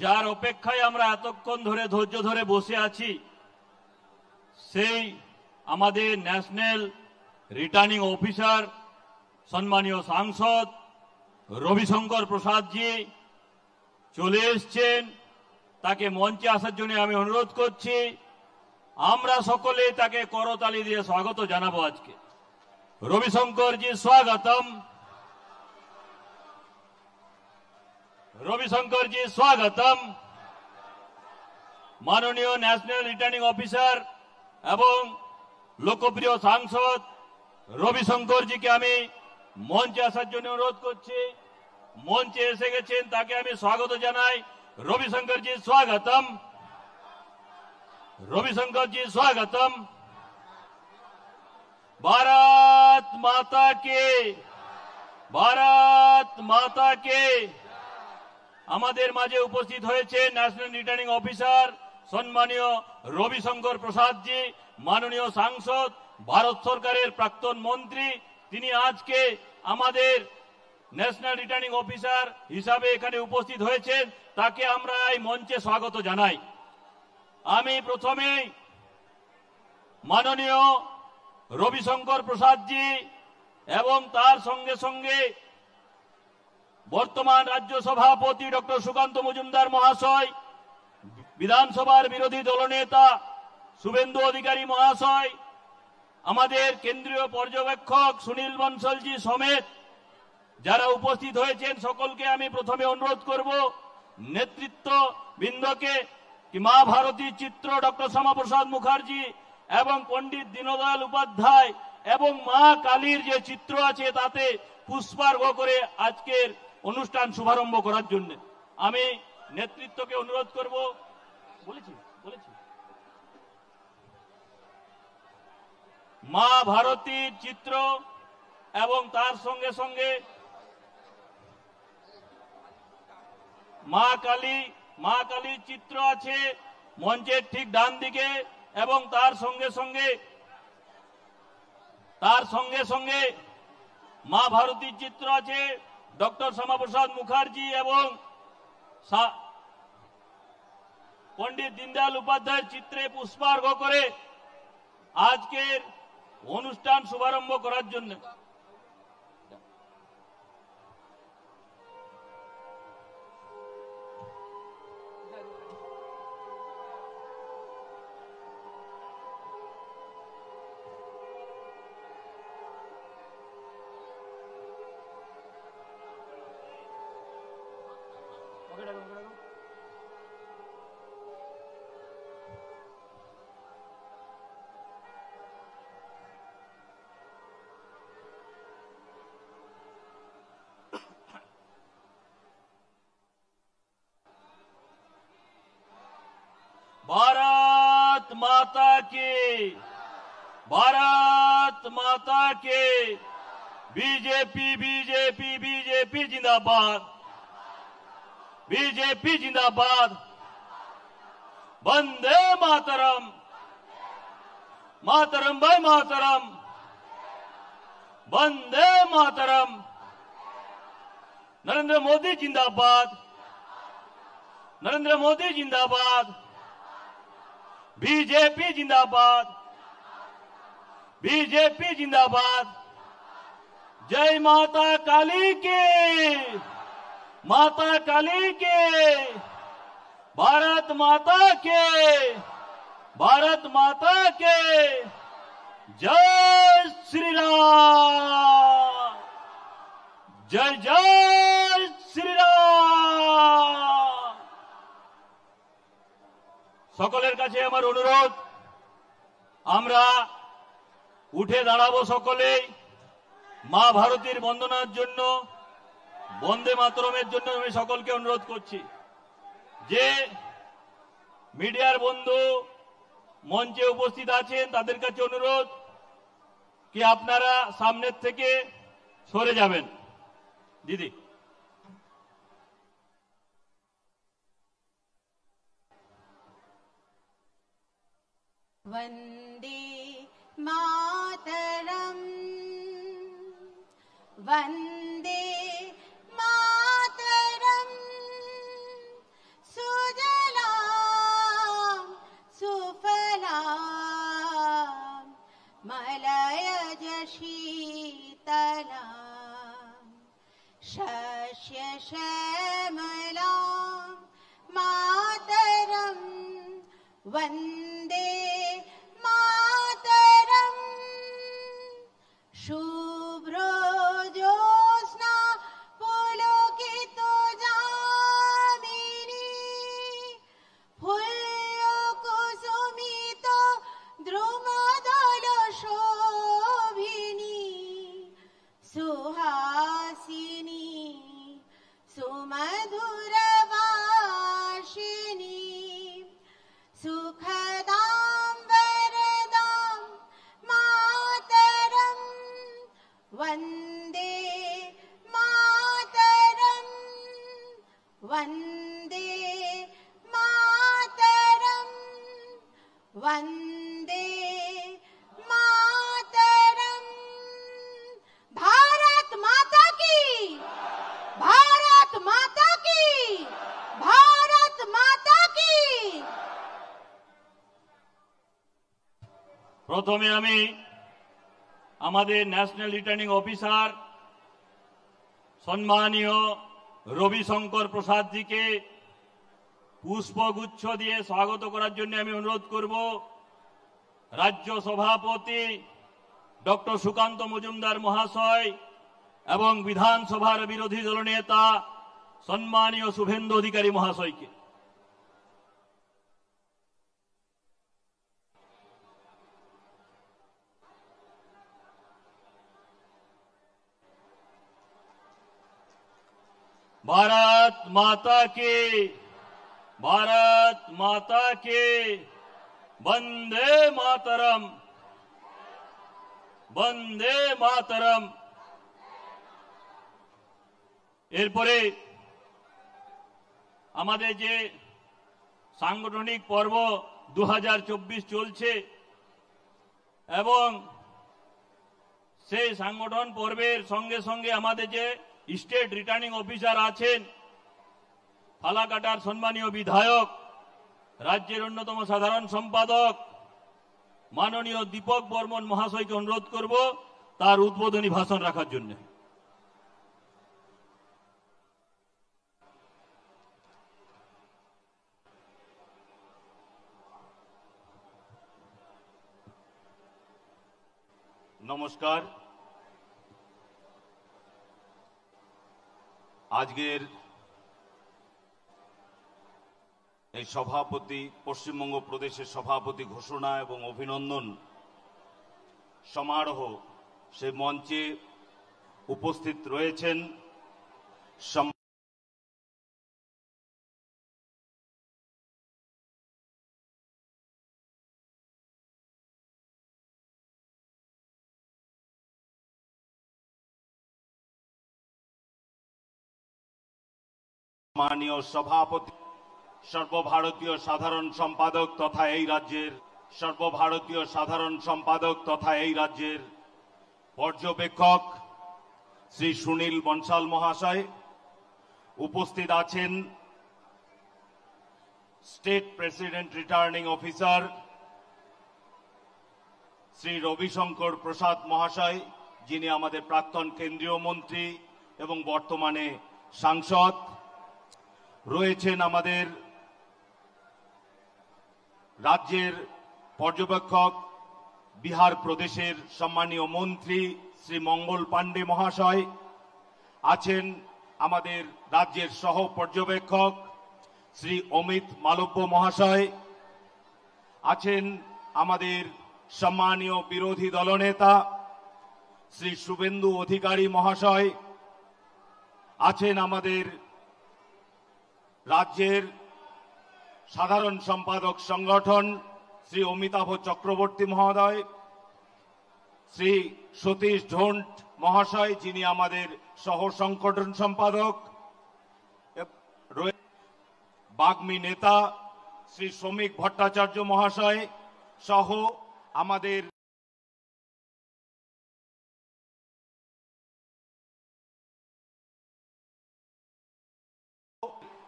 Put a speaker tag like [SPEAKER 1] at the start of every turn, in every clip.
[SPEAKER 1] যার অপেক্ষায় আমরা এতক্ষণ ধরে ধৈর্য ধরে বসে আছি সেই আমাদের ন্যাশনাল রিটার্নিং অফিসার সম্মানীয় সাংসদ রবিশঙ্কর প্রসাদজি চলে এসেছেন। তাকে মঞ্চে আসার জন্য আমি অনুরোধ করছি। আমরা সকলে তাকে করতালি দিয়ে স্বাগত জানাবো। আজকে রবিশঙ্করজি স্বাগতম। রবিশঙ্করজি স্বাগতম। মাননীয় ন্যাশনাল রিটার্নিং অফিসার এবং লোকপ্রিয় সাংসদ রবিশঙ্করজিকে আমি মঞ্চে আসার জন্য অনুরোধ করছি। মঞ্চে এসে গেছেন, তাকে আমি স্বাগত জানাই। রবিশঙ্করজি স্বাগতম। রবিশঙ্করজি স্বাগতম। भारत माता के, भारत माता के। আমাদের মাঝে উপস্থিত হয়েছে ন্যাশনাল রিটার্নিং অফিসার সম্মানীয় রবিশঙ্কর প্রসাদজি, মাননীয় সাংসদ, ভারত সরকারের প্রাক্তন মন্ত্রী। তিনি আজকে আমাদের ন্যাশনাল রিটার্নিং অফিসার হিসাবে এখানে উপস্থিত হয়েছেন। তাকে আমরা এই মঞ্চে স্বাগত জানাই। আমি প্রথমে মাননীয় রবিশঙ্কর প্রসাদজি এবং তার সঙ্গে সঙ্গে বর্তমান রাজ্য সভাপতি ডক্টর সুকান্ত মজুমদার মহাশয়, বিধানসভার বিরোধী দলনেতা শুভেন্দু অধিকারী মহাশয়, আমাদের কেন্দ্রীয় পর্যবেক্ষক সুনীল বনসলজি সমেত যারা উপস্থিত হয়েছেন সকলকে আমি প্রথমে অনুরোধ করব নেতৃত্ব বৃন্দকে মা ভারতী চিত্র ডক্টর শ্যামাপ্রসাদ মুখার্জি এবং পণ্ডিত দীনদয়াল উপাধ্যায় এবং মা কালীর যে চিত্র আছে তাতে পুষ্পার্ঘ করে আজকের অনুষ্ঠান শুভারম্ভ করার জন্য আমি নেতৃত্বকে অনুরোধ করব। বলেছি মা ভারতীর চিত্র এবং তার সঙ্গে সঙ্গে মা কালীর চিত্র আছে মঞ্চের ঠিক ডান দিকে এবং তার সঙ্গে সঙ্গে মা ভারতীর চিত্র আছে ডক্টর শ্যামাপ্রসাদ মুখার্জি এবং পণ্ডিত দীনদয়াল উপাধ্যায়ের চিত্রে পুষ্পার্ঘ করে আজকের অনুষ্ঠান শুভারম্ভ করার জন্য भारत माता की, भारत माता के। बीजेपी बीजेपी बीजेपी जिंदाबाद, बीजेपी जिंदाबाद। वंदे मातरम, मातरम भाई मातरम, वंदे मातरम। नरेंद्र मोदी जिंदाबाद, नरेंद्र मोदी जिंदाबाद। बीजेपी जिंदाबाद, बीजेपी जिंदाबाद। जय माता काली की, माता काली के। भारत माता के, भारत माता के। जय श्री राम, जय जय श्री राम। সকলের কাছে আমার অনুরোধ আমরা উঠে দাঁড়াবো সকলেই মা ভারতীর বন্দনার জন্য, বন্দে মাতরমের জন্য আমি সকলকে অনুরোধ করছি। যে মিডিয়ার বন্ধু মঞ্চে উপস্থিত আছেন তাদের কাছে অনুরোধ কি আপনারা সামনের থেকে সরে যাবেন। দিদি
[SPEAKER 2] वंदे मातरम, वंदे मातरम। श्यामलां मातरं वन्दे मातरम् शुभ्रो ज्योत्स्ना पुलकितो जामिनी फुल्लकुसुमितो द्रुमदल शोभिनी सुहासिनी सुमधुरवासिनी सुखदां वरदां मातरं वन्दे मातरं वन्दे मातरं वन्दे मातरं भारत माता की भारत माता की भारत माता की
[SPEAKER 1] প্রথমে আমি আমাদের ন্যাশনাল রিটার্নিং অফিসার সম্মানীয় রবিশঙ্কর প্রসাদজিকে পুষ্পগুচ্ছ দিয়ে স্বাগত করার জন্য আমি অনুরোধ করব রাজ্য সভাপতি ডক্টর সুকান্ত মজুমদার মহাশয় এবং বিধানসভার বিরোধী দলনেতা সম্মানীয় শুভেন্দু অধিকারী মহাশয়কে। भारत माता की भारत माता की वंदे मातरम वंदे मातरम। এরপরে আমাদের যে সাংগঠনিক পর্ব 2024 চলছে এবং সেই সংগঠন পর্বের সঙ্গে সঙ্গে আমাদের যে স্টেট রিটার্নিং অফিসার আছেন ফালাকাটার সম্মানীয় বিধায়ক রাজ্যের অন্যতম সাধারণ সম্পাদক মাননীয় দীপক বর্মন মহাশয়কে অনুরোধ করব তার উদ্বোধনী ভাষণ রাখার জন্য।
[SPEAKER 3] নমস্কার। আজকের এই সভাপতি পশ্চিমবঙ্গ প্রদেশের সভাপতি ঘোষণা এবং অভিনন্দন সমারোহ সে মঞ্চে উপস্থিত রয়েছেন মাননীয় সভাপতি সর্বভারতীয় সাধারণ সম্পাদক তথা এই রাজ্যের সর্বভারতীয় সাধারণ সম্পাদক তথা এই রাজ্যের পর্যবেক্ষক শ্রী সুনীল বনসাল মহাশয়, উপস্থিত আছেন state president returning officer Shri Ravishankar Prasad মহাশয়, যিনি আমাদের প্রাক্তন কেন্দ্রীয় মন্ত্রী এবং বর্তমানে সাংসদ। রয়েছেন আমাদের রাজ্যের পর্যবেক্ষক বিহার প্রদেশের সম্মানীয় মন্ত্রী শ্রী মঙ্গল পাণ্ডে মহাশয়, আছেন আমাদের রাজ্যের সহ পর্যবেক্ষক শ্রী অমিত মালব্য মহাশয়, আছেন আমাদের সম্মানীয় বিরোধী দলনেতা শ্রী শুভেন্দু অধিকারী মহাশয়, আছেন আমাদের রাজ্যের সাধারণ সম্পাদক সংগঠন শ্রী অমিতাভ চক্রবর্তী মহোদয়, শ্রী সতীশ ঢোন্ট মহাশয়, যিনি আমাদের সহ সংগঠন সম্পাদক, বাগ্মী নেতা শ্রী শ্রমিক ভট্টাচার্য মহাশয় সহ আমাদের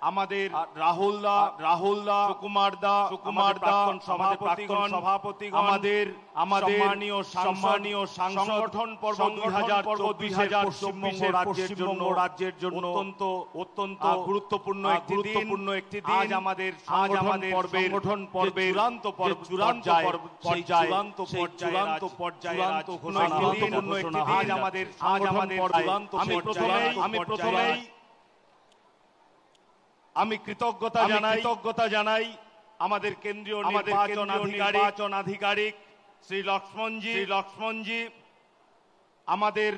[SPEAKER 3] আমাদের রাহুল দা সুকুমার দা প্রাক্তন সভাপতিগণ আমাদের সম্মানীয় সংগঠন পর্ব 2024 পশ্চিমবঙ্গ রাজ্যের জন্য অত্যন্ত গুরুত্বপূর্ণ একটি দিন। আজ আমাদের সংগঠন পর্বের চূড়ান্ত পর্যায়ে আমি কৃতজ্ঞতা জানাই আমাদের কেন্দ্রীয় নির্বাচন আধিকারিক শ্রী লক্ষ্মণজি, আমাদের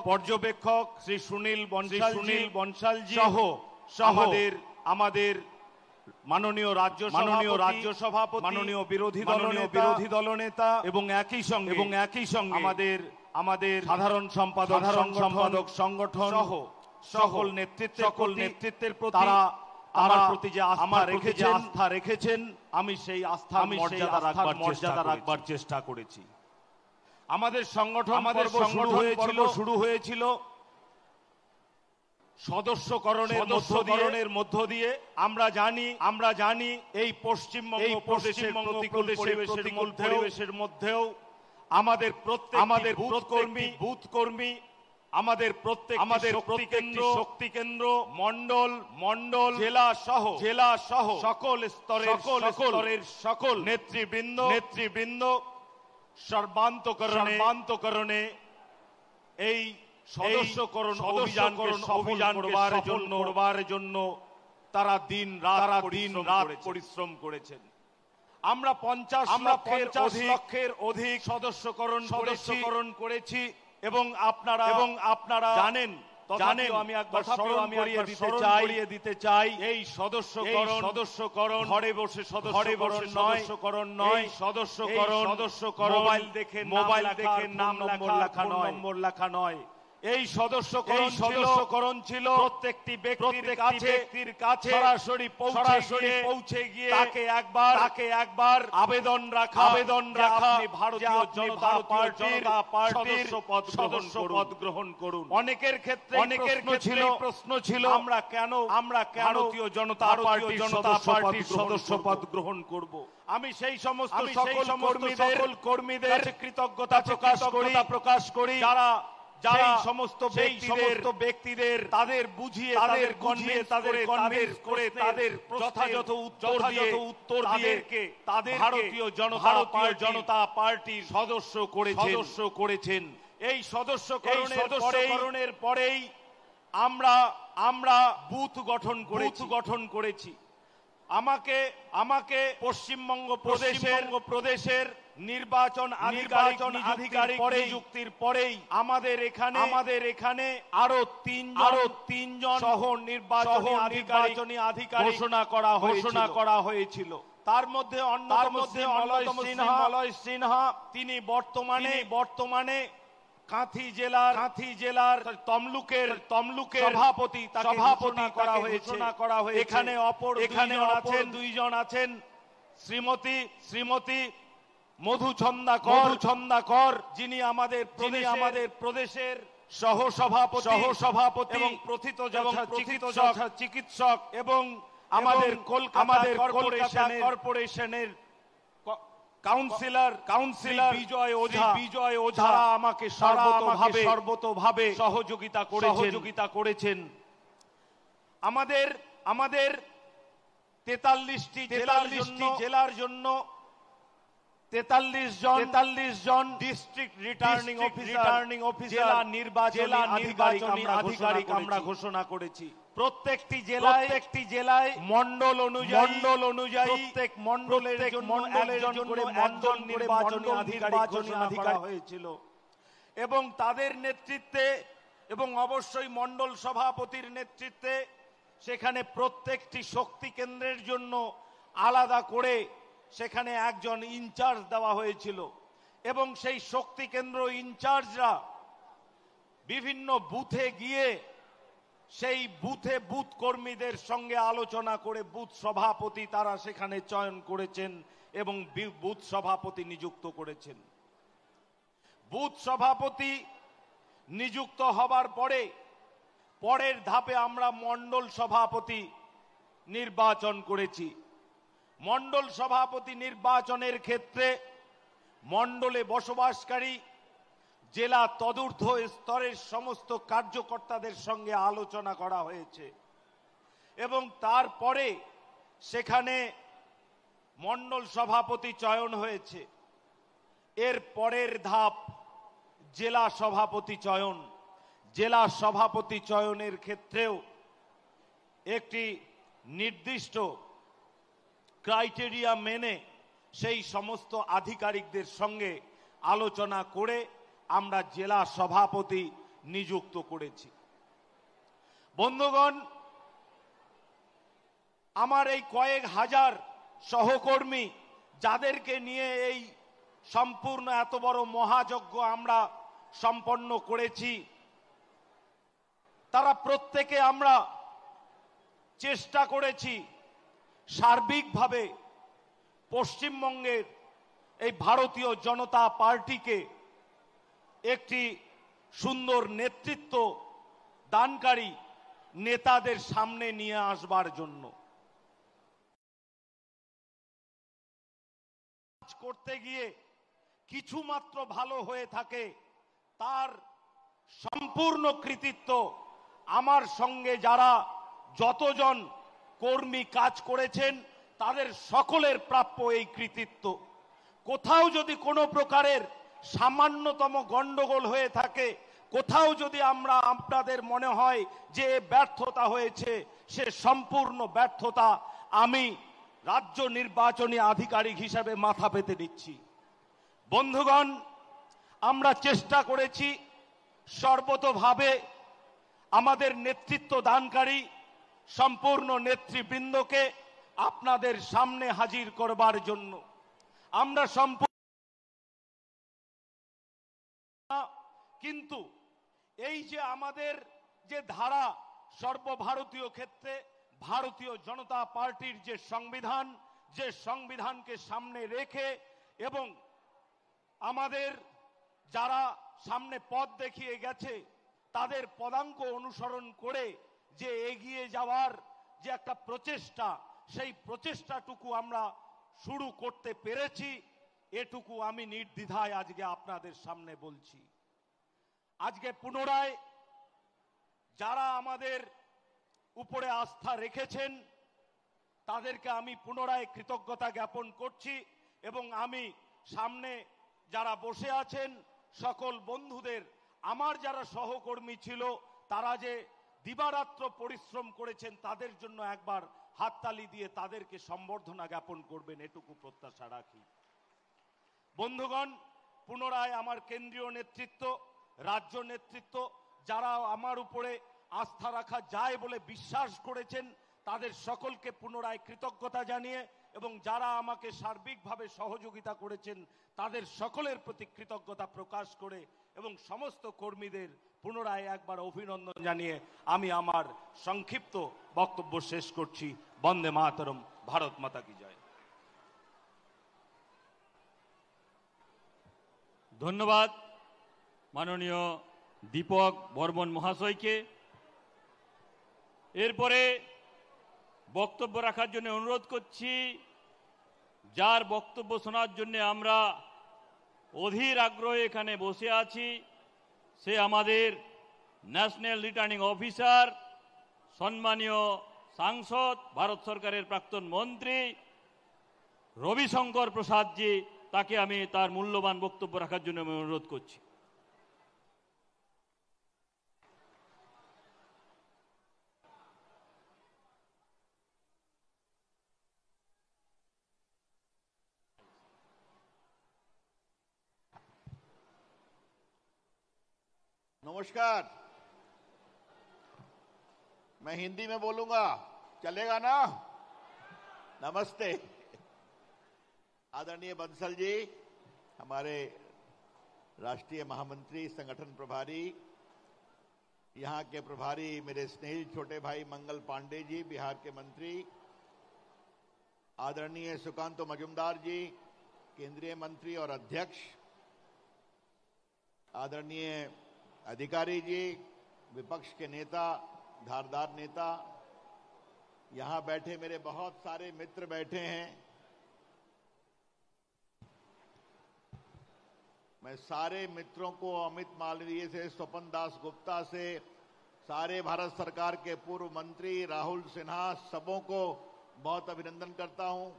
[SPEAKER 3] পর্যবেক্ষক শ্রী সুনীল বনশালজি সহ আমাদের মাননীয় রাজ্য সভাপতি, মাননীয় বিরোধী দলনেতা এবং একই সঙ্গে আমাদের সাধারণ সম্পাদক সংগঠন সহ সকল নেতৃত্বের প্রতি আমার প্রতি যে আস্থা রেখেছেন আমি সেই আস্থার মর্যাদা রাখবার চেষ্টা করেছি। আমাদের সংগঠন শুরু হয়েছিল সদস্যকরণের মধ্য দিয়ে। আমরা জানি এই পশ্চিমবঙ্গ প্রতিকূল পরিবেশের মধ্যেও আমাদের বুথ কর্মী আমাদের শক্তি কেন্দ্র মন্ডল জেলা সহ সকল স্তরের সকল নেতৃবৃন্দ সর্বান্তকরণে এই সদস্যকরণ অভিযানকে সফল করবার জন্য তারা দিন রাত পরিশ্রম করেছেন। আমরা 50 লক্ষের অধিক সদস্যকরণ করেছি এবং আপনারা জানেন আমি একবার স্মরণ করিয়ে দিতে চাই এই সদস্যকরণ ঘরে বসে সদস্যকরণ নয়, সদস্যকরণ মোবাইল দেখে নাম নম্বর লেখা নয়। এই সদস্যকরণ ছিল প্রত্যেকটি ব্যক্তির কাছে সরাসরি পৌঁছে গিয়ে তাকে একবার আবেদন রাখা আপনি ভারতীয় জনতা পার্টির সদস্যপদ গ্রহণ করুন। অনেকের ক্ষেত্রে প্রশ্ন ছিল আমরা কেন ভারতীয় জনতা পার্টির সদস্যপদ গ্রহণ করব। আমি সেই সমস্ত সকল কর্মীদের কৃতজ্ঞতা প্রকাশ করি যারা সমস্ত ব্যক্তিদের তাদের বুঝিয়ে কনভিন্স করে তাদের যথাযথ উত্তর দিয়ে তাদের ভারতীয় জনতা পার্টির সদস্য করেছেন। এই সদস্যকরণের পরেই আমরা বুথ গঠন করেছি। আমাকে পশ্চিমবঙ্গ প্রদেশের নির্বাচন আধিকারিক নিযুক্তির পরেই আমাদের এখানে আরো তিনজন সহ নির্বাচনী আধিকারিক ঘোষণা হয়েছিল। তার মধ্যে মলয় সিনহা তিনি বর্তমানে কাঁথি জেলার তমলুকের সভাপতি করা হয়েছে। এখানে দুইজন আছেন শ্রীমতী মধুছন্দাকর যিনি আমাদের প্রদেশের সহসভাপতি এবং প্রথিত চিকিৎসক এবং আমাদের কলকাতা কর্পোরেশনের কাউন্সিলর বিজয় ওঝা আমাকে সর্বতোভাবে সহযোগিতা করেছেন। আমাদের 43টি জেলার জন্য 43 জন ডিস্ট্রিক্ট রিটার্নিং অফিসার নির্বাচনী আধিকারিক আমরা ঘোষণা করেছি। প্রত্যেকটি জেলায় মন্ডল অনুযায়ী প্রত্যেক মন্ডলের জন্য একজন নির্বাচনী আধিকারিক হয়েছিল এবং তাদের নেতৃত্বে এবং অবশ্যই মন্ডল সভাপতির নেতৃত্বে সেখানে প্রত্যেকটি শক্তি কেন্দ্রের জন্য আলাদা করে সেখানে একজন ইনচার্জ দেওয়া হয়েছিল এবং সেই শক্তি কেন্দ্র ইনচার্জরা বিভিন্ন বুথে গিয়ে সেই বুথ কর্মীদের সঙ্গে আলোচনা করে বুথ সভাপতি তারা সেখানে চয়ন করেছেন এবং বুথ সভাপতি নিযুক্ত করেছেন। বুথ সভাপতি নিযুক্ত হবার পরে পরের ধাপে আমরা মণ্ডল সভাপতি নির্বাচন করেছি। মণ্ডল সভাপতি নির্বাচনের ক্ষেত্রে মণ্ডলে বসবাসকারী জেলা তদূর্ধ্ব স্তরের সমস্ত কার্যকর্তাদের সঙ্গে আলোচনা করা হয়েছে এবং তারপরে সেখানে মণ্ডল সভাপতি চয়ন হয়েছে। এর পরের ধাপ জেলা সভাপতি চয়ন। জেলা সভাপতি চয়নের ক্ষেত্রেও একটি নির্দিষ্ট ক্রাইটেরিয়া মেনে সেই সমস্ত আধিকারিকদের সঙ্গে আলোচনা করে আমরা জেলা সভাপতি নিযুক্ত করেছি। বন্ধুগণ, আমার এই কয়েক হাজার সহকর্মী যাদেরকে নিয়ে এই সম্পূর্ণ এত বড় মহাযজ্ঞ আমরা সম্পন্ন করেছি, তারা প্রত্যেকে আমরা চেষ্টা করেছি সার্বিকভাবে পশ্চিমবঙ্গের এই ভারতীয় জনতা পার্টিকে একটি সুন্দর নেতৃত্ব দানকারী নেতাদের সামনে নিয়ে আসবার জন্য। করতে গিয়ে কিছুমাত্র ভালো হয়ে থাকে, তার সম্পূর্ণ কৃতিত্ব আমার সঙ্গে যারা যতজন কর্মী কাজ করেছেন তাদের সকলের প্রাপ্য এই কৃতিত্ব। কোথাও যদি কোনো প্রকারের সামান্যতম গন্ডগোল হয়ে থাকে, কোথাও যদি আপনাদের মনে হয় যে ব্যর্থতা হয়েছে, সে সম্পূর্ণ ব্যর্থতা আমি রাজ্য নির্বাচনী আধিকারিক হিসেবে মাথা পেতে দিচ্ছি। বন্ধুগণ, আমরা চেষ্টা করেছি সর্বতোভাবে আমাদের নেতৃত্ব দানকারী সম্পূর্ণ নেতৃবৃন্দকে আপনাদের সামনে হাজির করবার জন্য। আমরা কিন্তু এই যে আমাদের যে ধারা, সর্বভারতীয় ক্ষেত্রে ভারতীয় জনতা পার্টির যে সংবিধানকে সামনে রেখে এবং আমাদের যারা সামনে পথ দেখিয়ে গেছে তাদের পদাঙ্ক অনুসরণ করে যে এগিয়ে যাওয়ার যে একটা প্রচেষ্টা, সেই প্রচেষ্টাটুকু আমরা শুরু করতে পেরেছি, এটুকু আমি নির্দ্বিধায় আজকে আপনাদের সামনে বলছি। আজকে পুনরায় যারা আমাদের উপরে আস্থা রেখেছেন তাদেরকে আমি পুনরায় কৃতজ্ঞতা জ্ঞাপন করছি এবং আমি সামনে যারা বসে আছেন সকল বন্ধুদের, আমার যারা সহকর্মী ছিল তারা যে দিবারাত্র পরিশ্রম করেছেন তাদের জন্য একবার হাততালি দিয়ে তাদেরকে সম্বর্ধনা জ্ঞাপন করবেন, এটুকু প্রত্যাশা রাখি। বন্ধুগণ, পুনরায় আমার কেন্দ্রীয় নেতৃত্ব, রাজ্য নেতৃত্ব, যারা আমার উপরে আস্থা রাখা যায় বলে বিশ্বাস করেছেন তাদের সকলকে পুনরায় কৃতজ্ঞতা জানিয়ে এবং যারা আমাকে সার্বিকভাবে সহযোগিতা করেছেন তাদের সকলের প্রতি কৃতজ্ঞতা প্রকাশ করে এবং সমস্ত কর্মীদের পুনরায় একবার অভিনন্দন জানিয়ে আমি আমার সংক্ষিপ্ত বক্তব্য শেষ করছি। বন্দে মাতরম, ভারত মাতা কি জয়।
[SPEAKER 1] ধন্যবাদ মাননীয় দীপক বর্মন মহাশয়কে। এরপরে বক্তব্য রাখার জন্য অনুরোধ করছি, যার বক্তব্য শোনার জন্য আমরা অধীর আগ্রহে এখানে বসে আছি, সে আমাদের ন্যাশনাল রিটার্নিং অফিসার, সম্মানীয় সাংসদ, ভারত সরকারের প্রাক্তন মন্ত্রী রবিশঙ্কর প্রসাদজি। তাকে আমি তার মূল্যবান বক্তব্য রাখার জন্য আমি অনুরোধ করছি।
[SPEAKER 4] नमस्कार। मैं हिंदी में बोलूंगा, चलेगा ना? नमस्ते। आदरणीय बंसल जी, हमारे राष्ट्रीय महामंत्री, संगठन प्रभारी, यहाँ के प्रभारी मेरे स्नेही छोटे भाई मंगल पांडे जी, बिहार के मंत्री, आदरणीय सुकांत मजुमदार जी, केंद्रीय मंत्री और अध्यक्ष, आदरणीय अधिकारी जी, विपक्ष के नेता, धारदार नेता, यहां बैठे मेरे बहुत सारे मित्र बैठे हैं, मैं सारे मित्रों को, अमित मालवीय से, स्वपन दास गुप्ता से, सारे भारत सरकार के पूर्व मंत्री राहुल सिन्हा, सबों को बहुत अभिनंदन करता हूं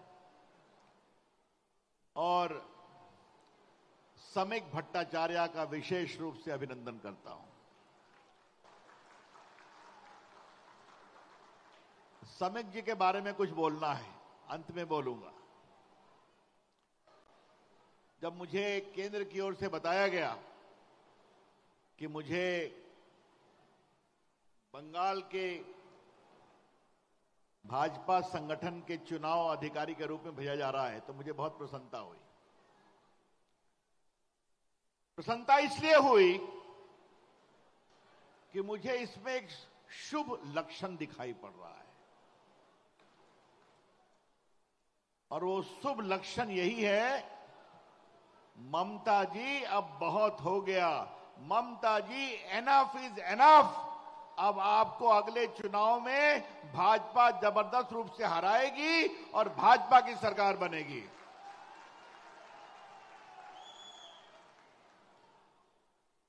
[SPEAKER 4] और समीक भट्टाचार्य का विशेष रूप से अभिनंदन करता हूं। समीक जी के बारे में कुछ बोलना है, अंत में बोलूंगा। जब मुझे केंद्र की ओर से बताया गया कि मुझे बंगाल के भाजपा संगठन के चुनाव अधिकारी के रूप में भेजा जा रहा है, तो मुझे बहुत प्रसन्नता हुई। प्रसन्नता इसलिए हुई कि मुझे इसमें एक शुभ लक्षण दिखाई पड़ रहा है, और वो शुभ लक्षण यही है, ममता जी अब बहुत हो गया, ममता जी एनफ इज एनफ। अब आपको अगले चुनाव में भाजपा जबरदस्त रूप से हराएगी और भाजपा की सरकार बनेगी।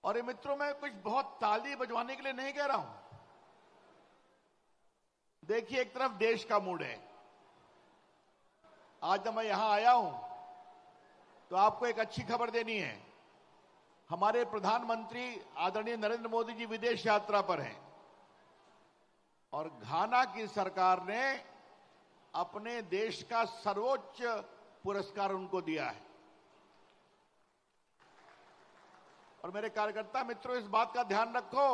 [SPEAKER 4] और ये मित्रों, मैं कुछ बहुत ताली बजवाने के लिए नहीं कह रहा हूं। देखिए, एक तरफ देश का मूड है। आज जब मैं यहां आया हूं तो आपको एक अच्छी खबर देनी है। हमारे प्रधानमंत्री आदरणीय नरेंद्र मोदी जी विदेश यात्रा पर हैं और घाना की सरकार ने अपने देश का सर्वोच्च पुरस्कार उनको दिया है। और मेरे कार्यकर्ता मित्रों, इस बात का ध्यान रखो,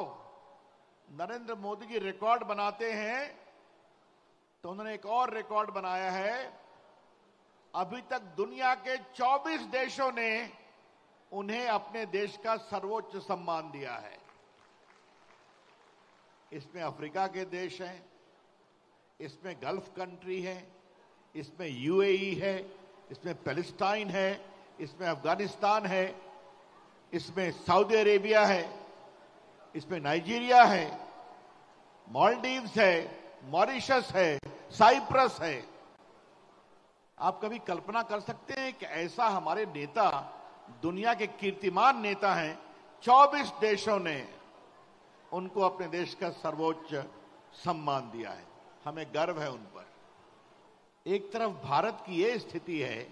[SPEAKER 4] नरेंद्र मोदी जी रिकॉर्ड बनाते हैं तो उन्होंने एक और रिकॉर्ड बनाया है। अभी तक दुनिया के 24 देशों ने उन्हें अपने देश का सर्वोच्च सम्मान दिया है। इसमें अफ्रीका के देश हैं, इसमें गल्फ कंट्री है, इसमें यूएई है, इसमें पैलेस्टाइन है, इसमें अफगानिस्तान है, इसमें सऊदी अरेबिया है, इसमें नाइजीरिया है, मालदीव्स है, मॉरिशस है, साइप्रस है। आप कभी कल्पना कर सकते हैं कि ऐसा हमारे नेता, दुनिया के कीर्तिमान नेता हैं, 24 देशों ने उनको अपने देश का सर्वोच्च सम्मान दिया है। हमें गर्व है उन पर। एक तरफ भारत की ये स्थिति है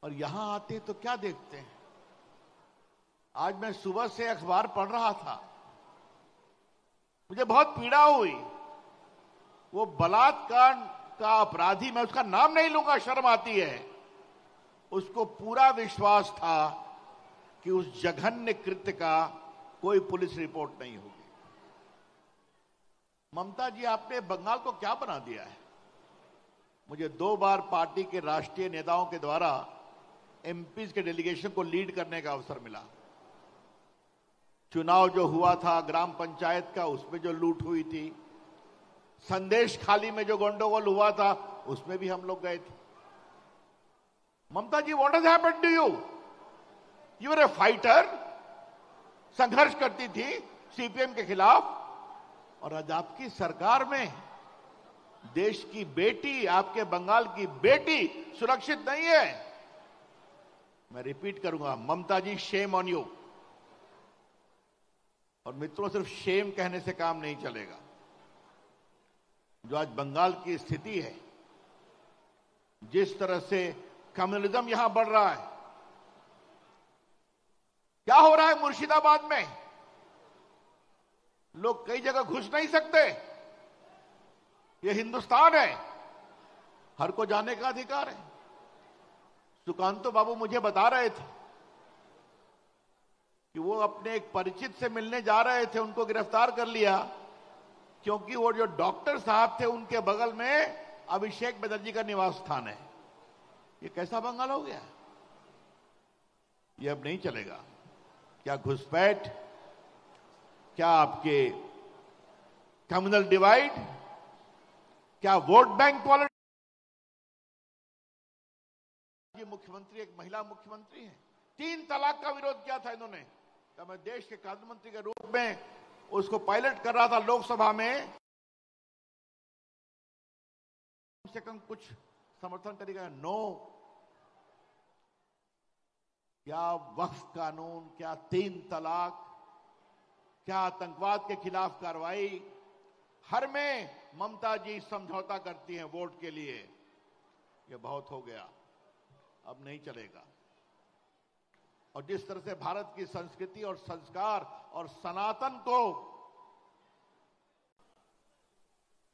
[SPEAKER 4] और यहां आते तो क्या देखते हैं। आज मैं सुबह से अखबार पढ़ रहा था, मुझे बहुत पीड़ा हुई। वो बलात्कार का अपराधी, मैं उसका नाम नहीं लूंगा, शर्म आती है, उसको पूरा विश्वास था कि उस जघन्य कृत्य का कोई पुलिस रिपोर्ट नहीं होगी। ममता जी, आपने बंगाल को क्या बना दिया है। मुझे 2 बार पार्टी के राष्ट्रीय नेताओं के द्वारा एमपीज के डेलीगेशन को लीड करने का अवसर मिला। चुनाव जो हुआ था ग्राम पंचायत का, उसमें जो लूट हुई थी, संदेश खाली में जो गंडगोल हुआ था, उसमें भी हम लोग गए थे। Mamata ji, what has happened to you? You are a fighter, संघर्ष करती थी सीपीएम के खिलाफ, और आज आपकी सरकार में देश की बेटी, आपके बंगाल की बेटी सुरक्षित नहीं है। मैं रिपीट करूंगा, ममता जी, शेम ऑन यू। और मित्रों, सिर्फ शेम कहने से काम नहीं चलेगा। जो आज बंगाल की स्थिति है, जिस तरह से कम्युनिज्म यहां बढ़ रहा है, क्या हो रहा है मुर्शिदाबाद में, लोग कई जगह घुस नहीं सकते। ये हिंदुस्तान है, हर को जाने का अधिकार है। सुकांतो बाबू मुझे बता रहे थे कि वो अपने एक परिचित से मिलने जा रहे थे, उनको गिरफ्तार कर लिया क्योंकि वो जो डॉक्टर साहब थे उनके बगल में अभिषेक बनर्जी का निवास स्थान है। ये कैसा बंगाल हो गया? ये अब नहीं चलेगा। क्या घुसपैठ, क्या आपके कम्युनल डिवाइड, क्या वोट बैंक पॉलिटिक्स। मुख्यमंत्री एक महिला मुख्यमंत्री है, 3 तलाक का विरोध किया था इन्होंने, तब मैं देश के खाद्य मंत्री के रूप में उसको पायलट कर रहा था लोकसभा में, कम से कम कुछ समर्थन करेगा। नो, क्या वक्फ कानून, क्या 3 तलाक, क्या आतंकवाद के खिलाफ कार्रवाई, हर में ममता जी समझौता करती हैं वोट के लिए। ये बहुत हो गया, अब नहीं चलेगा। और जिस तरह से भारत की संस्कृति और संस्कार और सनातन को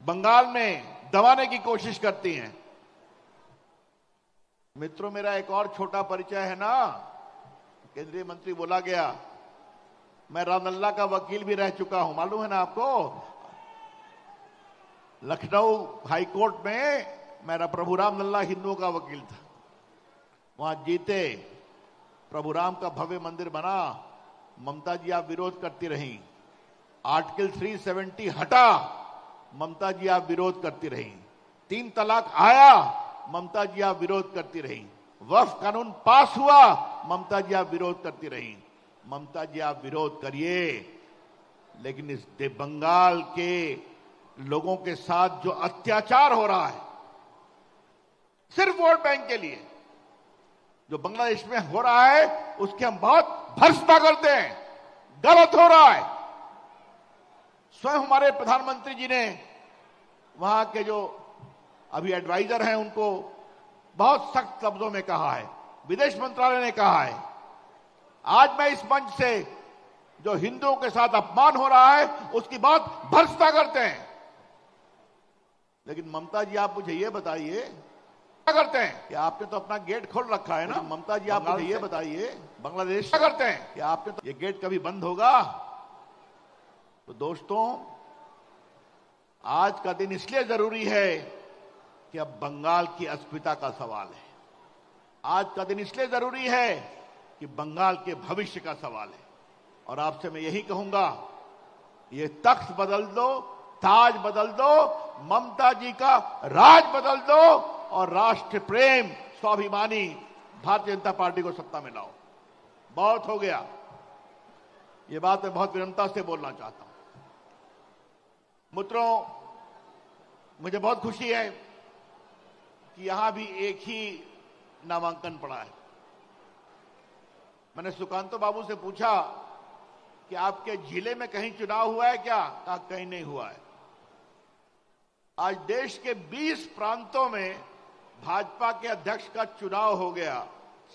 [SPEAKER 4] बंगाल में दबाने की कोशिश करती हैं। मित्रों, मेरा एक और छोटा परिचय है ना, केंद्रीय मंत्री बोला गया, मैं रामलला का वकील भी रह चुका हूं, मालूम है ना आपको। लखनऊ हाई कोर्ट में मेरा प्रभु राम लल्ला हिंदुओं का वकील था, वहां जीते, प्रभु राम का भव्य मंदिर बना, ममता जी आप विरोध करती रहीं। आर्टिकल 370 हटा, ममता जी आप विरोध करती रहीं। 3 तलाक आया, ममता जी आप विरोध करती रहीं। वक्फ कानून पास हुआ, ममता जी आप विरोध करती रहीं। ममता जी आप विरोध करिए, लेकिन इस बंगाल के लोगों के साथ जो अत्याचार हो रहा है सिर्फ वोट बैंक के लिए, जो बांग्लादेश में हो रहा है, उसके हम बहुत भर्त्सना करते हैं। गलत हो रहा है। स्वयं हमारे प्रधानमंत्री जी ने वहां के जो अभी एडवाइजर हैं उनको बहुत सख्त शब्दों में कहा है, विदेश मंत्रालय ने कहा है। आज मैं इस मंच से जो हिंदुओं के साथ अपमान हो रहा है उसकी बहुत भर्त्सना करते हैं, लेकिन ममता जी आप मुझे ये बताइए क्या करते हैं कि आपने तो अपना गेट खोल रखा है ना। ममता जी आप मुझे ये बताइए, बांग्लादेश क्या करते हैं कि आपने तो ये गेट कभी बंद होगा। तो दोस्तों, आज का दिन इसलिए जरूरी है कि अब बंगाल की अस्मिता का सवाल है। आज का दिन इसलिए जरूरी है कि बंगाल के भविष्य का सवाल है। और आपसे मैं यही कहूंगा, ये तख्त बदल दो, ताज बदल दो, ममता जी का राज बदल दो और राष्ट्र प्रेम, स्वाभिमानी भारतीय जनता पार्टी को सत्ता में लाओ। बहुत हो गया। ये बात मैं बहुत विनम्रता से बोलना चाहता हूं। मित्रों, मुझे बहुत खुशी है कि यहां भी एक ही नामांकन पड़ा है। मैंने सुकांतो बाबू से पूछा कि आपके जिले में कहीं चुनाव हुआ है क्या? कहा कहीं नहीं हुआ है। आज देश के 20 प्रांतों में भाजपा के अध्यक्ष का चुनाव हो गया,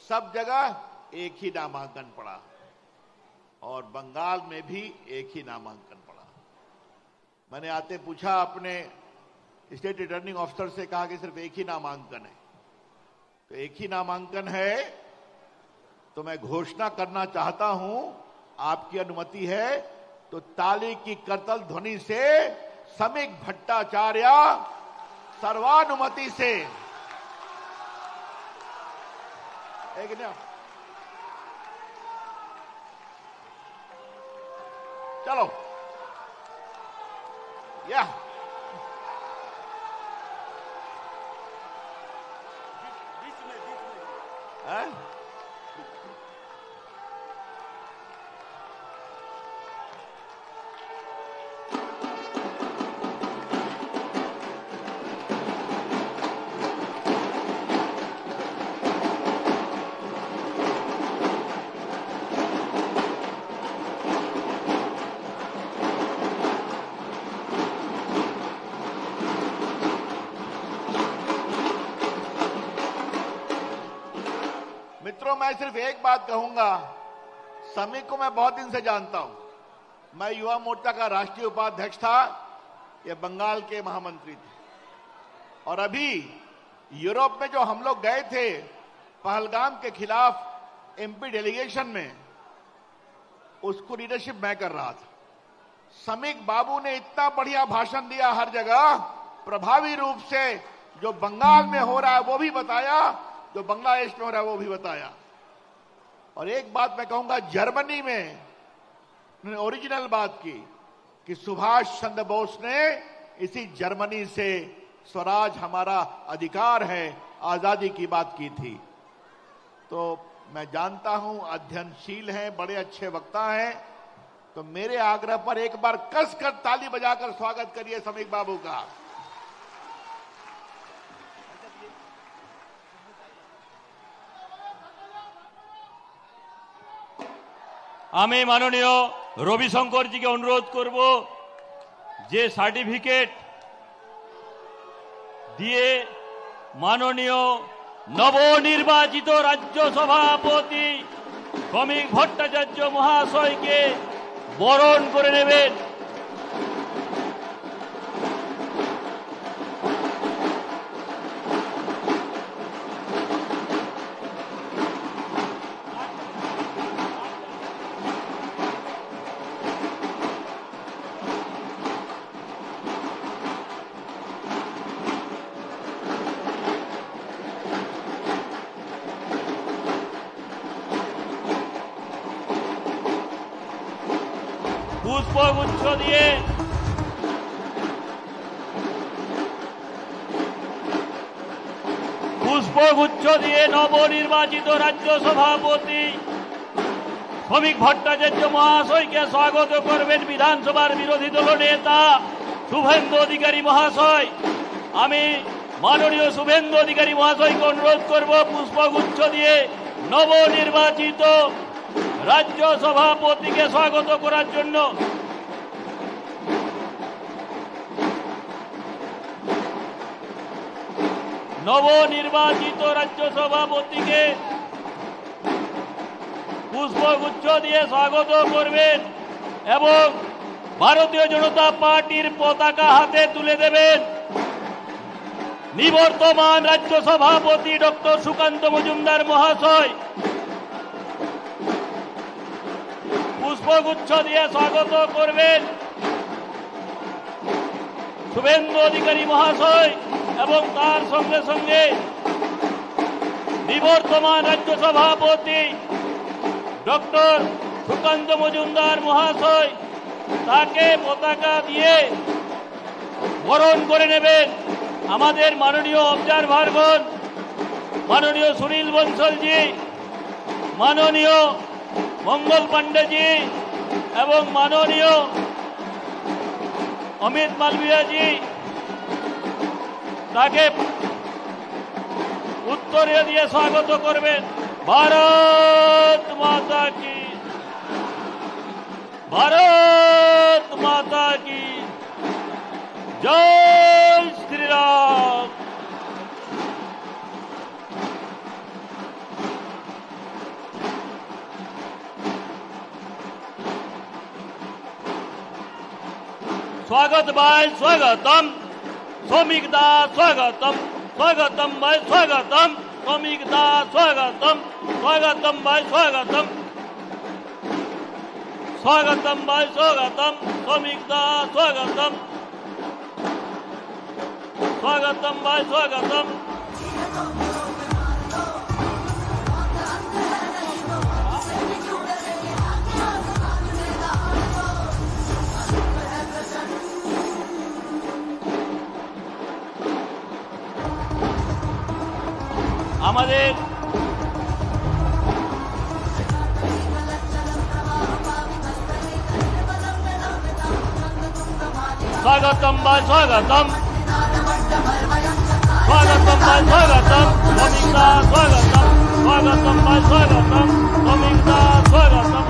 [SPEAKER 4] सब जगह एक ही नामांकन पड़ा और बंगाल में भी एक ही नामांकन पड़ा। मैंने आते पूछा अपने स्टेट रिटर्निंग ऑफिसर से, कहा कि सिर्फ एक ही नामांकन है। तो एक ही नामांकन है तो मैं घोषणा करना चाहता हूं, आपकी अनुमति है तो ताली की करतल ध्वनि से समीक भट्टाचार्य सर्वानुमति से एक ना, चलो या मित्रों, मैं सिर्फ एक बात कहूंगा, समीक को मैं बहुत दिन से जानता हूं। मैं युवा मोर्चा का राष्ट्रीय उपाध्यक्ष था, ये बंगाल के महामंत्री थे। और अभी यूरोप में जो हम लोग गए थे पहलगाम के खिलाफ एमपी डेलीगेशन में, उसको लीडरशिप मैं कर रहा था। समीक बाबू ने इतना बढ़िया भाषण दिया, हर जगह प्रभावी रूप से जो बंगाल में हो रहा है वो भी बताया, जो बांग्लादेश में हो रहा है वो भी बताया। और एक बात मैं कहूंगा, जर्मनी में उन्होंने ओरिजिनल बात की कि सुभाष चंद्र बोस ने इसी जर्मनी से स्वराज हमारा अधिकार है, आजादी की बात की थी। तो मैं जानता हूं अध्ययनशील हैं, बड़े अच्छे वक्ता हैं, तो मेरे आग्रह पर एक बार कसकर ताली बजाकर स्वागत करिए समीक बाबू का।
[SPEAKER 1] আমি মাননীয় রবিশঙ্করজিকে অনুরোধ করব যে সার্টিফিকেট দিয়ে মাননীয় নবনির্বাচিত রাজ্য সভাপতি শ্রমিক ভট্টাচার্য মহাশয়কে বরণ করে নেবেন। পুষ্পগুচ্ছ দিয়ে নবনির্বাচিত রাজ্য সভাপতি শ্রমিক ভট্টাচার্য মহাশয়কে স্বাগত করবেন বিধানসভার বিরোধী দল নেতা শুভেন্দু অধিকারী মহাশয়। আমি মাননীয় শুভেন্দু অধিকারী মহাশয়কে অনুরোধ করব পুষ্পগুচ্ছ দিয়ে নবনির্বাচিত রাজ্য সভাপতিকে স্বাগত করার জন্য। নবনির্বাচিত রাজ্য সভাপতিকে পুষ্পগুচ্ছ দিয়ে স্বাগত করবেন এবং ভারতীয় জনতা পার্টির পতাকা হাতে তুলে দেবেন। নিবর্তমান রাজ্য সভাপতি ডক্টর সুকান্ত মজুমদার মহাশয় পুষ্পগুচ্ছ দিয়ে স্বাগত করবেন শুভেন্দু অধিকারী মহাশয় এবং তার সঙ্গে সঙ্গে নিবর্তমান রাজ্য সভাপতি ডক্টর সুকান্ত মজুমদার মহাশয় তাকে পতাকা দিয়ে বরণ করে নেবেন। আমাদের মাননীয় অবজারভারগণ, মাননীয় সুনীল বনসলজি, মাননীয় মঙ্গল পান্ডেজি এবং মাননীয় অমিত মালভিয়াজি তাকে উত্তরে দিয়ে স্বাগত করবেন। ভারত মাতা কি, ভারত মাতা কি জয় শ্রীরাম। स्वागत भाई स्वागतम, श्रमिक दा स्वागतम, स्वागतम भाई स्वागतम, श्रमिक दा स्वागतम, स्वागतम भाई स्वागतम, स्वागतम भाई स्वागतम, श्रमिक दा स्वागतम, स्वागतम भाई स्वागतम। আমাদের स्वागतम भाई स्वागतम, स्वागतम भाई स्वागतम, श्रमिकदा स्वागतम, स्वागतम भाई स्वागतम, श्रमिकदा स्वागतम।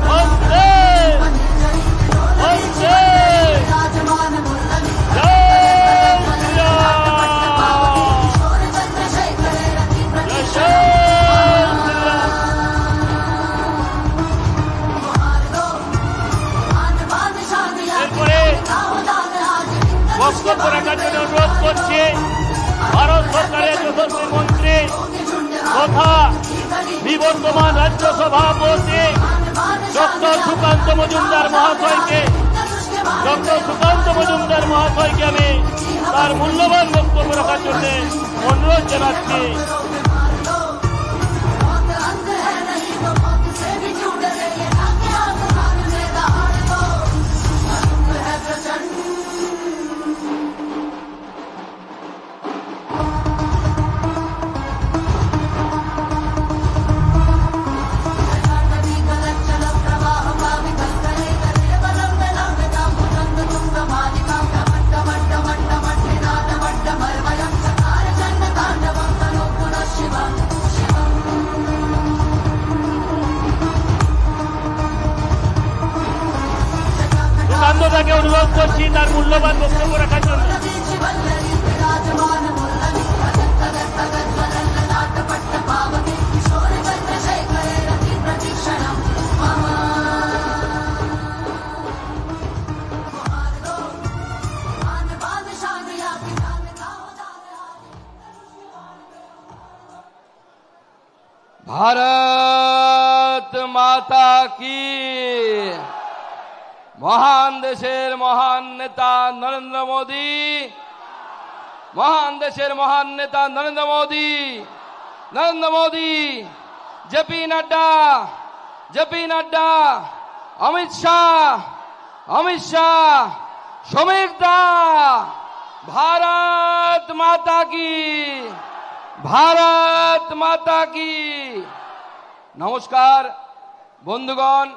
[SPEAKER 1] वंदे वंदे বক্তব্য রাখার জন্য অনুরোধ করছি ভারত সরকারের যশস্বী মন্ত্রী তথা নিবর্তমান রাজ্য সভাপতি ডক্টর সুকান্ত মজুমদার মহাশয়কে, ডক্টর সুকান্ত মজুমদার মহাশয়কে আমি তার মূল্যবান বক্তব্য রাখার জন্য অনুরোধ জানাচ্ছি। মন্ত্রদাকে অনুরোধ করছি তার মূল্যবান বক্তব্য রাখার জন্য।
[SPEAKER 5] भारत माता की। महान देशेर महान नेता नरेंद्र मोदी, महान देशेर महान नेता नरेंद्र मोदी, नरेंद्र मोदी, जेपी नड्डा, अमित शाह, श्रमिक दा, भारत माता की, भारत माता की। नमस्कार बंधुगण,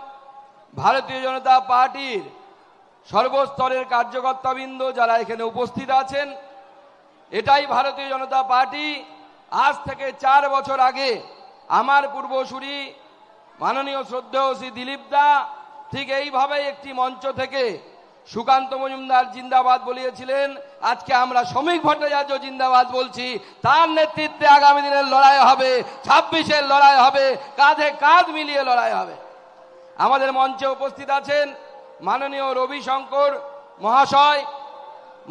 [SPEAKER 5] भारतीय जनता पार्टीर सर्वस्तरेर कार्यकर्ताबृंद যারা এখানে উপস্থিত আছেন, এটাই ভারতীয় জনতা পার্টি। আজ থেকে 4 বছর আগে আমার পূর্বসূরি মাননীয় শ্রদ্ধেয় শ্রী দিলীপ দা ঠিক এইভাবেই একটি মঞ্চ থেকে সুকান্ত মজুমদার জিন্দাবাদ বলিয়েছিলেন। আজকে আমরা শ্রমিক ভট্টাচার্য জিন্দাবাদ বলছি। তার নেতৃত্বে আগামী দিনের লড়াই হবে, 26-এর লড়াই হবে, কাঁধে কাঁধ মিলিয়ে লড়াই হবে। আমাদের মঞ্চে উপস্থিত আছেন মাননীয় রবিশঙ্কর মহাশয়,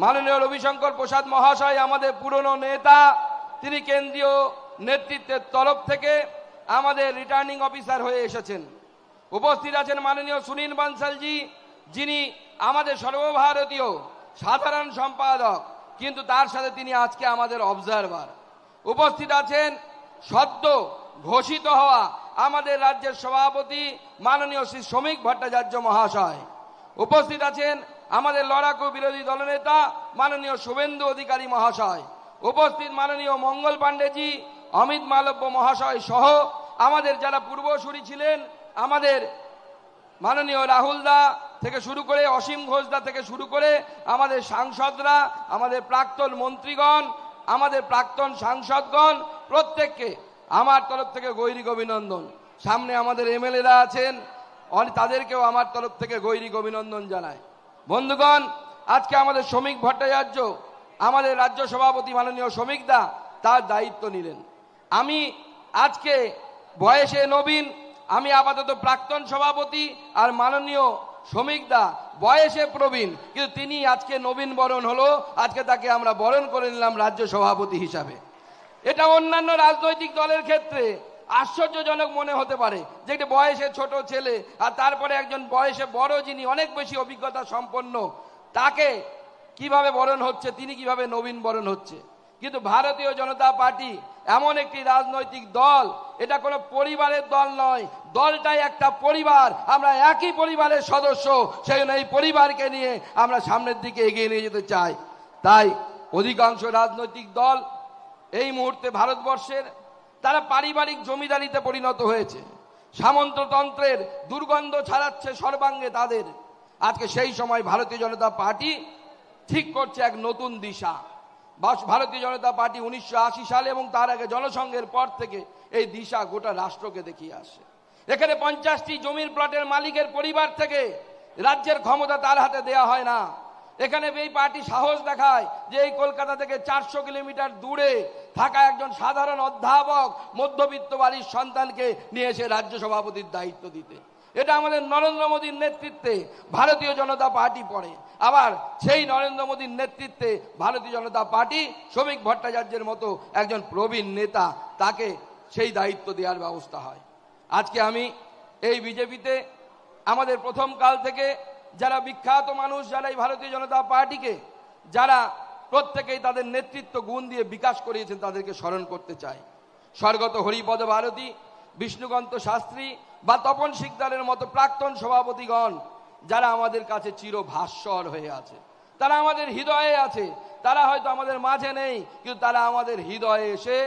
[SPEAKER 5] মাননীয় রবিশঙ্কর প্রসাদ মহাশয় আমাদের পুরনো নেতা। তিনি কেন্দ্রীয় নেতৃত্বের তরফ থেকে আমাদের রিটার্নিং অফিসার হয়ে এসেছেন। উপস্থিত আছেন মাননীয় সুনীল বানসালজি, যিনি আমাদের সর্বভারতীয় সাধারণ সম্পাদক, কিন্তু তার সাথে তিনি আজকে আমাদের অবজারভার। উপস্থিত আছেন সদ্য ঘোষিত হওয়া আমাদের রাজ্যের সভাপতি মাননীয় শ্রী শ্রমিক ভট্টাচার্য মহাশয়। উপস্থিত আছেন আমাদের লড়াকু বিরোধী দলনেতা মাননীয় শুভেন্দু অধিকারী মহাশয়। উপস্থিত মাননীয় মঙ্গল পাণ্ডেজি, অমিত মালব্য মহাশয় সহ আমাদের যারা পূর্বসূরি ছিলেন, আমাদের মাননীয় রাহুল দা থেকে শুরু করে অসীম ঘোষ দা থেকে শুরু করে আমাদের সাংসদরা, আমাদের প্রাক্তন মন্ত্রীগণ, আমাদের প্রাক্তন সাংসদগণ, প্রত্যেককে আমার তরফ থেকে গৈরিক অভিনন্দন। সামনে আমাদের এমএলএরা আছেন, তাদেরকেও আমার তরফ থেকে গৈরিক অভিনন্দন জানাই। বন্ধুগণ, আজকে আমাদের শ্রমিক ভট্টাচার্য, আমাদের রাজ্য সভাপতি মাননীয় শ্রমিক দা তার দায়িত্ব নিলেন। আমি আজকে বয়সে নবীন, আমি আপাতত প্রাক্তন সভাপতি, আর মাননীয় শ্রমিক দা বয়সে প্রবীণ, কিন্তু তিনি আজকে নবীন বরণ হলো। আজকে তাকে আমরা বরণ করে নিলাম রাজ্য সভাপতি হিসাবে। এটা অন্যান্য রাজনৈতিক দলের ক্ষেত্রে আশ্চর্যজনক মনে হতে পারে যে একটি বয়সে ছোট ছেলে আর তারপরে একজন বয়সে বড় যিনি অনেক বেশি অভিজ্ঞতা সম্পন্ন, তাকে কিভাবে বরণ হচ্ছে, তিনি কিভাবে নবীন বরণ হচ্ছে। কিন্তু ভারতীয় জনতা পার্টি এমন একটি রাজনৈতিক দল, এটা কোনো পরিবারের দল নয়, দলটাই একটা পরিবার। আমরা একই পরিবারের সদস্য, সেই জন্য এই পরিবারকে নিয়ে আমরা সামনের দিকে এগিয়ে নিয়ে যেতে চাই। তাই অধিকাংশ রাজনৈতিক দল এই মুহূর্তে ভারতবর্ষের তারা পারিবারিক জমিদারিতে পরিণত হয়েছে, সামন্ততন্ত্রের দুর্গন্ধ ছড়াচ্ছে সর্বাঙ্গে তাদের। আজকে সেই সময় ভারতীয় জনতা পার্টি ঠিক করছে এক নতুন দিশা। ভারতীয় জনতা পার্টি 1980 সালে এবং তার আগে জনসংঘের পর থেকে এই দিশা গোটা রাষ্ট্রকে দেখিয়ে আসে। এখানে 50টি জমির প্লটের মালিকের পরিবার থেকে রাজ্যের ক্ষমতা তার হাতে দেয়া হয় না। এখানে এই পার্টি সাহস দেখায় যে এই কলকাতা থেকে 400 কিলোমিটার দূরে থাকা একজন সাধারণ অধ্যাপক মধ্যবিত্ত বাড়ির সন্তানকে নিয়ে এসে রাজ্য সভাপতির দায়িত্ব দিতে। এটা আমাদের নরেন্দ্র মোদীর নেতৃত্বে ভারতীয় জনতা পার্টি পড়ে। আবার সেই নরেন্দ্র মোদীর নেতৃত্বে ভারতীয় জনতা পার্টি শ্রমিক ভট্টাচার্যের মতো একজন প্রবীণ নেতা, তাকে সেই দায়িত্ব দেওয়ার ব্যবস্থা হয়। আজকে আমি এই বিজেপিতে আমাদের প্রথম কাল থেকে যারা বিখ্যাত মানুষ, যারা এই ভারতীয় জনতা পার্টিকে যারা প্রত্যেকেই তাদের নেতৃত্ব গুণ দিয়ে বিকাশ করিয়েছেন, তাদেরকে স্মরণ করতে চাই। স্বর্গত হরিপদ ভারতী, বিষ্ণুকান্ত শাস্ত্রী বা তপন শিকদারের মতো প্রাক্তন সভাপতিগণ, যারা আমাদের কাছে চিরভাস্বর হয়ে আছে, তারা আমাদের হৃদয়ে আছে। তারা হয়তো আমাদের মাঝে নেই, কিন্তু তারা আমাদের হৃদয়ে এসে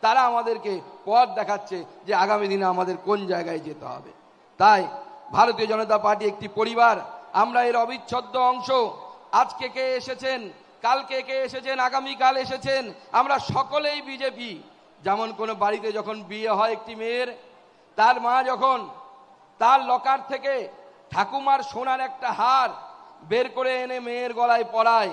[SPEAKER 5] তারা আমাদেরকে পথ দেখাচ্ছে যে আগামী দিনে আমাদের কোন জায়গায় যেতে হবে। তাই ভারতীয় জনতা পার্টি একটি পরিবার, আমরা এর অবিচ্ছেদ্য অংশ। আজকে কে এসেছেন, কালকে কে এসেছেন, আগামীকাল এসেছেন, আমরা সকলেই বিজেপি। যেমন কোনো বাড়িতে যখন বিয়ে হয় একটি মেয়ের, তার মা যখন তার লকার থেকে ঠাকুমার সোনার একটা হার বের করে এনে মেয়ের গলায় পরায়,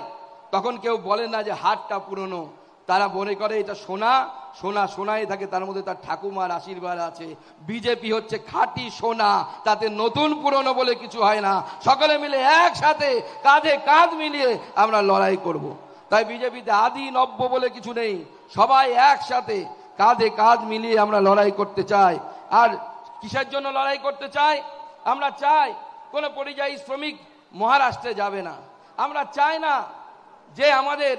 [SPEAKER 5] তখন কেউ বলে না যে হারটা পুরনো, তারা মনে করে এটা সোনা, সোনা সোনাই থাকে, তার মধ্যে তার ঠাকুমার আশীর্বাদ আছে। বিজেপি হচ্ছে খাঁটি সোনা, তাতে নতুন পুরনো বলে কিছু হয় না। সকলে মিলে একসাথে কাঁধে কাঁধ মিলিয়ে আমরা লড়াই করব। তাই বিজেপিতে আদি নব্য বলে কিছু নেই, সবাই একসাথে কাঁধে কাঁধ মিলিয়ে আমরা লড়াই করতে চাই। আর কিসের জন্য লড়াই করতে চাই? আমরা চাই কোনো পরিযায়ী শ্রমিক মহারাষ্ট্রে যাবে না। আমরা চাই না যে আমাদের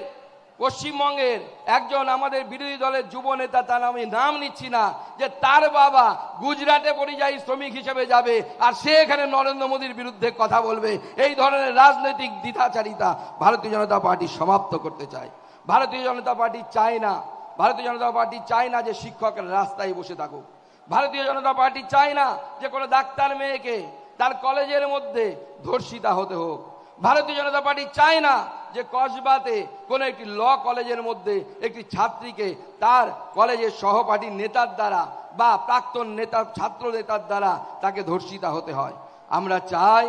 [SPEAKER 5] পশ্চিমবঙ্গের একজন আমাদের বিরোধী দলের যুব নেতা, তার আমি নাম নিচ্ছি না, যে তার বাবা গুজরাটে পরিযায়ী শ্রমিক হিসেবে যাবে আর সে এখানে নরেন্দ্র মোদীর বিরুদ্ধে কথা বলবে। এই ধরনের রাজনৈতিক দ্বিধাচারিতা ভারতীয় জনতা পার্টি সমাপ্ত করতে চায়। ভারতীয় জনতা পার্টি চায় না, ভারতীয় জনতা পার্টি চায় না যে শিক্ষকের রাস্তায় বসে থাকুক। ভারতীয় জনতা পার্টি চায় না যে কোনো ডাক্তার মেয়েকে তার কলেজের মধ্যে ধর্ষিতা হতে হোক। ভারতীয় জনতা পার্টি চায় না যে কসবাতে কোনো একটি ল কলেজের মধ্যে একটি ছাত্রীকে তার কলেজের সহপাঠী নেতার দ্বারা বা প্রাক্তন নেতা ছাত্র নেতার দ্বারা তাকে ধর্ষিতা হতে হয়। আমরা চাই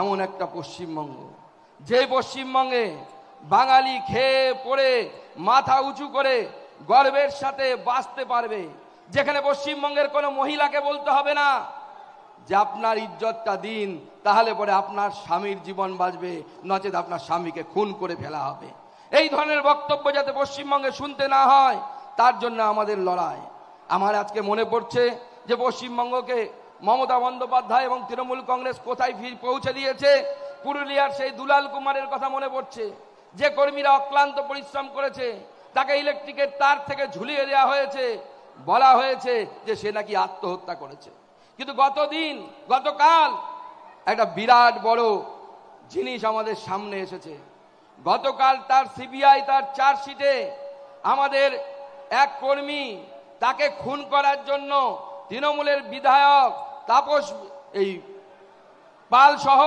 [SPEAKER 5] এমন একটা পশ্চিমবঙ্গ, যে পশ্চিমবঙ্গে বাঙালি খেয়ে পড়ে মাথা উঁচু করে গর্বের সাথে বাঁচতে পারবে, যেখানে পশ্চিমবঙ্গের কোনো মহিলাকে বলতে হবে না যে আপনার ইজ্জতটা দিন, তাহলে পরে আপনার স্বামীর জীবন বাঁচবে, নচেত আপনার স্বামীকে খুন করে ফেলা হবে। এই ধরনের বক্তব্য যাতে পশ্চিমবঙ্গে শুনতে না হয়, তার জন্য আমাদের লড়াই। আমার আজকে মনে পড়ছে যে পশ্চিমবঙ্গকে মমতা বন্দ্যোপাধ্যায় এবং তৃণমূল কংগ্রেস কোথায় পৌঁছে দিয়েছে। পুরুলিয়ার সেই দুলাল কুমারের কথা মনে পড়ছে, যে কর্মীরা অক্লান্ত পরিশ্রম করেছে, তাকে ইলেকট্রিকের তার থেকে ঝুলিয়ে দেওয়া হয়েছে, বলা হয়েছে যে সে নাকি আত্মহত্যা করেছে। কিন্তু গতকাল একটা বিরাট বড় জিনিস আমাদের সামনে এসেছে। গতকাল তার সিবিআই তার চার্জশিটে আমাদের এক কর্মী, তাকে খুন করার জন্য তৃণমূলের বিধায়ক তাপস পাল সহ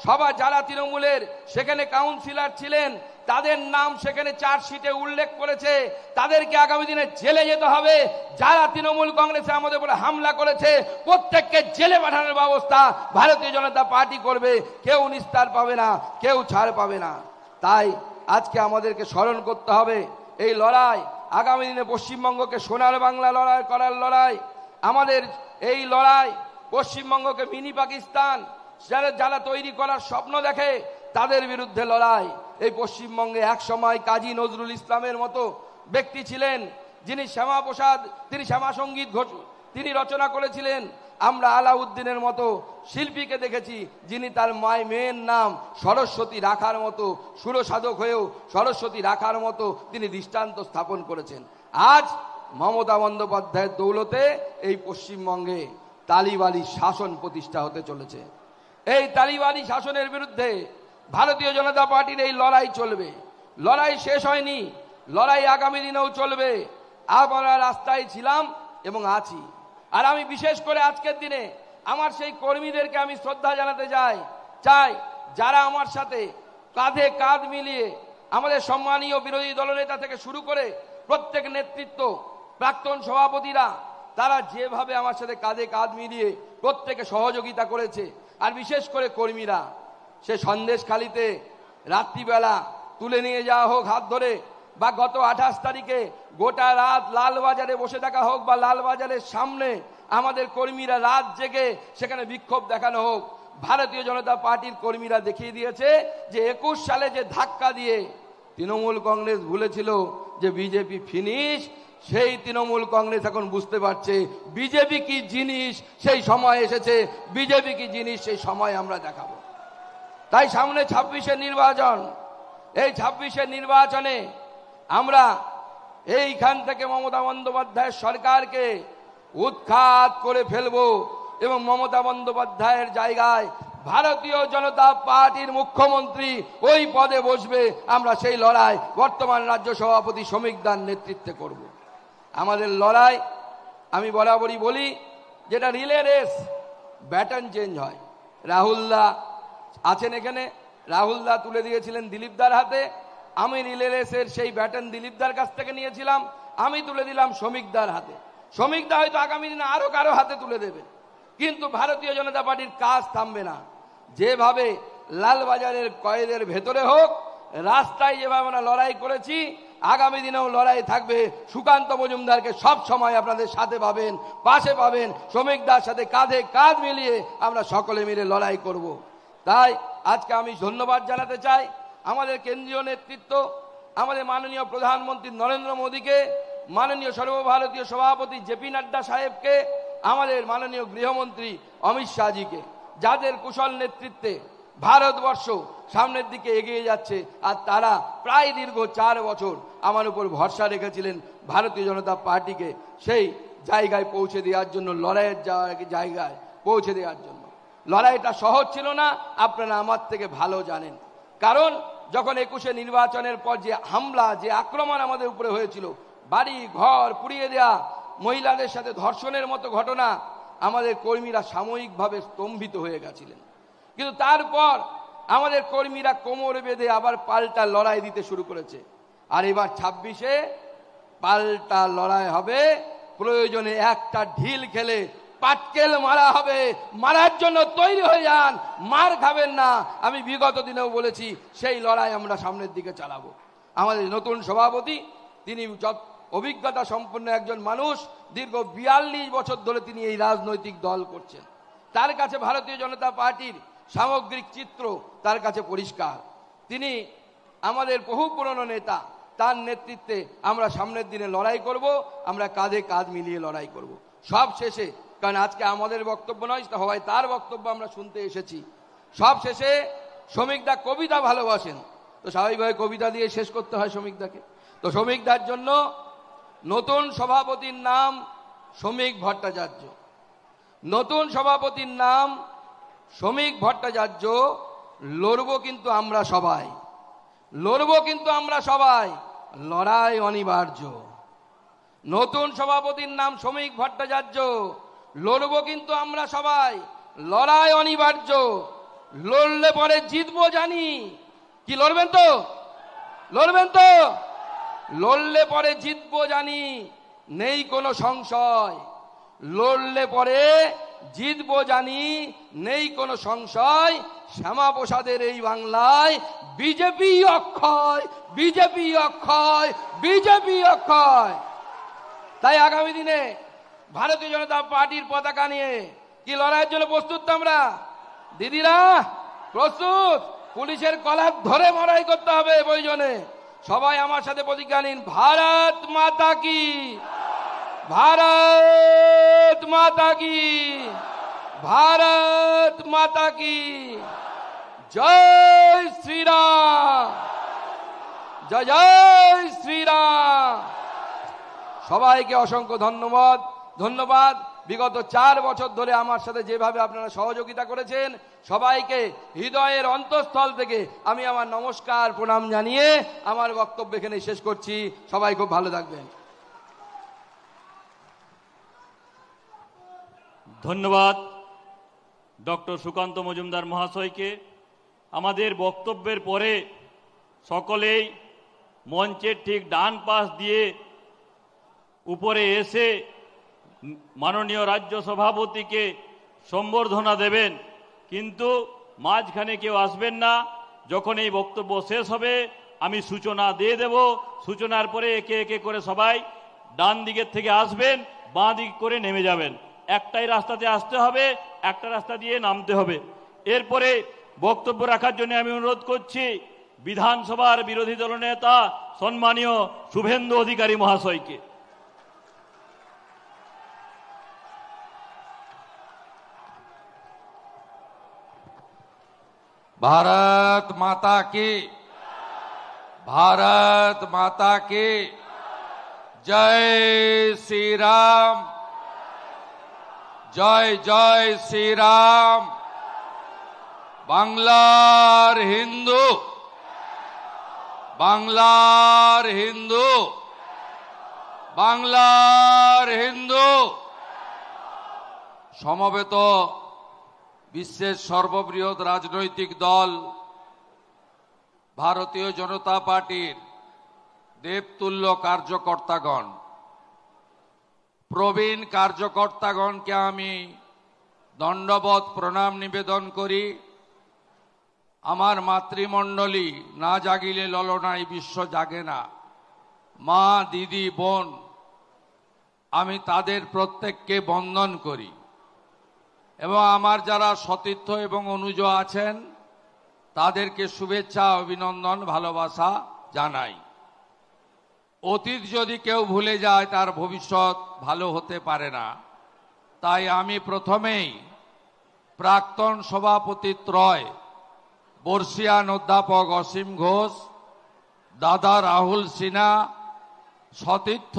[SPEAKER 5] সবাই যারা তৃণমূলের সেখানে কাউন্সিলর ছিলেন, তাদের নাম সেখানে চার্জশিটে উল্লেখ করেছে। তাদেরকে আগামী দিনে জেলে যেতে হবে। যারা তৃণমূল কংগ্রেসে আমাদের উপরে হামলা করেছে, প্রত্যেককে জেলে পাঠানোর ব্যবস্থা ভারতীয় জনতা পার্টি করবে। কেউ নিস্তার পাবে না, কেউ ছাড় পাবে না। তাই আজকে আমাদেরকে স্মরণ করতে হবে এই লড়াই, আগামী দিনে পশ্চিমবঙ্গকে সোনার বাংলা লড়াই করার লড়াই। আমাদের এই লড়াই পশ্চিমবঙ্গকে মিনি পাকিস্তান যারা তৈরি করার স্বপ্ন দেখে, তাদের বিরুদ্ধে লড়াই। এই পশ্চিমবঙ্গে এক সময় কাজী নজরুল ইসলামের মতো ব্যক্তি ছিলেন, যিনি শ্যামাপ্রসাদ, তিনি শ্যামা সঙ্গীত তিনি রচনা করেছিলেন। আমরা আলাউদ্দিনের মতো শিল্পীকে দেখেছি, যিনি তার মেয়ের নাম সরস্বতী রাখার মতো সুরসাধক হয়েও সরস্বতী রাখার মতো তিনি দৃষ্টান্ত স্থাপন করেছেন। আজ মমতা বন্দ্যোপাধ্যায়ের দৌলতে এই পশ্চিমবঙ্গে তালিবানি শাসন প্রতিষ্ঠা হতে চলেছে। এই তালিবানি শাসনের বিরুদ্ধে ভারতীয় জনতা পার্টির এই লড়াই চলবে। লড়াই শেষ হয়নি, লড়াই আগামী দিনেও চলবে। আমরা রাস্তায় ছিলাম এবং আছি। আর আমি বিশেষ করে আজকের দিনে আমার সেই কর্মীদেরকে আমি শ্রদ্ধা জানাতে চাই, যারা আমার সাথে কাঁধে কাঁধ মিলিয়ে, আমাদের সম্মানীয় বিরোধী দলনেতা থেকে শুরু করে প্রত্যেক নেতৃত্ব, প্রাক্তন সভাপতিরা, তারা যেভাবে আমার সাথে কাঁধে কাঁধ মিলিয়ে প্রত্যেকে সহযোগিতা করেছে। আর বিশেষ করে কর্মীরা, সে সন্দেশখালিতে রাত্রিবেলা তুলে নিয়ে যাওয়া হোক হাত ধরে, বা গত 28 তারিখে গোটা রাত লালবাজারে বসে থাকা হোক, বা লালবাজারের সামনে আমাদের কর্মীরা রাত জেগে সেখানে বিক্ষোভ দেখানো হোক, ভারতীয় জনতা পার্টির কর্মীরা দেখিয়ে দিয়েছে যে 21 সালে যে ধাক্কা দিয়ে তৃণমূল কংগ্রেস ভুলেছিল যে বিজেপি ফিনিশ, সেই তৃণমূল কংগ্রেস এখন বুঝতে পারছে বিজেপি কি জিনিস, সেই সময় এসেছে। বিজেপি কি জিনিস সেই সময় আমরা দেখাবো। তাই সামনে 26-এর নির্বাচন, এই 26-এর নির্বাচনে আমরা এইখান থেকে মমতা বন্দ্যোপাধ্যায়ের সরকারকে উৎখাত করে ফেলবো এবং মমতা বন্দ্যোপাধ্যায়ের জায়গায় ভারতীয় জনতা পার্টির মুখ্যমন্ত্রী ওই পদে বসবে। আমরা সেই লড়াই বর্তমান রাজ্য সভাপতি শ্রমিক দার নেতৃত্বে করব। আমাদের লড়াই, আমি বরাবরই বলি, যেটা রিলে রেস, ব্যাটন চেঞ্জ হয়। রাহুলদা আছেন এখানে, রাহুলদা তুলে দিয়েছিলেন দিলীপদার হাতে। আমি রিলে রেসের সেই ব্যাটন দিলীপদার কাছ থেকে নিয়েছিলাম, আমি তুলে দিলাম শ্রমিকদার হাতে। শ্রমিকদা হয়তো আগামী দিনে আরো কারো হাতে তুলে দেবে, কিন্তু ভারতীয় জনতা পার্টির কাজ থামবে না। যেভাবে লালবাজারের কয়েদের ভেতরে হোক, রাস্তায় যেভাবে আমরা লড়াই করেছি, আগামী দিনেও লড়াই থাকবে। সুকান্ত মজুমদারকে সব সময় আপনাদের সাথে পাবেন, পাশে পাবেন। শ্রমিকদের সাথে কাঁধে কাঁধ মিলিয়ে আমরা সকলে মিলে লড়াই করব। তাই আজকে আমি ধন্যবাদ জানাতে চাই আমাদের কেন্দ্রীয় নেতৃত্ব, আমাদের মাননীয় প্রধানমন্ত্রী নরেন্দ্র মোদীকে, মাননীয় সর্বভারতীয় সভাপতি জেপি নাড্ডা সাহেবকে, আমাদের মাননীয় গৃহমন্ত্রী অমিত শাহজিকে, যাদের কুশল নেতৃত্বে ভারতবর্ষ সামনের দিকে এগিয়ে যাচ্ছে। আর তারা প্রায় দীর্ঘ 4 বছর আমার উপর ভরসা রেখেছিলেন ভারতীয় জনতা পার্টিকে সেই জায়গায় পৌঁছে দেওয়ার জন্য, লড়াইয়ের জায়গায় পৌঁছে দেওয়ার জন্য। লড়াইটা সহজ ছিল না, আপনারা আমার থেকে ভালো জানেন। কারণ যখন 21শে নির্বাচনের পর যে হামলা, যে আক্রমণ আমাদের উপরে হয়েছিল, বাড়ি ঘর পুড়িয়ে দেয়া, মহিলাদের সাথে ধর্ষণের মতো ঘটনা, আমাদের কর্মীরা সাময়িকভাবে স্তম্ভিত হয়ে গেছিলেন। কিন্তু তারপর আমাদের কর্মীরা কোমর বেঁধে আবার পাল্টা লড়াই দিতে শুরু করেছে। আর এবার 26শে পাল্টা লড়াই হবে। প্রয়োজনে একটা ঢিল খেলে পাটকেল মারা হবে। মারার জন্য তৈরি হয়ে যান, মার খাবেন না। আমি বিগত দিনেও বলেছি, সেই লড়াই আমরা সামনের দিকে চালাবো। আমাদের নতুন সভাপতি, তিনি অভিজ্ঞতা সম্পন্ন একজন মানুষ, দীর্ঘ 42 বছর ধরে তিনি এই রাজনৈতিক দল করছেন। তার কাছে ভারতীয় জনতা পার্টির সামগ্রিক চিত্র তার কাছে পরিষ্কার। তিনি আমাদের বহু পুরনো নেতা, তার নেতৃত্বে আমরা সামনের দিনে লড়াই করব, আমরা কাঁধে কাঁধ মিলিয়ে লড়াই করব। সব শেষে, কারণ আজকে আমাদের বক্তব্য নয়, সবাই তার বক্তব্য আমরা শুনতে এসেছি, সব শেষে শ্রমিকদা কবিতা ভালোবাসেন, তো স্বাভাবিকভাবে কবিতা দিয়ে শেষ করতে হয় শ্রমিকদাকে। তো শ্রমিকদার জন্য নতুন সভাপতির নাম শ্রমিক ভট্টাচার্য। নতুন সভাপতির নাম শ্রমিক ভট্টাচার্য। লড়বো কিন্তু আমরা সবাই, লড়বো কিন্তু আমরা সবাই, লড়াই অনিবার্য। নতুন সভাপতির নাম শ্রমিক ভট্টাচার্য। লড়বো কিন্তু আমরা সবাই, লড়াই অনিবার্য। লড়লে পরে জিতবো জানি। কি লড়বেন তো? লড়বেন তো? লড়লে পরে জিতবো জানি, নেই কোনো সংশয়। লড়লে পরে জিতবো জানি, নেই কোনো সংশয়। শ্যামাপ্রসাদের এই বাংলায় বিজেপি অক্ষয়, বিজেপি অক্ষয়, বিজেপি অক্ষয়। তাই আগামী দিনে ভারতীয় জনতা পার্টির পতাকা নিয়ে কি লড়াইয়ের জন্য প্রস্তুত? আমরা দিদিরা প্রস্তুত? পুলিশের কলার ধরে লড়াই করতে হবে প্রয়োজনে। সবাই আমার সাথে প্রতিজ্ঞা নিন, ভারত মাতা কি, ভারত মাতা কি, ভারত মাতা কি। জয় শ্রীরাম, জয় জয় শ্রীরাম। সবাইকে অসংখ্য ধন্যবাদ, ধন্যবাদ। বিগত 4 বছর ধরে আমার সাথে যেভাবে আপনারা সহযোগিতা করেছেন, সবাইকে হৃদয়ের অন্তঃস্থল থেকে আমি আমার নমস্কার প্রণাম জানিয়ে আমার বক্তব্য এখানে শেষ করছি। সবাই খুব ভালো থাকবেন।
[SPEAKER 1] ধন্যবাদ ডক্টর সুকান্ত মজুমদার মহাশয়কে। আমাদের বক্তব্যের পরে সকলেই মঞ্চের ঠিক ডান পাশ দিয়ে উপরে এসে মাননীয় রাজ্য সভাপতিকে সম্বর্ধনা দেবেন, কিন্তু মাঝখানে কেউ আসবেন না। যখন এই বক্তব্য শেষ হবে আমি সূচনা দিয়ে দেব। সূচনার পরে একে একে করে সবাই ডান দিকের থেকে আসবেন, বাঁ দিক করে নেমে যাবেন। একটাই রাস্তাতে আসতে হবে, একটা রাস্তা দিয়ে নামতে হবে। এরপরে বক্তব্য রাখার জন্য আমি অনুরোধ করছি বিধানসভার বিরোধী দলনেতা সম্মানীয় শুভেন্দু অধিকারী মহাশয়কে।
[SPEAKER 6] भारत माता की, भारत माता की जय श्री राम, जय जय श्री राम। बांग्लार हिंदू, बांग्लार हिंदू, बांग्लार हिंदू। समवेत বিশ্বের সর্ববৃহৎ রাজনৈতিক দল ভারতীয় জনতা পার্টির দেবতুল্য কার্যকর্তাগণ, প্রবীণ কার্যকর্তাগণকে আমি দণ্ডবত প্রণাম নিবেদন করি। আমার মাতৃমণ্ডলী, না জাগিলে ললনায় বিশ্ব জাগে না। মা, দিদি, বোন, আমি তাদের প্রত্যেককে বন্দন করি এবং আমার যারা সতীর্থ এবং অনুজ আছেন তাদেরকে শুভেচ্ছা, অভিনন্দন, ভালোবাসা জানাই। অতীত যদি কেউ ভুলে যায় তার ভবিষ্যৎ ভালো হতে পারে না। তাই আমি প্রথমেই প্রাক্তন সভাপতি ত্রয় বর্ষিয়ান অধ্যাপক অসীম ঘোষ, দাদা রাহুল সিনহা, সতীর্থ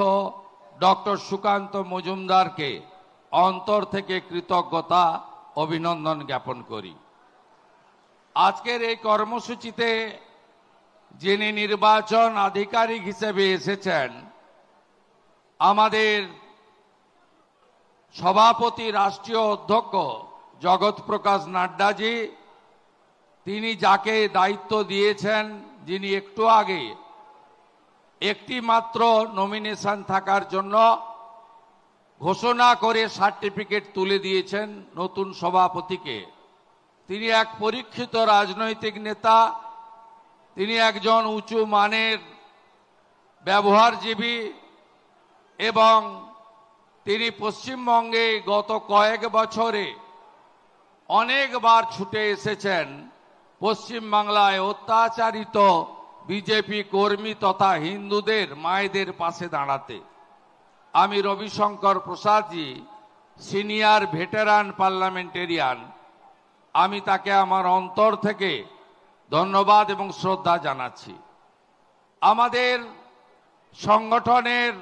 [SPEAKER 6] ডক্টর সুকান্ত মজুমদারকে অন্তর থেকে কৃতজ্ঞতা, অভিনন্দন জ্ঞাপন করি। আজকের এই কর্মসূচিতে যিনি নির্বাচন আধিকারিক হিসেবে এসেছেন, আমাদের সভাপতি রাষ্ট্রীয় অধ্যক্ষ জগৎ প্রকাশ নাড্ডাজি, তিনি যাকে দায়িত্ব দিয়েছেন, যিনি একটু আগে একটি মাত্র নমিনেশন থাকার জন্য ঘোষণা করে সার্টিফিকেট তুলে দিয়েছেন নতুন সভাপতিকে। তিনি এক পরীক্ষিত রাজনৈতিক নেতা, তিনি একজন উঁচু মানের ব্যবহারজীবী এবং তিনি পশ্চিমবঙ্গে গত কয়েক বছরে অনেকবার ছুটে এসেছেন পশ্চিমবাংলায় অত্যাচারিত বিজেপি কর্মী তথা হিন্দুদের মায়েদের পাশে দাঁড়াতে। আমি রবিশঙ্কর প্রসাদজি, সিনিয়র ভেটেরান পার্লামেন্টেরিয়ান, আমি তাকে আমার অন্তর থেকে ধন্যবাদ এবং শ্রদ্ধা জানাচ্ছি। আমাদের সংগঠনের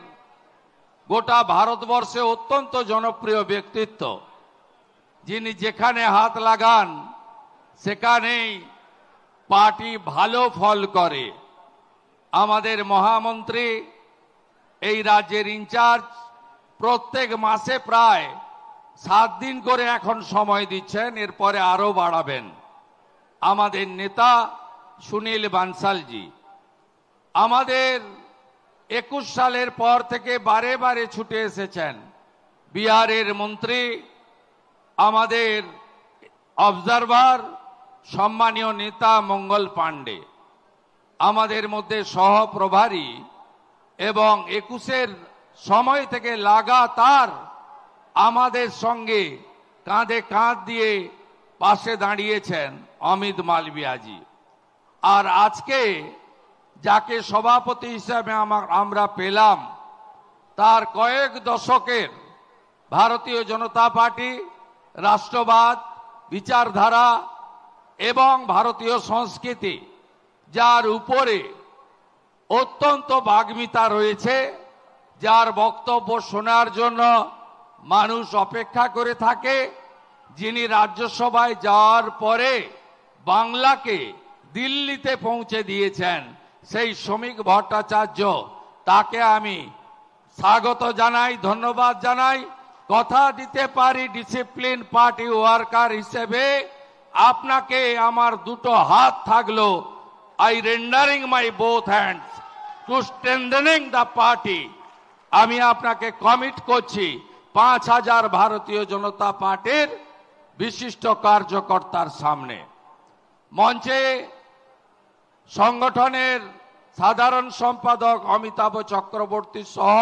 [SPEAKER 6] গোটা ভারতবর্ষে অত্যন্ত জনপ্রিয় ব্যক্তিত্ব, যিনি যেখানে হাত লাগান সেখানেই পার্টি ভালো ফল করে। আমাদের মহামন্ত্রী, এই রাজ্যের ইনচার্জ, প্রত্যেক মাসে প্রায় 7 দিন করে এখন সময় দিচ্ছেন, এরপরে আরো বাড়াবেন। আমাদের নেতা সুনীল বানসালজি আমাদের 21 সালের পর থেকে বারে বারে ছুটে এসেছেন। বিহারের মন্ত্রী, আমাদের অবজারভার সম্মানীয় নেতা মঙ্গল পাণ্ডে, আমাদের মধ্যে সহপ্রভারী এবং 21-এর সময় থেকে লাগাতার আমাদের সঙ্গে কাঁধে কাঁধ দিয়ে পাশে দাঁড়িয়েছেন অমিত মালবিয়াজি। আর আজকে যাকে সভাপতি হিসাবে আমরা পেলাম, তার কয়েক দশকের ভারতীয় জনতা পার্টি, রাষ্ট্রবাদ, বিচারধারা এবং ভারতীয় সংস্কৃতি, যার উপরে অত্যন্ত বাগ্মিতা রয়েছে, যার বক্তব্য শোনার জন্য মানুষ অপেক্ষা করে থাকে, যিনি রাজ্যসভায় যাওয়ার পরে বাংলাকে দিল্লিতে পৌঁছে দিয়েছেন, সেই শ্রমিক ভট্টাচার্য, তাকে আমি স্বাগত জানাই, ধন্যবাদ জানাই। কথা দিতে পারি ডিসিপ্লিন পার্টি ওয়ার্কার হিসেবে আপনাকে আমার দুটো হাত থাকলো। I rendering my both hands to strengthening the party. আমি আপনাকে কমিট করছি 5000 ভারতীয় জনতা পার্টির বিশিষ্ট কার্যকর্তার সামনে। মঞ্চে সংগঠনের সাধারণ সম্পাদক অমিতাভ চক্রবর্তী সহ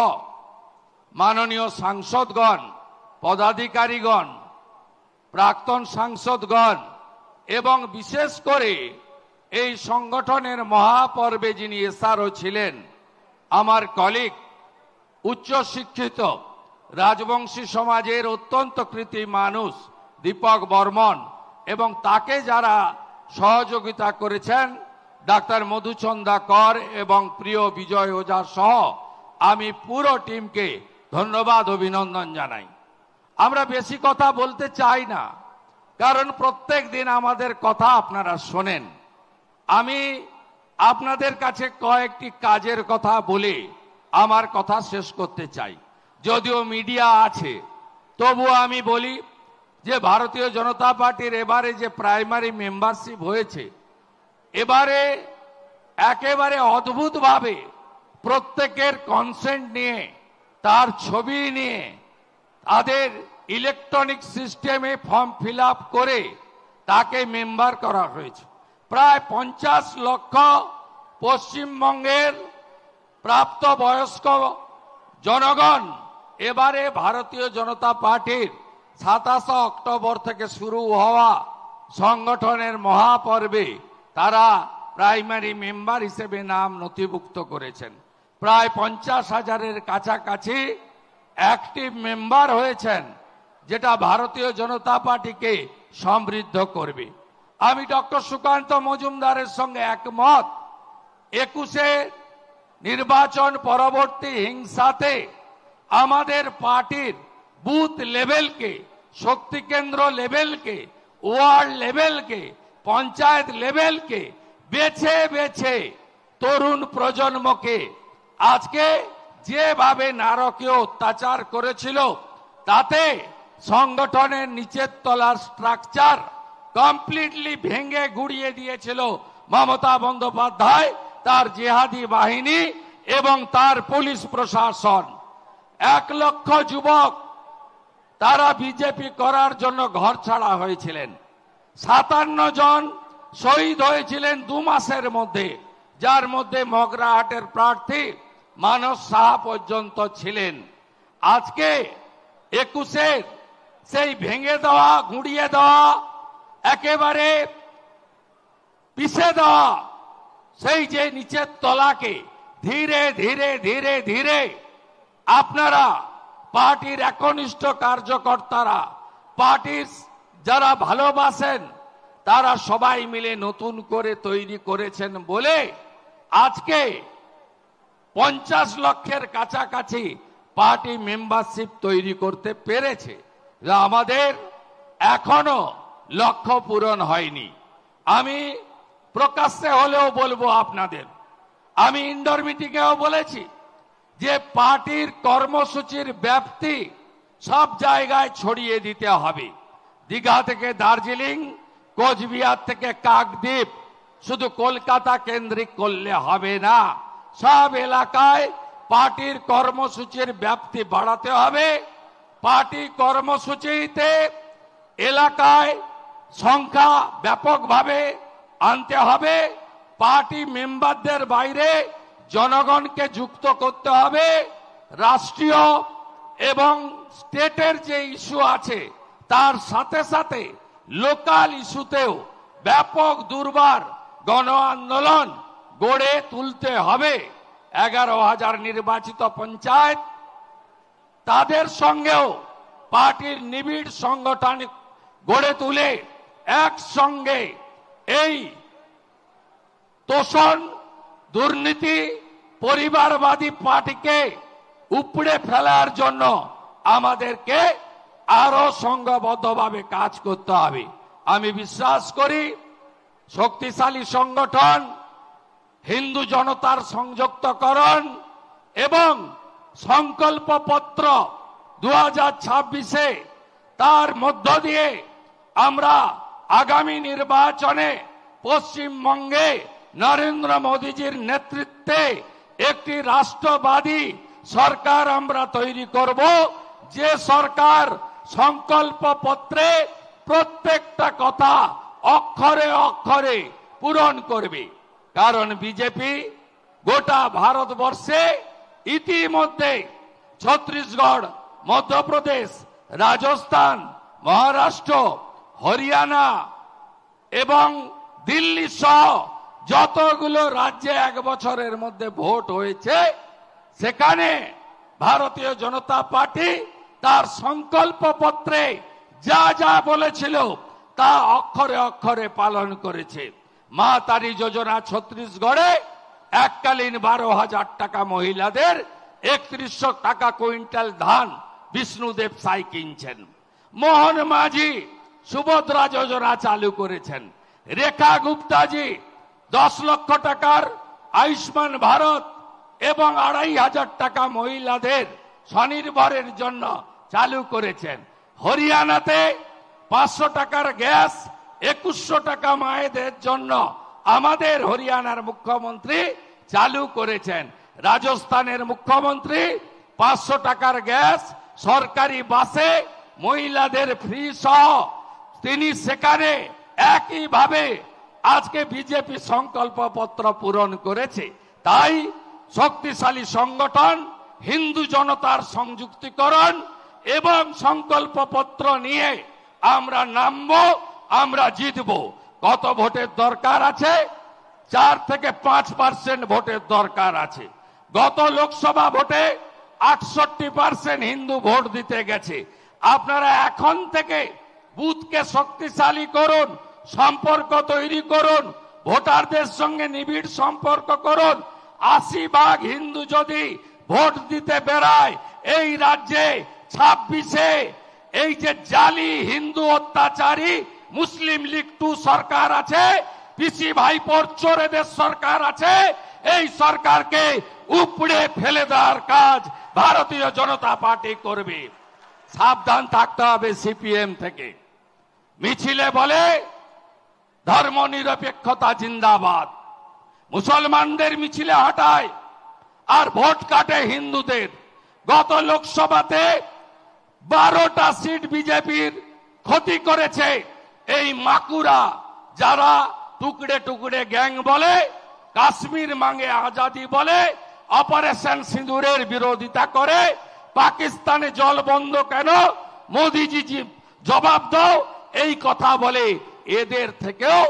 [SPEAKER 6] মাননীয় সাংসদগণ, পদাধিকারীগণ, প্রাক্তন সাংসদগণ এবং বিশেষ করে এই সংগঠনের মহাপর্বে যিনি এসআরও ছিলেন, আমার কলিগ, উচ্চ শিক্ষিত রাজবংশী সমাজের অত্যন্ত কৃতি মানুষ দীপক বর্মন এবং তাকে যারা সহযোগিতা করেছেন ডাক্তার মধুচন্দা কর এবং প্রিয় বিজয় ওঝা সহ আমি পুরো টিমকে ধন্যবাদ, অভিনন্দন জানাই। আমরা বেশি কথা বলতে চাই না, কারণ প্রত্যেক দিন আমাদের কথা আপনারা শোনেন। আমি আপনাদের কাছে কয়েকটি কাজের কথা বলে আমার কথা শেষ করতে চাই। যদিও মিডিয়া আছে, তবুও আমি বলি যে ভারতীয় জনতা পার্টির এবারে যে প্রাইমারি মেম্বারশিপ হয়েছে, এবারে একেবারে অদ্ভুতভাবে প্রত্যেকের কনসেন্ট নিয়ে, তার ছবি নিয়ে, তাদের ইলেকট্রনিক সিস্টেমে ফর্ম ফিল আপ করে তাকে মেম্বার করা হয়েছে। প্রায় 50 লক্ষ পশ্চিমবঙ্গের প্রাপ্তবয়স্ক জনগণ এবারে ভারতীয় জনতা পার্টির 27 অক্টোবর থেকে শুরু হওয়া সংগঠনের মহাপর্বে তারা প্রাইমারি মেম্বার হিসেবে নাম নথিভুক্ত করেছেন। প্রায় 50,000-এর কাছাকাছি অ্যাক্টিভ মেম্বার হয়েছেন, যেটা ভারতীয় জনতা পার্টিকে সমৃদ্ধ করবে। আমি ডক্টর সুকান্ত মজুমদারের সঙ্গে একমত। 21-এ নির্বাচন পরবর্তী হিংসাতে আমাদের পার্টির বুথ লেভেলকে, শক্তি কেন্দ্র লেভেলকে, ওয়ার্ড লেভেলকে, পঞ্চায়েত লেভেলকে বেছে বেছে তরুণ প্রজন্মকে আজকে যেভাবে নারকীয় অত্যাচার করেছিল, তাতে সংগঠনের নিচের তলার স্ট্রাকচার কমপ্লিটলি ভেঙে গুড়িয়ে দিয়েছিল মমতা বন্দ্যোপাধ্যায়, তার জিহাদি বাহিনী এবং তার পুলিশ প্রশাসন। 1 লক্ষ যুবক তারা বিজেপি করার জন্য ঘর ছাড়া হয়েছিলেন। 57 জন শহীদ হয়েছিলেন 2 মাসের মধ্যে, যার মধ্যে মগরাহাটের প্রার্থী মানস সাহা পর্যন্ত ছিলেন। আজকে 21-এর সেই ভেঙে দেওয়া, গুঁড়িয়ে দেওয়া, একেবারে পিষে দেওয়া সেই যে নিচের তলাকে ধীরে ধীরে ধীরে ধীরে আপনারা পার্টির একনিষ্ঠ কার্যকর্তারা, পার্টির যারা ভালোবাসেন, তারা সবাই মিলে নতুন করে তৈরি করেছেন বলে আজকে 50 লক্ষের কাছাকাছি পার্টি মেম্বারশিপ তৈরি করতে পেরেছে। আমাদের এখনো লক্ষ্য পূরণ হয়নি। আমি প্রকাশ্যে হলেও বলবো আপনাদের, আমি ইনডোর মিটিংয়েও বলেছি যে পার্টির কর্মসূচির ব্যাপ্তি সব জায়গায় ছড়িয়ে দিতে হবে। দীঘা থেকে দার্জিলিং, কোচবিহার থেকে কাকদ্বীপ, শুধু কলকাতা কেন্দ্রিক করলে হবে না। সব এলাকায় পার্টির কর্মসূচির ব্যাপ্তি বাড়াতে হবে। পার্টি কর্মসূচিতে এলাকায় সংখ্যা ব্যাপকভাবে আনতে হবে। পার্টি মেম্বারদের বাইরে জনগণকে যুক্ত করতে হবে। রাষ্ট্রীয় এবং স্টেটের যে ইস্যু আছে তার সাথে সাথে লোকাল ইস্যুতেও ব্যাপক দুর্বার গণ আন্দোলন গড়ে তুলতে হবে। 11,000 নির্বাচিত পঞ্চায়েত, তাদের সঙ্গেও পার্টির নিবিড় সংগঠন গড়ে তুলে একসঙ্গে এই তোষণ, দুর্নীতি, পরিবারবাদী পার্টিকে উপড়ে ফেলার জন্য আমাদেরকে আরো সংঘবদ্ধভাবে কাজ করতে হবে। আমি বিশ্বাস করি শক্তিশালী সংগঠন, হিন্দু জনতার সংযুক্তকরণ এবং সংকল্পপত্র 2026-এ, তার মধ্য দিয়ে আমরা আগামী নির্বাচনে পশ্চিমবঙ্গে নরেন্দ্র মোদীজির নেতৃত্বে একটি রাষ্ট্রবাদী সরকার আমরা তৈরি করব, যে সরকার সংকল্পপত্রে প্রত্যেকটা কথা অক্ষরে অক্ষরে পূরণ করবে। কারণ বিজেপি গোটা ভারতবর্ষে ইতিমধ্যে ছত্তিশগড়, মধ্যপ্রদেশ, রাজস্থান, মহারাষ্ট্র, হরিয়ানা এবং দিল্লি সহ যতগুলো রাজ্যে 1 বছরের মধ্যে ভোট হয়েছে, সেখানে ভারতীয় জনতা পার্টি তার সংকল্পপত্রে যা যা বলেছিল তা অক্ষরে অক্ষরে পালন করেছে। মা তারি যোজনা ছত্তিশগড়ে এককালীন 12,000 টাকা মহিলাদের 3100 টাকা কুইন্টাল ধান বিষ্ণুদেব সাই কিনছেন। মোহন মাঝি সুভদ্রা যোজনা চালু করেছেন। রেখা গুপ্তাজি 10 লক্ষ টাকার আয়ুষ্মান ভারত এবং 2,500 টাকা মহিলাদের স্বনির্ভরের জন্য চালু করেছেন। হরিয়ানাতে 500 টাকার গ্যাস, 2100 টাকা মায়েদের জন্য আমাদের হরিয়ানার মুখ্যমন্ত্রী চালু করেছেন। রাজস্থানের মুখ্যমন্ত্রী 500 টাকার গ্যাস সরকারি বাসে মহিলাদের ফ্রি সহ তিনি সেখানে একইভাবে আজকে বিজেপি সংকল্পপত্র পূরণ করেছে। তাই শক্তিশালী সংগঠন, হিন্দু জনতার সংযুক্তিকরণ এবং সংকল্পপত্র নিয়ে আমরা নামবো, আমরা জিতবো। কত ভোটের দরকার আছে? 4 থেকে 5% ভোটের দরকার আছে। গত লোকসভা ভোটে 68% হিন্দু ভোট দিতে গেছে। আপনারা এখন থেকে বুথকে শক্তিশালী করুন, সম্পর্ক তৈরি করুন, ভোটারদের সঙ্গে নিবিড় সম্পর্ক করুন। 80% হিন্দু যদি ভোট দিতে বেড়ায় এই রাজ্যে 26-এ এই যে জালি হিন্দু অত্যাচারী মুসলিম লীগ 2 সরকার আছে, পিসি ভাইপোর চোরেদের সরকার আছে, এই সরকারকে উপড়ে ফেলে দেওয়ার কাজ ভারতীয় জনতা পার্টি করবে। সাবধান থাকতে হবে সিপিএম থেকে। মিছিলে বলে ধর্মনিরপেক্ষতা জিন্দাবাদ, মুসলমানদের মিছিলে হটায় আর ভোট কাটে হিন্দুদের। গত লোকসভাতে 12টা সিট বিজেপির ক্ষতি করেছে এই মাকুরা, যারা টুকরে টুকরে গ্যাং বলে, কাশ্মীর মাঙ্গে আজাদি বলে, অপারেশন সিঁদুরের বিরোধিতা করে, পাকিস্তানে জল বন্ধ কেন, মোদিজি জবাব দাও, এই কথা বলে। এদের থেকেও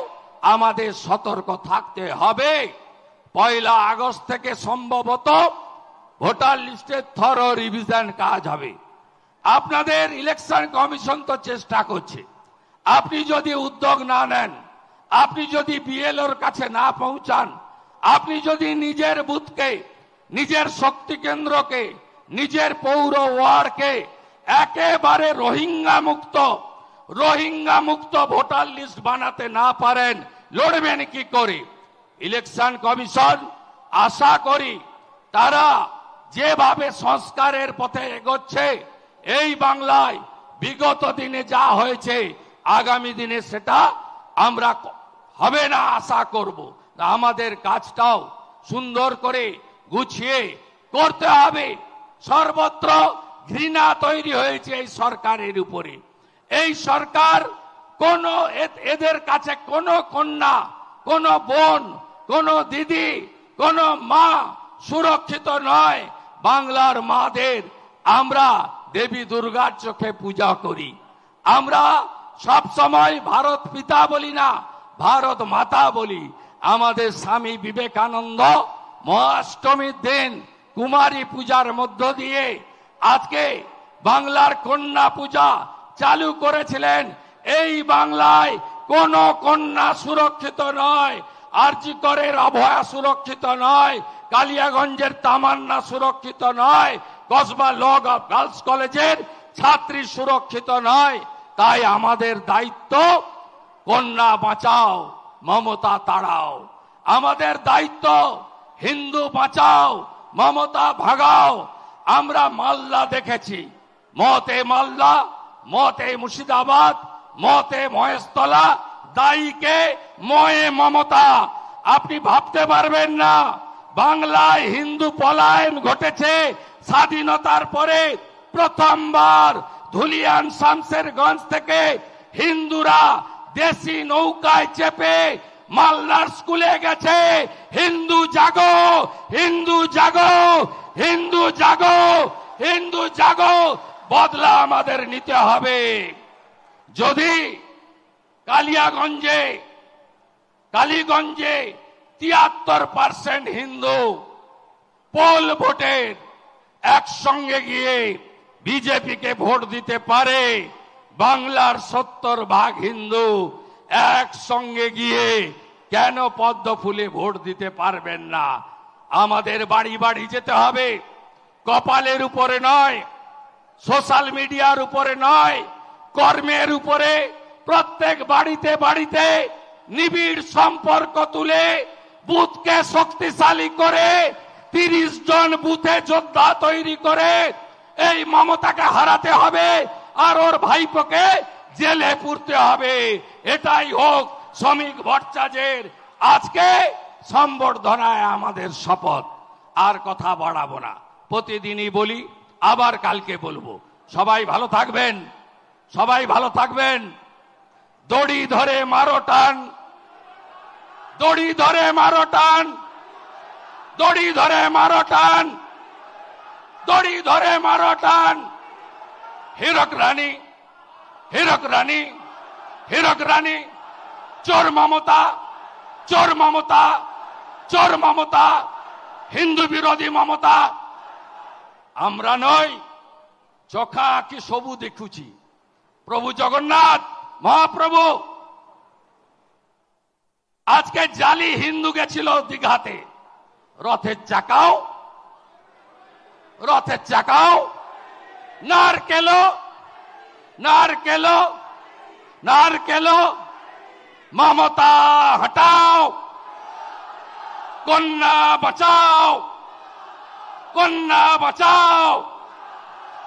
[SPEAKER 6] আমাদের সতর্ক থাকতে হবে। 1 আগস্ট থেকে সম্ভবত ভোটার লিস্টের থরো রিভিশন কাজ হবে। আপনাদের ইলেকশন কমিশন তো চেষ্টা করছে। আপনি যদি উদ্যোগ না নেন, আপনি যদি বিএলওর কাছে না পৌঁছান, আপনি যদি নিজের বুথকে, নিজের শক্তি কেন্দ্রকে, নিজের পৌর ওয়ার্ডকে একেবারে রোহিঙ্গা মুক্ত ভোটার লিস্ট বানাতে না পারেন, লড়বেন কি করে? ইলেকশন কমিশন আশা করি তারা যেভাবে সংস্কারের পথে এগোচ্ছে, এই বাংলায় বিগত দিনে যা হয়েছে আগামী দিনে সেটা আমরা হবে না আশা করব। আমাদের কাজটাও সুন্দর করে গুছিয়ে করতে হবে। সর্বত্র ঘৃণা তৈরি হয়েছে এই সরকারের উপরে। এই সরকার এদের কাছে কোনো কন্যা, কোনো বোন, কোনো দিদি, কোনো মা সুরক্ষিত নয়। বাংলার মাদের আমরা দেবী দুর্গার চোখে পূজা করি। আমরা সব সময় ভারত পিতা বলি না, ভারত মাতা বলি। আমাদের স্বামী বিবেকানন্দ মহাষ্টমীর দিন কুমারী পূজার মধ্য দিয়ে আজকে বাংলার কন্যা পূজা চালু করেছিলেন। এই বাংলায় কোন কন্যা সুরক্ষিত নয়, আরজি করের অভয়া সুরক্ষিত নয়, কালিয়াগঞ্জের তামান্না সুরক্ষিত নয়, কসবা ল গার্লস কলেজের ছাত্রী সুরক্ষিত নয়। তাই আমাদের দায়িত্ব কন্যা বাঁচাও, মমতা তাড়াও। আমাদের দায়িত্ব হিন্দু বাঁচাও, মমতা ভাগাও। আমরা মালদা দেখেছি, মতে মালদা, মতে মুর্শিদাবাদ, মতে মহেশতলা, দায়ীকে ময়ে মমতা। আপনি ভাবতে পারবেন না বাংলায় হিন্দু পলায়ন ঘটেছে স্বাধীনতার পরে প্রথমবার। ধুলিয়ান শামশেরগঞ্জ থেকে হিন্দুরা দেশি নৌকায় চেপে মালদার স্কুলে গেছে। হিন্দু জাগো, হিন্দু জাগো, হিন্দু জাগো, হিন্দু জাগো। বদলা আমাদের নিতে হবে। যদি কালিগঞ্জে 73% হিন্দু পোল ভোটের একসঙ্গে গিয়ে বিজেপিকে ভোট দিতে পারে, বাংলার 70% হিন্দু একসঙ্গে গিয়ে কেন পদ্ম ফুলে ভোট দিতে পারবেন না? আমাদের বাড়ি বাড়ি যেতে হবে, কপালের উপরে নয়, সোশ্যাল মিডিয়ার উপরে নয়, কর্মের উপরে। প্রত্যেক বাড়িতে বাড়িতে নিবিড় সম্পর্ক তুলে বুথকে শক্তিশালী করে 30 জন বুথে যোদ্ধা তৈরি করে এই মমতাকে হারাতে হবে আর ওর ভাইপোকে জেলে পুরতে হবে। এটাই হোক শ্রমিক ভট্টাচার্যের আজকে সম্বর্ধনায় আমাদের শপথ। আর কথা বাড়াবো না, প্রতিদিনই বলি, আবার কালকে বলবো। সবাই ভালো থাকবেন, সবাই ভালো থাকবেন। দড়ি ধরে মারো টান, দড়ি ধরে মারো টান, দড়ি ধরে মারো টান, দড়ি ধরে মারো টান। হীরক রানী, হীরক রানী, হীরক রানী, চোর মমতা, চোর মমতা, চোর মমতা, হিন্দু বিরোধী মমতা। আমরা নই, চোখা কি সবু দেখুছি। প্রভু জগন্নাথ মহাপ্রভু আজকে জালি হিন্দু গেছিল দীঘাতে, রথের চাকাও, রথের চাকাও নারকেল, নারকেল, নারকেল। মমতা হটাও, কন্যা বাঁচাও, কন্যা বাঁচাও,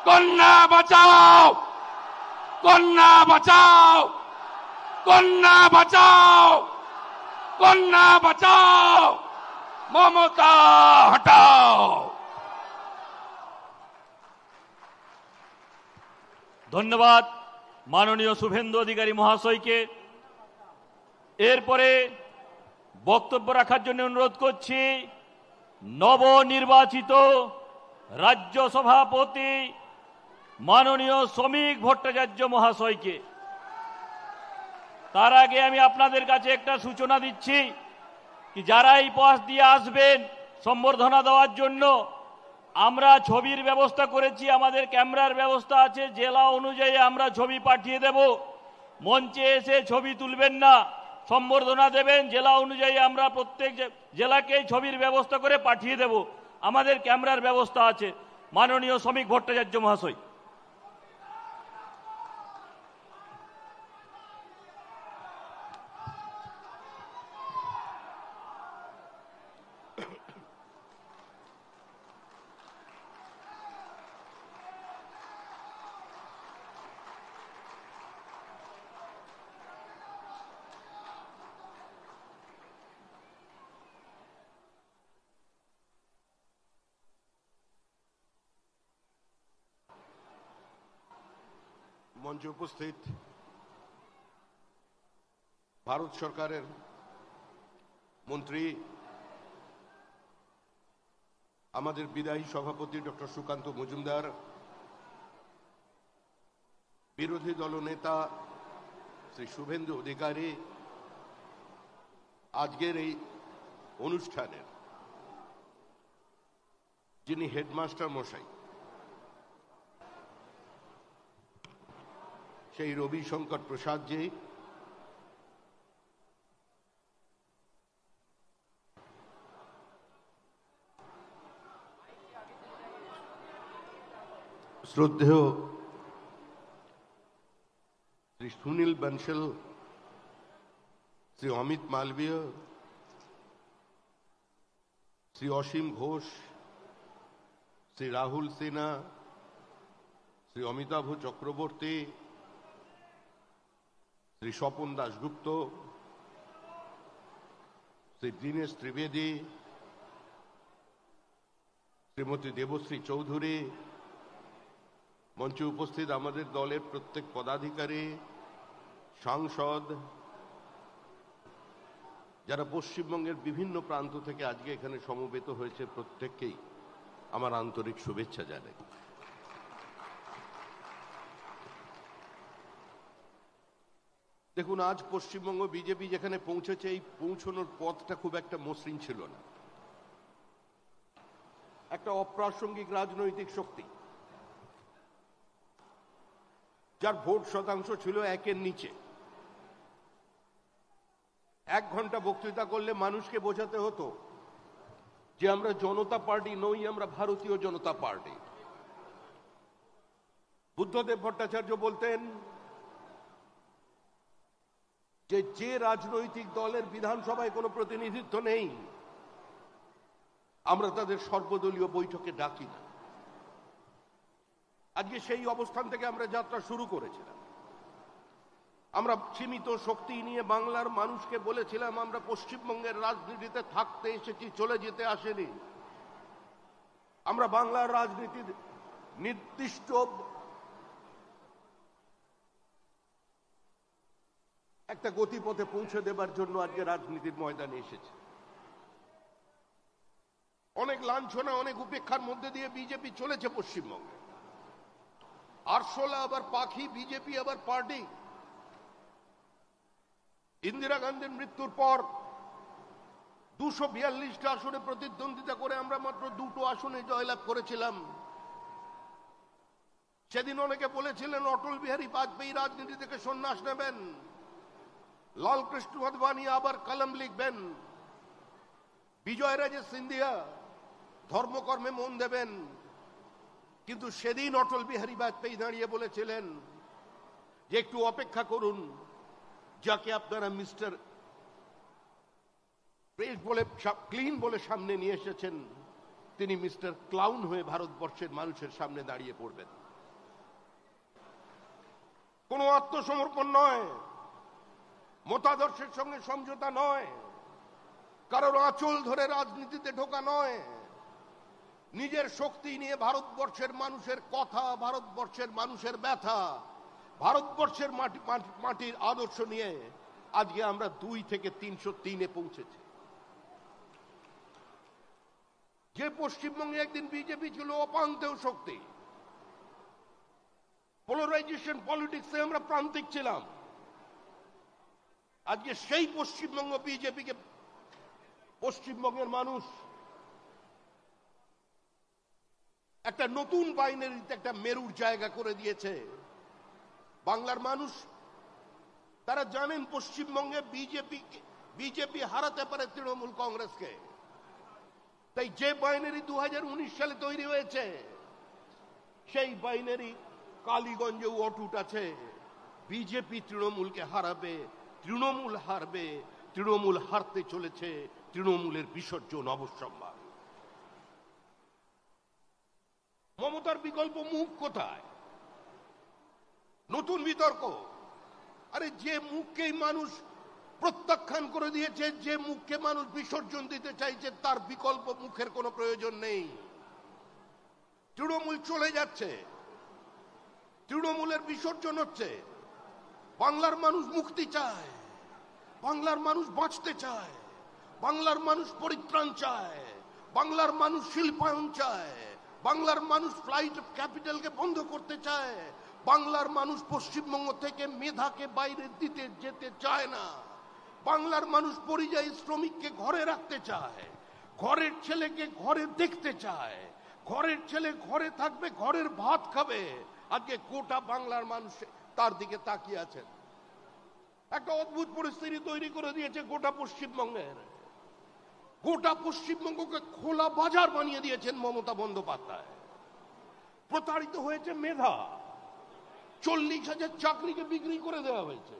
[SPEAKER 6] কন্যা বাঁচাও, কন্যা বাঁচাও, কন্যা বাঁচাও, কন্যা বাঁচাও, মমতা হটাও।
[SPEAKER 1] ধন্যবাদ মাননীয় শুভেন্দু অধিকারী মহাশয়কে। এরপরে বক্তব্য রাখার জন্য অনুরোধ করছি নবনির্বাচিত রাজ্য সভাপতি মাননীয় শ্রমিক ভট্টাচার্য মহাশয়কে। তার আগে আমি আপনাদের কাছে একটা সূচনা দিচ্ছি কি যারা এই পাশ দিয়ে আসবেন সম্বর্ধনা দেওয়ার জন্য, আমরা ছবির ব্যবস্থা করেছি, আমাদের ক্যামেরার ব্যবস্থা আছে, জেলা অনুযায়ী আমরা ছবি পাঠিয়ে দেব। মঞ্চে এসে ছবি তুলবেন না, সম্বর্ধনা দেবেন, জেলা অনুযায়ী আমরা প্রত্যেক জেলাকে ছবির ব্যবস্থা করে পাঠিয়ে দেব। আমাদের ক্যামেরার ব্যবস্থা আছে। মাননীয় শ্রমিক ভট্টাচার্য মহাশয়।
[SPEAKER 7] মঞ্চে উপস্থিত ভারত সরকারের মন্ত্রী, আমাদের বিদায়ী সভাপতি ডক্টর সুকান্ত মজুমদার, বিরোধী দলনেতা শ্রী শুভেন্দু অধিকারী, আজকের এই অনুষ্ঠানের যিনি হেডমাস্টার মশাই সেই রবিশঙ্কর প্রসাদজি, শ্রদ্ধেয় শ্রী সুনীল বনশল, শ্রী অমিত মালবীয়, শ্রী অসীম ঘোষ, শ্রী রাহুল সিনহা, শ্রী অমিতাভ চক্রবর্তী, শ্রী স্বপন দাশগুপ্ত, শ্রী দীনেশ ত্রিবেদী, শ্রীমতী দেবশ্রী চৌধুরী, মঞ্চে উপস্থিত আমাদের দলের প্রত্যেক পদাধিকারী, সাংসদ, যারা পশ্চিমবঙ্গের বিভিন্ন প্রান্ত থেকে আজকে এখানে সমবেত হয়েছে, প্রত্যেককেই আমার আন্তরিক শুভেচ্ছা জানাই। দেখুন, আজ পশ্চিমবঙ্গ বিজেপি যেখানে পৌঁছেছে, এই পৌঁছানোর পথটা খুব একটা মসৃণ ছিল না। একটা অপ্রাসঙ্গিক রাজনৈতিক শক্তি যার ভোট শতাংশ ছিল 1-এর নিচে, 1 ঘন্টা বক্তৃতা করলে মানুষকে বোঝাতে হতো যে আমরা জনতা পার্টি নই, আমরা ভারতীয় জনতা পার্টি। বুদ্ধদেব ভট্টাচার্য বলতেন যে রাজনৈতিক দলের বিধানসভায় কোনো প্রতিনিধিত্ব নেই, আমরা তাদের সর্বদলীয় বৈঠকে ডাকি না। আজকে সেই অবস্থান থেকে আমরা যাত্রা শুরু করেছিলাম। আমরা সীমিত শক্তি নিয়ে বাংলার মানুষকে বলেছিলাম আমরা পশ্চিমবঙ্গের রাজনীতিতে থাকতে এসেছি, চলে যেতে আসেনি। আমরা বাংলার রাজনীতির নির্দিষ্ট একটা গতিপথে পৌঁছে দেবার জন্য আজকে রাজনীতির ময়দানে এসেছে। অনেক লাঞ্ছনা, অনেক উপেক্ষার মধ্যে দিয়ে বিজেপি চলেছে পশ্চিমবঙ্গে। আরশোলা আবার পাখি, বিজেপি আবার পার্টি। ইন্দিরা গান্ধীর মৃত্যুর পর 242টা আসনে প্রতিদ্বন্দ্বিতা করে আমরা মাত্র 2টো আসনে জয়লাভ করেছিলাম। সেদিন অনেকে বলেছিলেন অটল বিহারী বাজপেয়ী রাজনীতি থেকে সন্ন্যাস নেবেন, লালকৃষ্ণ আদবানি আবার কলম লিখবেন, বিজয়রাজে সিন্ধিয়া ধর্মকর্মে মন দেবেন। কিন্তু সেদিন অটল বিহারী বাজপেয়ী দাঁড়িয়ে বলেছিলেন যে একটু অপেক্ষা করুন, যাকে আপনারা মিস্টার প্রেস বলে ক্লিন বলে সামনে নিয়ে এসেছেন, তিনি মিস্টার ক্লাউন হয়ে ভারতবর্ষের মানুষের সামনে দাঁড়িয়ে পড়বেন। কোনো আত্মসমর্পণ নয়, মতাদর্শের সঙ্গে সমঝোতা নয়, কারোর আঁচল ধরে রাজনীতিতে ঢোকা নয়, নিজের শক্তি নিয়ে ভারতবর্ষের মানুষের কথা, ভারতবর্ষের মানুষের ব্যথা, ভারতবর্ষের মাটির আদর্শ নিয়ে আজকে আমরা 2 থেকে 303-এ পৌঁছেছি। যে পশ্চিমবঙ্গে একদিন বিজেপি ছিল অপান্তেয় শক্তি, পোলারাইজেশন পলিটিক্সে আমরা প্রান্তিক ছিলাম, আজকে সেই পশ্চিমবঙ্গ বিজেপিকে পশ্চিমবঙ্গের মানুষ একটা নতুন বাইনারিতে একটা মেরুর জায়গা করে দিয়েছে। বাংলার মানুষ তারা জানেন পশ্চিমবঙ্গে বিজেপি হারাতে পারে তৃণমূল কংগ্রেসকে। তাই যে বাইনারি 2019 সালে তৈরি হয়েছে, সেই বাইনারি কালীগঞ্জে অটুট আছে। বিজেপি তৃণমূলকে হারাবে, তৃণমূল হারবে, তৃণমূল হারতে চলেছে, তৃণমূলের বিসর্জন অবশ্যম্ভাবী। মমতার বিকল্প মুখ কোথায়? নতুন বিতর্ক। আরে যে মুখকেই মানুষ প্রত্যাখ্যান করে দিয়েছে, যে মুখকে মানুষ বিসর্জন দিতে চাইছে, তার বিকল্প মুখের কোনো প্রয়োজন নেই। তৃণমূল চলে যাচ্ছে, তৃণমূলের বিসর্জন হচ্ছে। বাংলার মানুষ মুক্তি চায়, বাংলার মানুষ বাঁচতে চায়, বাংলার মানুষ পরিত্রাণ চায়, বাংলার মানুষ শিল্পায়ন চায়, বাংলার মানুষ ফ্লাইট অফ ক্যাপিটালকে বন্ধ করতে চায়, বাংলার মানুষ পশ্চিমবঙ্গ থেকে মেধাকে বাইরে দিতে যেতে চায় না, বাংলার মানুষ পরিযায়ী শ্রমিককে ঘরে রাখতে চায়, ঘরের ছেলেকে ঘরে দেখতে চায়, ঘরের ছেলে ঘরে থাকবে, ঘরের ভাত খাবে। আজকে গোটা বাংলার মানুষ তার দিকে তাকিয়ে আছেন। একটা অদ্ভুত পরিস্থিতি তৈরি করে দিয়েছে গোটা পশ্চিমবঙ্গের। গোটা পশ্চিমবঙ্গকে খোলা বাজার বানিয়ে দিয়েছেন মমতা বন্দ্যোপাধ্যায়। প্রতারিত হয়েছে মেধা, 40,000 চাকরিকে বিক্রি করে দেওয়া হয়েছে।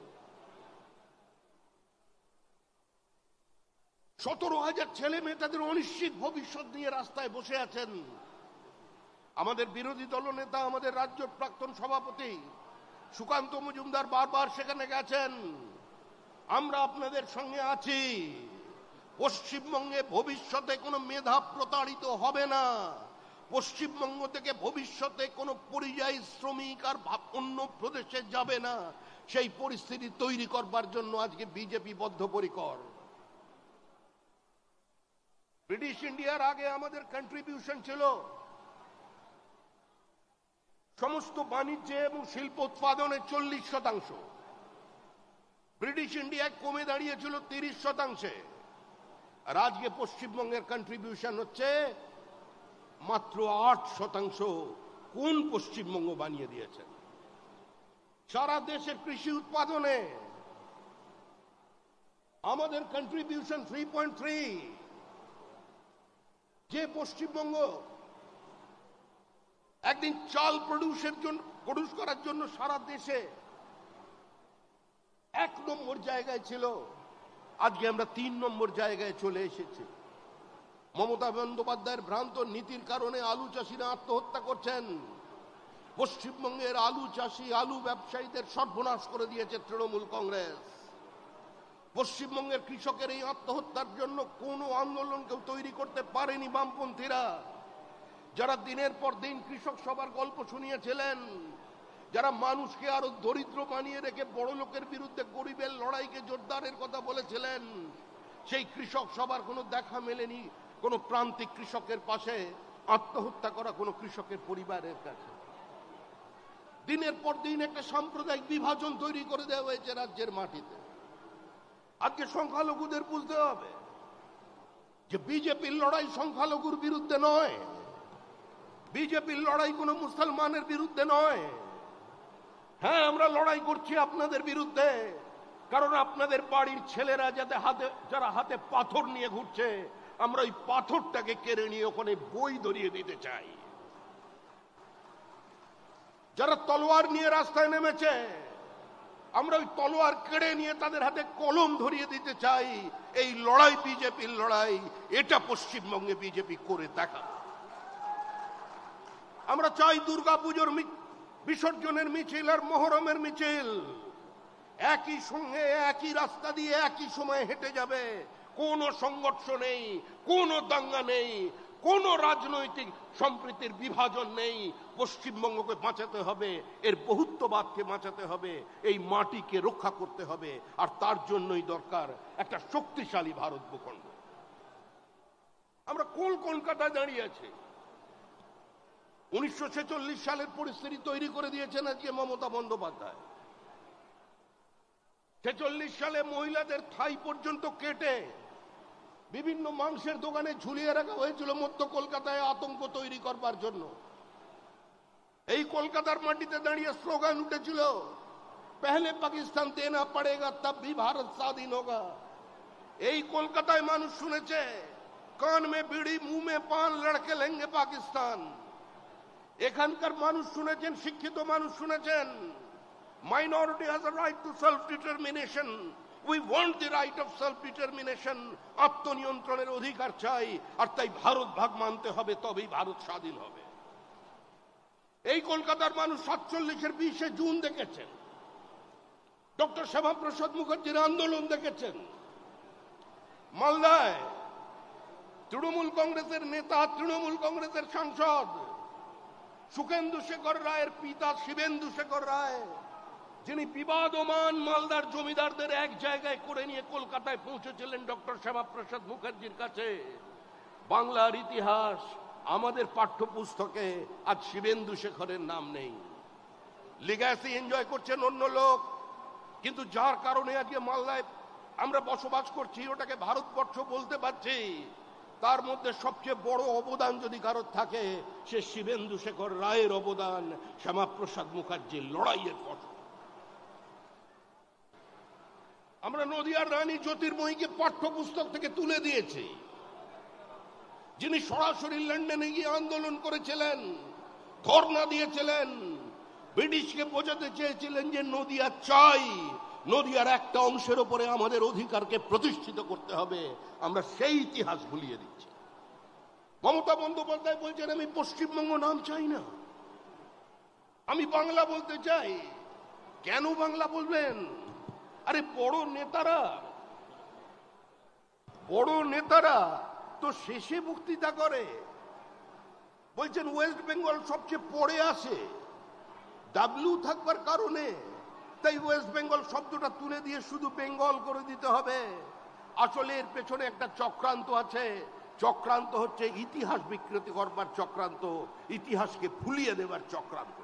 [SPEAKER 7] 17,000 ছেলে মেয়ে তাদের অনিশ্চিত ভবিষ্যৎ নিয়ে রাস্তায় বসে আছেন। আমাদের বিরোধী দলনেতা, আমাদের রাজ্য প্রাক্তন সভাপতি সুকান্ত মজুমদার বারবার সেখানে গেছেন। আমরা আপনাদের সঙ্গে আছি। পশ্চিমবঙ্গে ভবিষ্যতে কোনো মেধা প্রতারিত হবে না। পশ্চিমবঙ্গ থেকে ভবিষ্যতে কোনো পরিযায়ী শ্রমিক আর অন্য প্রদেশে যাবে না। সেই পরিস্থিতি তৈরি করবার জন্য আজকে বিজেপি বদ্ধপরিকর। ব্রিটিশ ইন্ডিয়ার আগে আমাদের কন্ট্রিবিউশন ছিল সমস্ত বাণিজ্যে এবং শিল্প উৎপাদনে 40%। ব্রিটিশ ইন্ডিয়ায় কমে দাঁড়িয়েছিল 30%। আর আজকে পশ্চিমবঙ্গের কন্ট্রিবিউশন হচ্ছে মাত্র 8%। কোন পশ্চিমবঙ্গ বানিয়ে দিয়েছেন? সারা দেশের কৃষি উৎপাদনে আমাদের কন্ট্রিবিউশন 3.3। যে পশ্চিমবঙ্গ একদিন চাল প্রডিউস করার জন্য সারা দেশে 1 নম্বর জায়গায় ছিল, আজকে আমরা 3 নম্বর জায়গায় চলে এসেছি। মমতা বন্দ্যোপাধ্যায়ের ভ্রান্ত নীতির কারণে আলু চাষিরা আত্মহত্যা করছেন। পশ্চিমবঙ্গের আলু চাষি, আলু ব্যবসায়ীদের সর্বনাশ করে দিয়েছে তৃণমূল কংগ্রেস। পশ্চিমবঙ্গের কৃষকের এই আত্মহত্যার জন্য কোনো আন্দোলন কেউ তৈরি করতে পারেনি বামপন্থীরা, যারা দিনের পর দিন কৃষক সভার গল্প শুনিয়েছিলেন, যারা মানুষকে আরো দরিদ্র বানিয়ে রেখে বড় লোকের বিরুদ্ধে গরিবের লড়াইকে জোরদারের কথা বলেছিলেন, সেই কৃষক সবার কোনো দেখা মেলেনি কোনো প্রান্তিক কৃষকের পাশে, আত্মহত্যা করা কোনো কৃষকের পরিবারের কাছে। দিনের পর দিন একটা সাম্প্রদায়িক বিভাজন তৈরি করে দেওয়া হয়েছে রাজ্যের মাটিতে। আজকে সংখ্যালঘুদের বুঝতে হবে যে বিজেপির লড়াই সংখ্যালঘুর বিরুদ্ধে নয়, বিজেপির লড়াই কোনো মুসলমানের বিরুদ্ধে নয়। হ্যাঁ, আমরা লড়াই করছি আপনাদের বিরুদ্ধে, কারণ আপনাদের বাড়ির ছেলেরা যারা হাতে পাথর নিয়ে ঘুরছে, আমরা ওই পাথরটাকে কেড়ে নিয়ে ওখানে বই ধরিয়ে দিতে চাই। যারা তলোয়ার নিয়ে রাস্তায় নেমেছে, আমরা ওই তলোয়ার কেড়ে নিয়ে তাদের হাতে কলম ধরিয়ে দিতে চাই। এই লড়াই বিজেপির লড়াই, এটা পশ্চিমবঙ্গে বিজেপি করে দেখা। আমরা চাই দুর্গাপুজোর বিসর্জনের মিছিল আর মহরমের মিছিল একই সঙ্গে একই রাস্তা দিয়ে একই সময় হেঁটে যাবে। কোনো সংঘর্ষ নেই, কোনো দাঙ্গা নেই, কোনো রাজনৈতিক সম্প্রীতির বিভাজন নেই। পশ্চিমবঙ্গকে বাঁচাতে হবে, এর বহুত্ববাদকে বাঁচাতে হবে, এই মাটিকে রক্ষা করতে হবে, আর তার জন্যই দরকার একটা শক্তিশালী ভারত ভূখণ্ড। আমরা কলকাতায় দাঁড়িয়ে আছি। 1946 সালের পরিস্থিতি তৈরি করে দিয়েছেন আজকে মমতা বন্দ্যোপাধ্যায়। 46 সালে মহিলাদের থাই পর্যন্ত কেটে বিভিন্ন মাংসের দোকানে ঝুলিয়ে রাখা হয়েছিল মধ্য কলকাতায় আতঙ্ক তৈরি করবার জন্য। এই কলকাতার মাটিতে দাঁড়িয়ে স্লোগান উঠেছিল, পহলে পাকিস্তান দেনা পড়েগা তব ভি ভারত স্বাধীন হোগা। এই কলকাতায় মানুষ শুনেছে, কান মে বিড়ি মুহ মে পান লড়কে লেঙ্গে পাকিস্তান। এখানকার মানুষ শুনেছেন, শিক্ষিত মানুষ শুনেছেন, minority has a right to self-determination. We want the right of self-determination. আত্মনিয়ন্ত্রণের অধিকার চাই, আর তাই ভারত ভাগ মানতে হবে, তবেই ভারত স্বাধীন হবে। এই কলকাতার মানুষ 47-এর 20 জুন দেখেছেন, ডক্টর শ্যামাপ্রসাদ মুখার্জির আন্দোলন দেখেছেন। মালদায় তৃণমূল কংগ্রেসের নেতা, তৃণমূল কংগ্রেসের সাংসদ সুখেন্দু শেখর রায়ের পিতা শিবেন্দু শেখর রায়, যিনি বিবাদমান মালদার জমিদারদের এক জায়গায় করে নিয়ে কলকাতায় পৌঁছেছিলেন ডক্টর শ্যামাপ্রসাদ মুখার্জির কাছে। বাংলার ইতিহাস আমাদের পাঠ্যপুস্তকে আজ শিবেন্দু শেখরের নাম নেই। লিগ্যাসি এনজয় করছেন অন্য লোক, কিন্তু যার কারণে আজকে মালদায় আমরা বসবাস করছি, ওটাকে ভারতবর্ষ বলতে পারছি, তার মধ্যে সবচেয়ে বড় অবদান যদি কারোর থাকে, সে শিবেন্দু শেখর রায়ের অবদান, শ্যামাপ্রসাদ মুখার্জির লড়াইয়ের ফসল। আমরা নদিয়ার রানী জ্যোতির্ময়ীকে পাঠ্যপুস্তক থেকে তুলে দিয়েছি, যিনি সরাসরি লন্ডনে গিয়ে আন্দোলন করেছিলেন, ধর্ণা দিয়েছিলেন, ব্রিটিশকে বোঝাতে চেয়েছিলেন যে নদিয়া চাই, নদিয়ার একটা অংশের উপরে আমাদের অধিকারকে প্রতিষ্ঠিত করতে হবে। আমরা সেই ইতিহাস ভুলিয়ে দিচ্ছি। মমতা বন্দ্যোপাধ্যায় বলছেন, আমি পশ্চিমবঙ্গ নাম চাই না, আমি বাংলা বলতে চাই। কেন বাংলা বলবেন? আরে বড় নেতারা তো শেষে বক্তৃতা করে, বলছেন ওয়েস্ট বেঙ্গল সবচেয়ে পরে আসে, ডাব্লিউ থাকবার কারণে, তাই ওয়েস্ট বেঙ্গল শব্দটা তুলে দিয়ে শুধু বেঙ্গল করে দিতে হবে। আসলে এর পেছনে একটা চক্রান্ত আছে। চক্রান্ত হচ্ছে ইতিহাস বিকৃতি করবার চক্রান্ত, ইতিহাসকে ভুলিয়ে দেবার চক্রান্ত।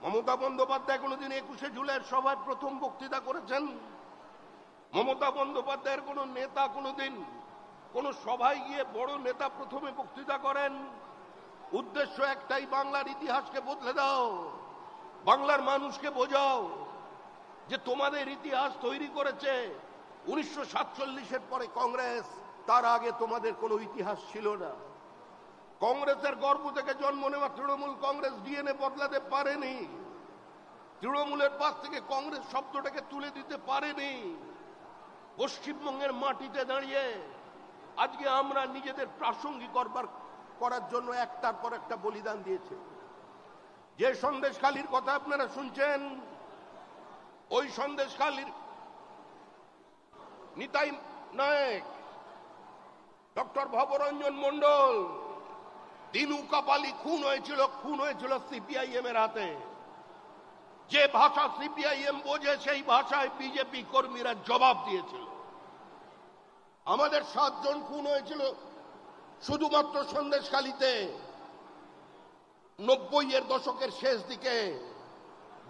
[SPEAKER 7] মমতা বন্দ্যোপাধ্যায় কোনোদিন 21শে জুলাইয়ের সভায় প্রথম বক্তৃতা করেছেন? মমতা বন্দ্যোপাধ্যায়ের কোন নেতা কোনোদিন কোন সভায় গিয়ে বড় নেতা প্রথমে বক্তৃতা করেন? উদ্দেশ্য একটাই, বাংলার ইতিহাসকে বদলে দাও, বাংলার মানুষকে বোঝাও যে তোমাদের ইতিহাস তৈরি করেছে 1947-এর পরে কংগ্রেস, তার আগে তোমাদের কোনো ইতিহাস ছিল না। কংগ্রেসের গর্ভ থেকে জন্ম নেওয়া তৃণমূল কংগ্রেস ডিএনএ বদলাতে পারেনি, তৃণমূলের পাশ থেকে কংগ্রেস শব্দটাকে তুলে দিতে পারেনি। পশ্চিমবঙ্গের মাটিতে দাঁড়িয়ে আজকে আমরা নিজেদের প্রাসঙ্গিক করার জন্য একটার পর একটা বলিদান দিয়েছে। যে সন্দেশখালীর কথা আপনারা শুনছেন, ওই সন্দেশখালীর নিতাই নায়েক, ডক্টর ভবরঞ্জন মন্ডল, দিনু কাপালি খুন হয়েছিল সিপিআইএম এর হাতে। যে ভাষা সিপিআইএম বোঝে সেই ভাষায় বিজেপি কর্মীরা জবাব দিয়েছিল। আমাদের 7 জন খুন হয়েছিল শুধুমাত্র সন্দেশখালীতে 90-এর দশকের শেষ দিকে।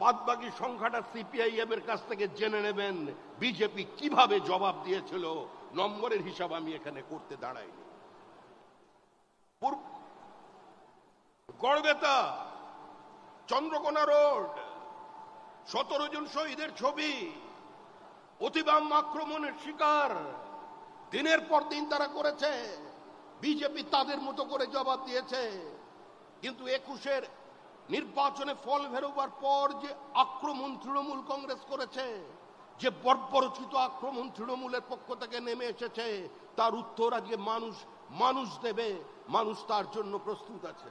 [SPEAKER 7] বাদবাকি সংখ্যাটা সিপিআইএম এর কাছ থেকে জেনে নেবেন বিজেপি কিভাবে জবাব দিয়েছিল। নম্বরের হিসাব আমি এখানে করতে দাঁড়াইনি। গড়বেতা, চন্দ্রকোনা রোড, 17 জন শহীদের ছবি, অতিবাম আক্রমণের শিকার দিনের পর দিন তারা করেছে। বিজেপি তাদের মতো করে জবাব দিয়েছে। কিন্তু 21-এর নির্বাচনে ফল বেরোবার পর যে আক্রমণ তৃণমূল কংগ্রেস করেছে, যে বর্বরচিত আক্রমণ তৃণমূলের পক্ষ থেকে নেমে এসেছে, তার উত্তর আজকে মানুষ দেবে। মানুষ তার জন্য প্রস্তুত আছে।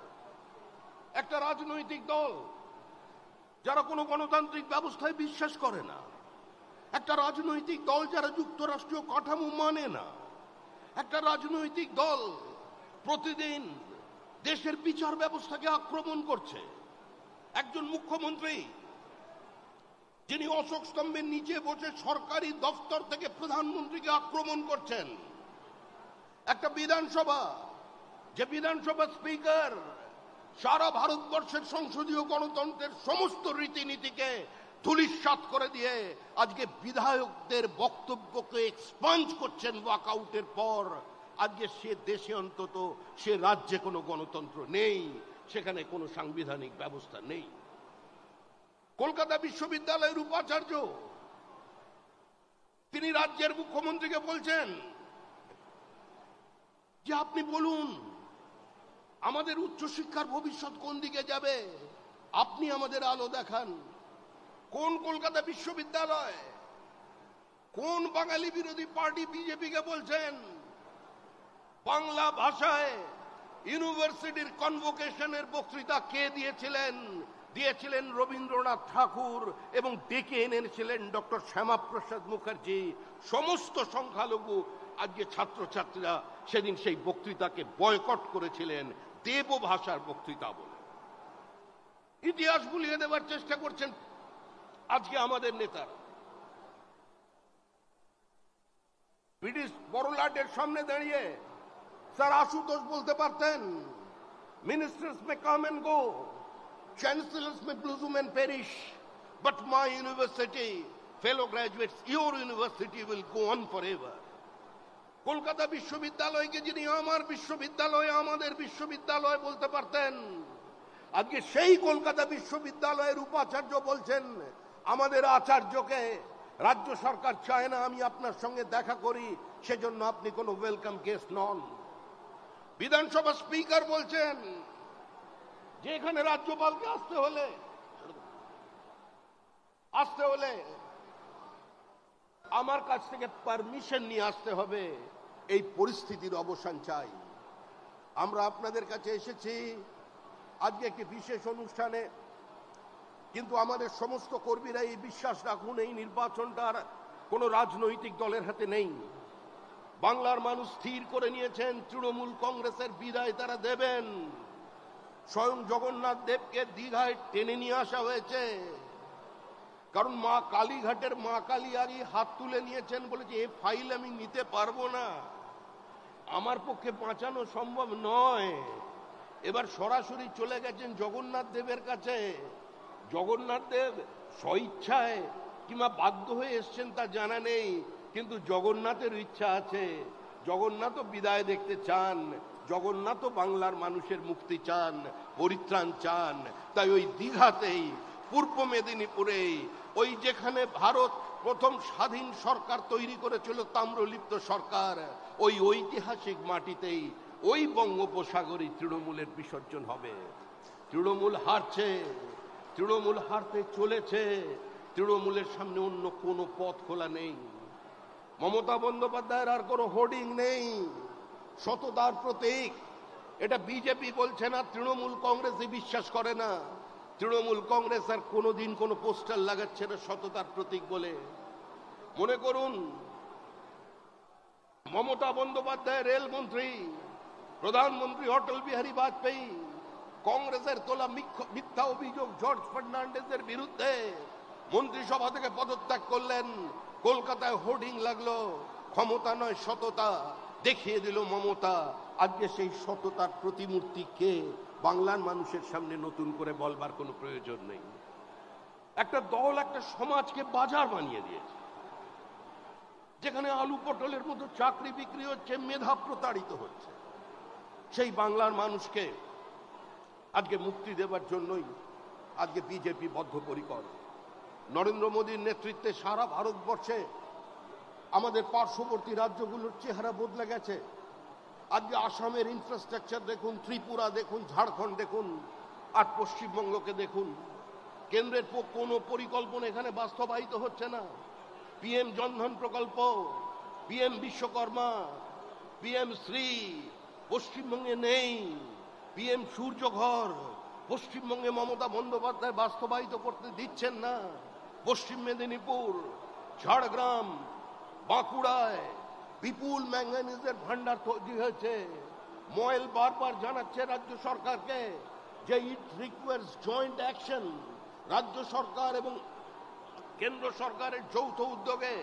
[SPEAKER 7] একটা রাজনৈতিক দল যারা কোনো গণতান্ত্রিক ব্যবস্থায় বিশ্বাস করে না, একটা রাজনৈতিক দল যারা যুক্তরাষ্ট্রীয় কাঠামো মানে না, একটা রাজনৈতিক দল প্রতিদিন দেশের বিচার ব্যবস্থাকে আক্রমণ করছে, একজন মুখ্যমন্ত্রী যিনি অশোক স্তম্ভের নিচে বসে সরকারি দপ্তর থেকে প্রধানমন্ত্রীকে আক্রমণ করছেন, একটা বিধানসভা যে বিধানসভা স্পিকার সারা ভারতবর্ষের সংসদীয় গণতন্ত্রের সমস্ত রীতিনীতিকে ধূলিসাৎ করে দিয়ে আজকে বিধায়কদের বক্তব্যকে এক্সপাঞ্জ করছেন ওয়াকআউটের পর। আজকে সে দেশে, অন্তত সে রাজ্যে কোনো গণতন্ত্র নেই, সেখানে কোনো সাংবিধানিক ব্যবস্থা নেই। কলকাতা বিশ্ববিদ্যালয়ের উপাচার্য তিনি রাজ্যের মুখ্যমন্ত্রীকে বলছেন যে আপনি বলুন আমাদের উচ্চশিক্ষার ভবিষ্যৎ কোন দিকে যাবে, আপনি আমাদের আলো দেখান। কোন কলকাতা বিশ্ববিদ্যালয়, কোন বাঙালি বিরোধী পার্টি বিজেপিকে বলছেন বাংলা ভাষায় ইউনিভার্সিটির কনভোকেশনের বক্তৃতা কে দিয়েছিলেন রবীন্দ্রনাথ ঠাকুর, এবং ডেকে এনেছিলেন ডক্টর শ্যামাপ্রসাদ মুখার্জি। সমস্ত সংখ্যালঘু আজকে ছাত্রছাত্রীরা সেদিন সেই বক্তৃতাকে বয়কট করেছিলেন দেব ভাষার বক্তৃতা বলে। ইতিহাস ভুলিয়ে দেওয়ার চেষ্টা করছেন আজকে আমাদের নেতারা। ব্রিটিশ বড়লাটের সামনে দাঁড়িয়ে স্যার আশুতোষ বলতে পারতেন, ministers may come and go, chancellors may bloom and perish, but my university, fellow graduates, your university will go on forever. Kolkata বিশ্ববিদ্যালয়কে যিনি আমার বিশ্ববিদ্যালয়, আমাদের বিশ্ববিদ্যালয় বলতে পারতেন, আজকে সেই কলকাতা বিশ্ববিদ্যালয়ের উপাচার্য বলছেন আমাদের আচার্যকে রাজ্য সরকার চায় না আমি আপনার সঙ্গে দেখা করি, সেজন্য আপনি কোনো ওয়েলকাম গেস্ট নন। বিধানসভা স্পিকার বলছেন যে এখানে রাজ্যপালকে আসতে হলে আমার কাছ থেকে পারমিশন নিয়ে আসতে হবে। এই পরিস্থিতির অবসান চাই। আমরা আপনাদের কাছে এসেছি আজকে একটি বিশেষ অনুষ্ঠানে, কিন্তু আমাদের সমস্ত কর্মীরা এই বিশ্বাস রাখুন এই নির্বাচনটার কোনো রাজনৈতিক দলের হাতে নেই। বাংলার মানুষ স্থির করে নিয়েছেন তৃণমূল কংগ্রেসের বিদায় তারা দেবেন। স্বয়ং জগন্নাথ দেবকে দীঘায় টেনে নিয়ে আসা হয়েছে, কারণ মা কালীঘাটের মা কালিয়ারি হাত তুলে নিয়েছেন, বলেছে এই ফাইল আমি নিতে পারবো না, আমার পক্ষে বাঁচানো সম্ভব নয়। এবার সরাসরি চলে গেছেন জগন্নাথ দেবের কাছে। জগন্নাথ দেব স্বইচ্ছায় কিংবা বাধ্য হয়ে এসছেন তা জানা নেই, কিন্তু জগন্নাথের ইচ্ছা আছে। জগন্নাথও বিদায় দেখতে চান, জগন্নাথও বাংলার মানুষের মুক্তি চান, পরিত্রাণ চান। তাই ওই দীঘাতেই, পূর্ব মেদিনীপুরেই, ওই যেখানে ভারত প্রথম স্বাধীন সরকার তৈরি করেছিল তাম্রলিপ্ত সরকার, ওই ঐতিহাসিক মাটিতেই ওই বঙ্গোপসাগরে তৃণমূলের বিসর্জন হবে। তৃণমূল হারছে, তৃণমূল হারতে চলেছে, তৃণমূলের সামনে অন্য কোনো পথ খোলা নেই। মমতা বন্দ্যোপাধ্যায়ের আর কোনো হোর্ডিং নেই, সততার প্রতীক। এটা বিজেপি বলছে না, তৃণমূল কংগ্রেসই বিশ্বাস করে না। তৃণমূল কংগ্রেস আর কোনোদিন কোনো পোস্টার লাগাচ্ছে না সততার প্রতীক বলে। মনে করুন মমতা বন্দ্যোপাধ্যায় রেলমন্ত্রী, প্রধানমন্ত্রী অটল বিহারী বাজপেয়ী কংগ্রেসের তোলা মিথ্যা অভিযোগ জর্জ ফার্নান্ডেজের বিরুদ্ধে মন্ত্রিসভা থেকে পদত্যাগ করলেন। কলকাতায় হোর্ডিং লাগলো, ক্ষমতা নয় সততা, দেখিয়ে দিল মমতা। আজকে সেই সততার প্রতিমূর্তি কে, বাংলার মানুষের সামনে নতুন করে বলবার কোনো প্রয়োজন নেই। একটা দল একটা সমাজকে বাজার বানিয়ে দিয়েছে, যেখানে আলু পটলের মতো চাকরি বিক্রি হচ্ছে, মেধা প্রতারিত হচ্ছে। সেই বাংলার মানুষকে আজকে মুক্তি দেবার জন্যই আজকে বিজেপি বদ্ধপরিকর। নরেন্দ্র মোদীর নেতৃত্বে সারা ভারতবর্ষে আমাদের পার্শ্ববর্তী রাজ্যগুলোর চেহারা বদলে গেছে। আজকে আসামের ইনফ্রাস্ট্রাকচার দেখুন, ত্রিপুরা দেখুন, ঝাড়খণ্ড দেখুন, আর পশ্চিমবঙ্গকে দেখুন। কেন্দ্রের কোনো পরিকল্পনা এখানে বাস্তবায়িত হচ্ছে না। পিএম জনধন প্রকল্প, পিএম বিশ্বকর্মা, পিএম শ্রী পশ্চিমবঙ্গে নেই, পিএম সূর্যঘর পশ্চিমবঙ্গে মমতা বন্দ্যোপাধ্যায় বাস্তবায়িত করতে দিচ্ছেন না। পশ্চিম মেদিনীপুর, ঝাড়গ্রাম, বাঁকুড়ায় বিপুল ম্যাঙ্গানিজের ভান্ডার তৈরি হয়েছে। ময়েল বারবার জানাচ্ছে রাজ্য সরকারকে যে ইট রিকোয়ার্স জয়েন্ট অ্যাকশন। রাজ্য সরকার এবং কেন্দ্র সরকারের যৌথ উদ্যোগে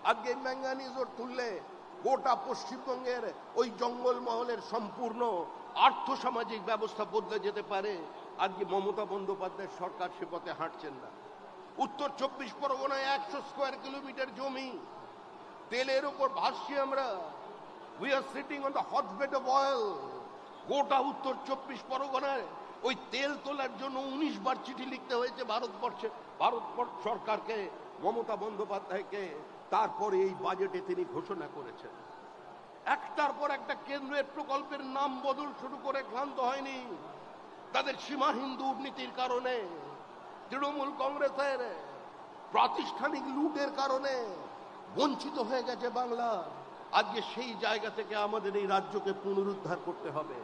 [SPEAKER 7] আজকে ম্যাঙ্গানিজ তুললে গোটা পশ্চিমবঙ্গের ওই জঙ্গলমহলের সম্পূর্ণ আর্থসামাজিক ব্যবস্থা বদলে যেতে পারে। আজকে মমতা বন্দ্যোপাধ্যায়ের সরকার সে পথে হাঁটছেন না। উত্তর 24 পরগনায় 100 স্কোয়ার কিলোমিটার জমি তেলের উপর ভাসছি আমরা। We are sitting on the hotbed of oil. গোটা উত্তর 24 পরগনায় ওই তেল তোলার জন্য 19 বার চিঠি লিখতে হয়েছে ভারত সরকারকে, মমতা বন্দ্যোপাধ্যায়কে। তারপরে এই বাজেটে তিনি ঘোষণা করেছেন। একটার পর একটা কেন্দ্রের প্রকল্পের নাম বদল শুরু করে ক্লান্ত হয়নি। তাদের সীমাহীন দুর্নীতির কারণে, তৃণমূল কংগ্রেসের প্রাতিষ্ঠানিক লুটের কারণে বঞ্চিত হয়ে গেছে বাংলা। আজকে সেই জায়গা থেকে আমাদের এই রাজ্যকে পুনরুদ্ধার করতে হবে।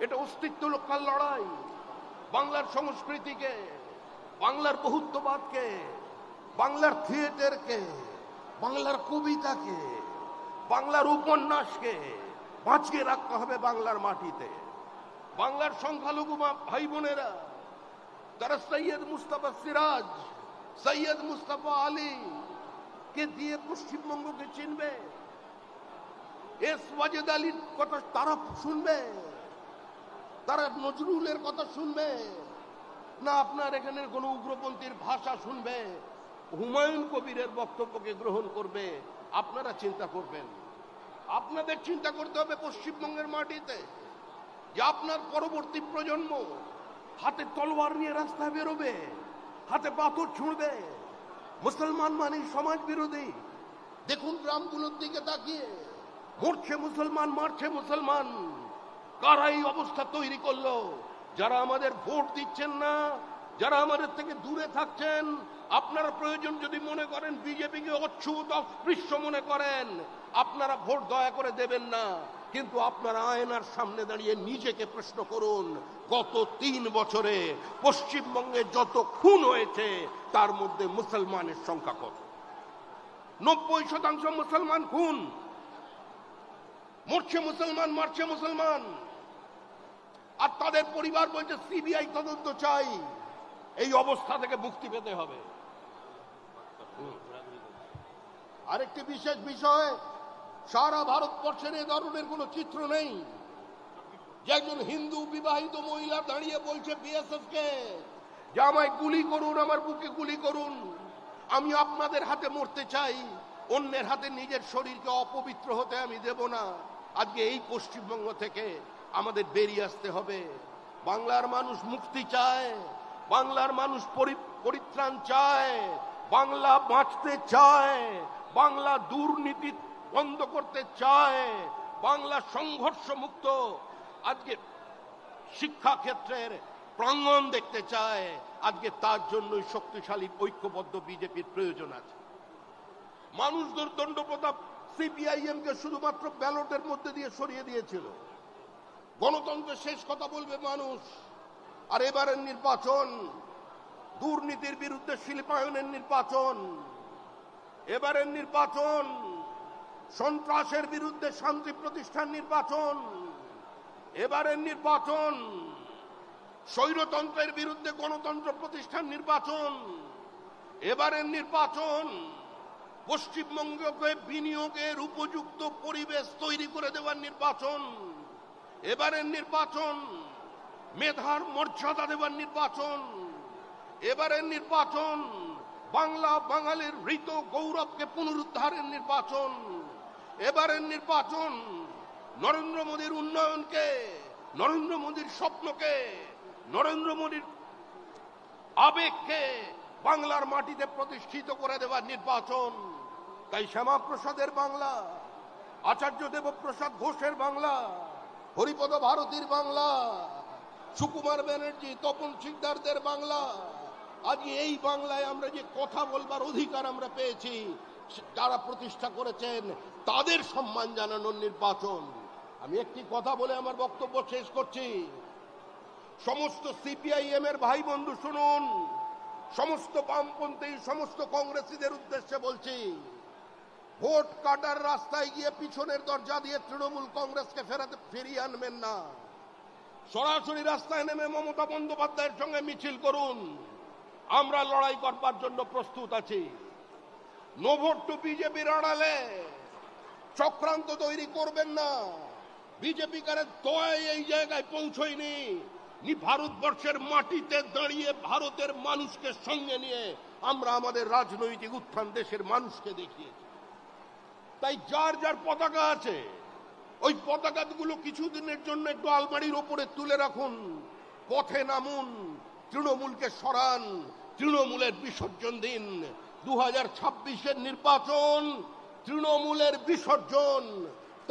[SPEAKER 7] এটা অস্তিত্ব রক্ষার লড়াই। বাংলার সংস্কৃতিকে, বাংলার বহুত্ববাদকে, বাংলার থিয়েটারকে, বাংলার কবিতাকে, বাংলার উপন্যাসকে বাঁচিয়ে রাখতে হবে বাংলার মাটিতে। বাংলার সংখ্যালঘু ভাই বোনেরা তারা সৈয়দ মুস্তাফা সিরাজ, সৈয়দ মুস্তাফা আলী কে দিয়ে পশ্চিমবঙ্গকে চিনবে? এস ওয়াজেদ আলীর কথা তারা শুনবে? তারা নজরুলের কথা শুনবে না আপনার এখানের কোন উগ্রপন্থীর ভাষা শুনবে? হুমায়ুন কবিরের বক্তব্যকে গ্রহণ করবে? আপনারা চিন্তা করবেন। আপনাদের চিন্তা করতে হবে পশ্চিমবঙ্গের মাটিতে যে আপনার পরবর্তী প্রজন্ম হাতে তলোয়ার নিয়ে রাস্তায় বেরোবে, হাতে পাথর ছুঁড়বে। মুসলমান মানে সমাজ বিরোধী। দেখুন গ্রামগুলোর দিকে তাকিয়ে, মরছে মুসলমান, মারছে মুসলমান। কারা এই অবস্থা তৈরি করলো? যারা আমাদের ভোট দিচ্ছেন না, যারা আমাদের থেকে দূরে থাকছেন। আপনারা প্রয়োজন যদি মনে করেন বিজেপিকে অচ্ছুত অস্পৃশ্য মনে করেন, আপনারা ভোট দয়া করে দেবেন না। কিন্তু আপনারা আয়নার সামনে দাঁড়িয়ে নিজেকে প্রশ্ন করুন, গত 3 বছরে পশ্চিমবঙ্গে যত খুন হয়েছে তার মধ্যে মুসলমানের সংখ্যা কত? 90% মুসলমান খুন। মরছে মুসলমান, মারছে মুসলমান। আর তাদের পরিবার বলছে সিবিআই তদন্ত চাই। এই অবস্থা থেকে মুক্তি পেতে হবে। আরেকটি বিশেষ বিষয়, সারা ভারতবর্ষের এ ধরনের কোন চিত্র নেই যে একজন হিন্দু বিবাহিত মহিলা দাঁড়িয়ে বলছে বিএসএফ কে যে আমায় গুলি করুন, আমার বুকে গুলি করুন, আমি আপনাদের হাতে মরতে চাই, অন্যের হাতে নিজের শরীরকে অপবিত্র হতে আমি দেব না। আজকে এই পশ্চিমবঙ্গ থেকে আমাদের বেরিয়ে আসতে হবে। বাংলার মানুষ মুক্তি চায়, বাংলার মানুষ পরিত্রাণ চায়, বাংলা বাঁচতে চায়, বাংলা দুর্নীতি বন্ধ করতে চায়, বাংলা সংঘর্ষ মুক্ত আজকে শিক্ষা ক্ষেত্রের প্রাঙ্গণ দেখতে চায়। আজকে তার জন্যই শক্তিশালী ঐক্যবদ্ধ বিজেপির প্রয়োজন আছে। মানুষ দণ্ড প্রতাপ সিপিআইএম কে শুধুমাত্র ব্যালটের মধ্যে দিয়ে সরিয়ে দিয়েছিল। গণতন্ত্রের শেষ কথা বলবে মানুষ। আর এবারের নির্বাচন দুর্নীতির বিরুদ্ধে শিল্পায়নের নির্বাচন, এবারের নির্বাচন সন্ত্রাসের বিরুদ্ধে শান্তি প্রতিষ্ঠান নির্বাচন, এবারের নির্বাচন স্বৈরতন্ত্রের বিরুদ্ধে গণতন্ত্র প্রতিষ্ঠান নির্বাচন। এবারের নির্বাচন পশ্চিমবঙ্গকে বিনিয়োগের উপযুক্ত পরিবেশ তৈরি করে দেওয়ার নির্বাচন। এবারের নির্বাচন মেধার মর্যাদা দেওয়ার নির্বাচন। এবারের নির্বাচন বাংলা বাঙালির হৃত গৌরবকে পুনরুদ্ধারের নির্বাচন। এবারের নির্বাচন নরেন্দ্র মোদীর উন্নয়নকে, নরেন্দ্র মোদীর স্বপ্নকে, নরেন্দ্র মোদীর আবেগকে বাংলার মাটিতে প্রতিষ্ঠিত করে দেওয়ার নির্বাচন। তাই শ্যামাপ্রসাদের বাংলা, আচার্য দেবপ্রসাদ ঘোষের বাংলা, হরিপদ ভারতীর বাংলা, সুকুমার ব্যানার্জি, তপন শিকদারদের বাংলা, আজ এই বাংলায় আমরা যে কথা বলবার অধিকার আমরা পেয়েছি, যারা প্রতিষ্ঠা করেছেন তাদের সম্মান জানানোর নির্বাচন। আমি একটি কথা বলে আমার বক্তব্য শেষ করছি। সমস্ত সিপিআইএম এর ভাই বন্ধু শুনুন, সমস্ত বামপন্থী, সমস্ত কংগ্রেসীদের উদ্দেশ্যে বলছি, ভোট কাটার রাস্তায় গিয়ে পিছনের দরজা দিয়ে তৃণমূল কংগ্রেসকে ফিরিয়ে আনবেন না। সরাসরি রাস্তায় নেমে মমতা বন্দ্যোপাধ্যায়ের সঙ্গে মিছিল করুন। আমরা লড়াই করবার জন্য প্রস্তুত আছি। নো ভোট টু বিজেপির আড়ালে চক্রান্ত তৈরি করবেন না। বিজেপি কারের দয়ায় এই জায়গায় পৌঁছয়নি। ভারতবর্ষের মাটিতে দাঁড়িয়ে ভারতের মানুষকে সঙ্গে নিয়ে আমরা আমাদের রাজনৈতিক উত্থান দেশের মানুষকে দেখিয়েছি। তাই যার যার পতাকা আছে, ওই পতাকাগুলো কিছুদিনের জন্য একটু আলমারির ওপরে তুলে রাখুন, পথে নামুন, তৃণমূলকে সরান, তৃণমূলের বিসর্জন দিন। 2026-এর নির্বাচন তৃণমূলের বিসর্জন।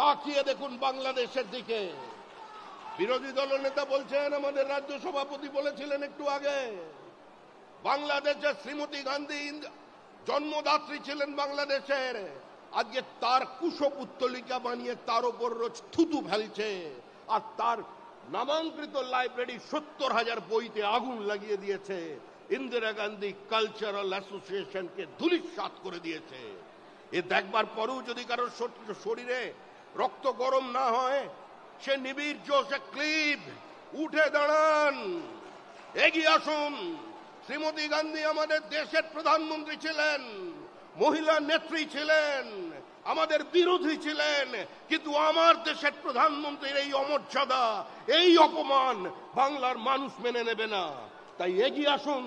[SPEAKER 7] তাকিয়ে দেখুন বাংলাদেশের দিকে। বিরোধী দলনেতা বলছেন, আমাদের রাজ্য সভাপতি বলেছিলেন একটু আগে, বাংলাদেশে শ্রীমতী গান্ধী জন্মদাত্রী ছিলেন বাংলাদেশের। আজকে তার কুশপুত্তলিকা বানিয়ে তার উপর রোজ থুতু ফেলছে, আর তার নামাঙ্কিত লাইব্রেরি 70,000 বইতে আগুন লাগিয়ে দিয়েছে। ইন্দিরা গান্ধী কালচারাল অ্যাসোসিয়েশনকে ধূলিসাৎ করে দিয়েছে। এ দেখবার পরেও যদি কারোর শরীরে রক্ত গরম না হয়, সে নিবিড় জোশে ক্লিব উঠে দাঁড়ান, এগিয়ে আসুন। শ্রীমতী গান্ধী আমাদের দেশের প্রধানমন্ত্রী ছিলেন, মহিলা নেত্রী ছিলেন, আমাদের বিরোধী ছিলেন, কিন্তু আমার দেশের প্রধানমন্ত্রীর এই অমর্যাদা, এই অপমান বাংলার মানুষ মেনে নেবে না। তাই এগিয়ে আসুন,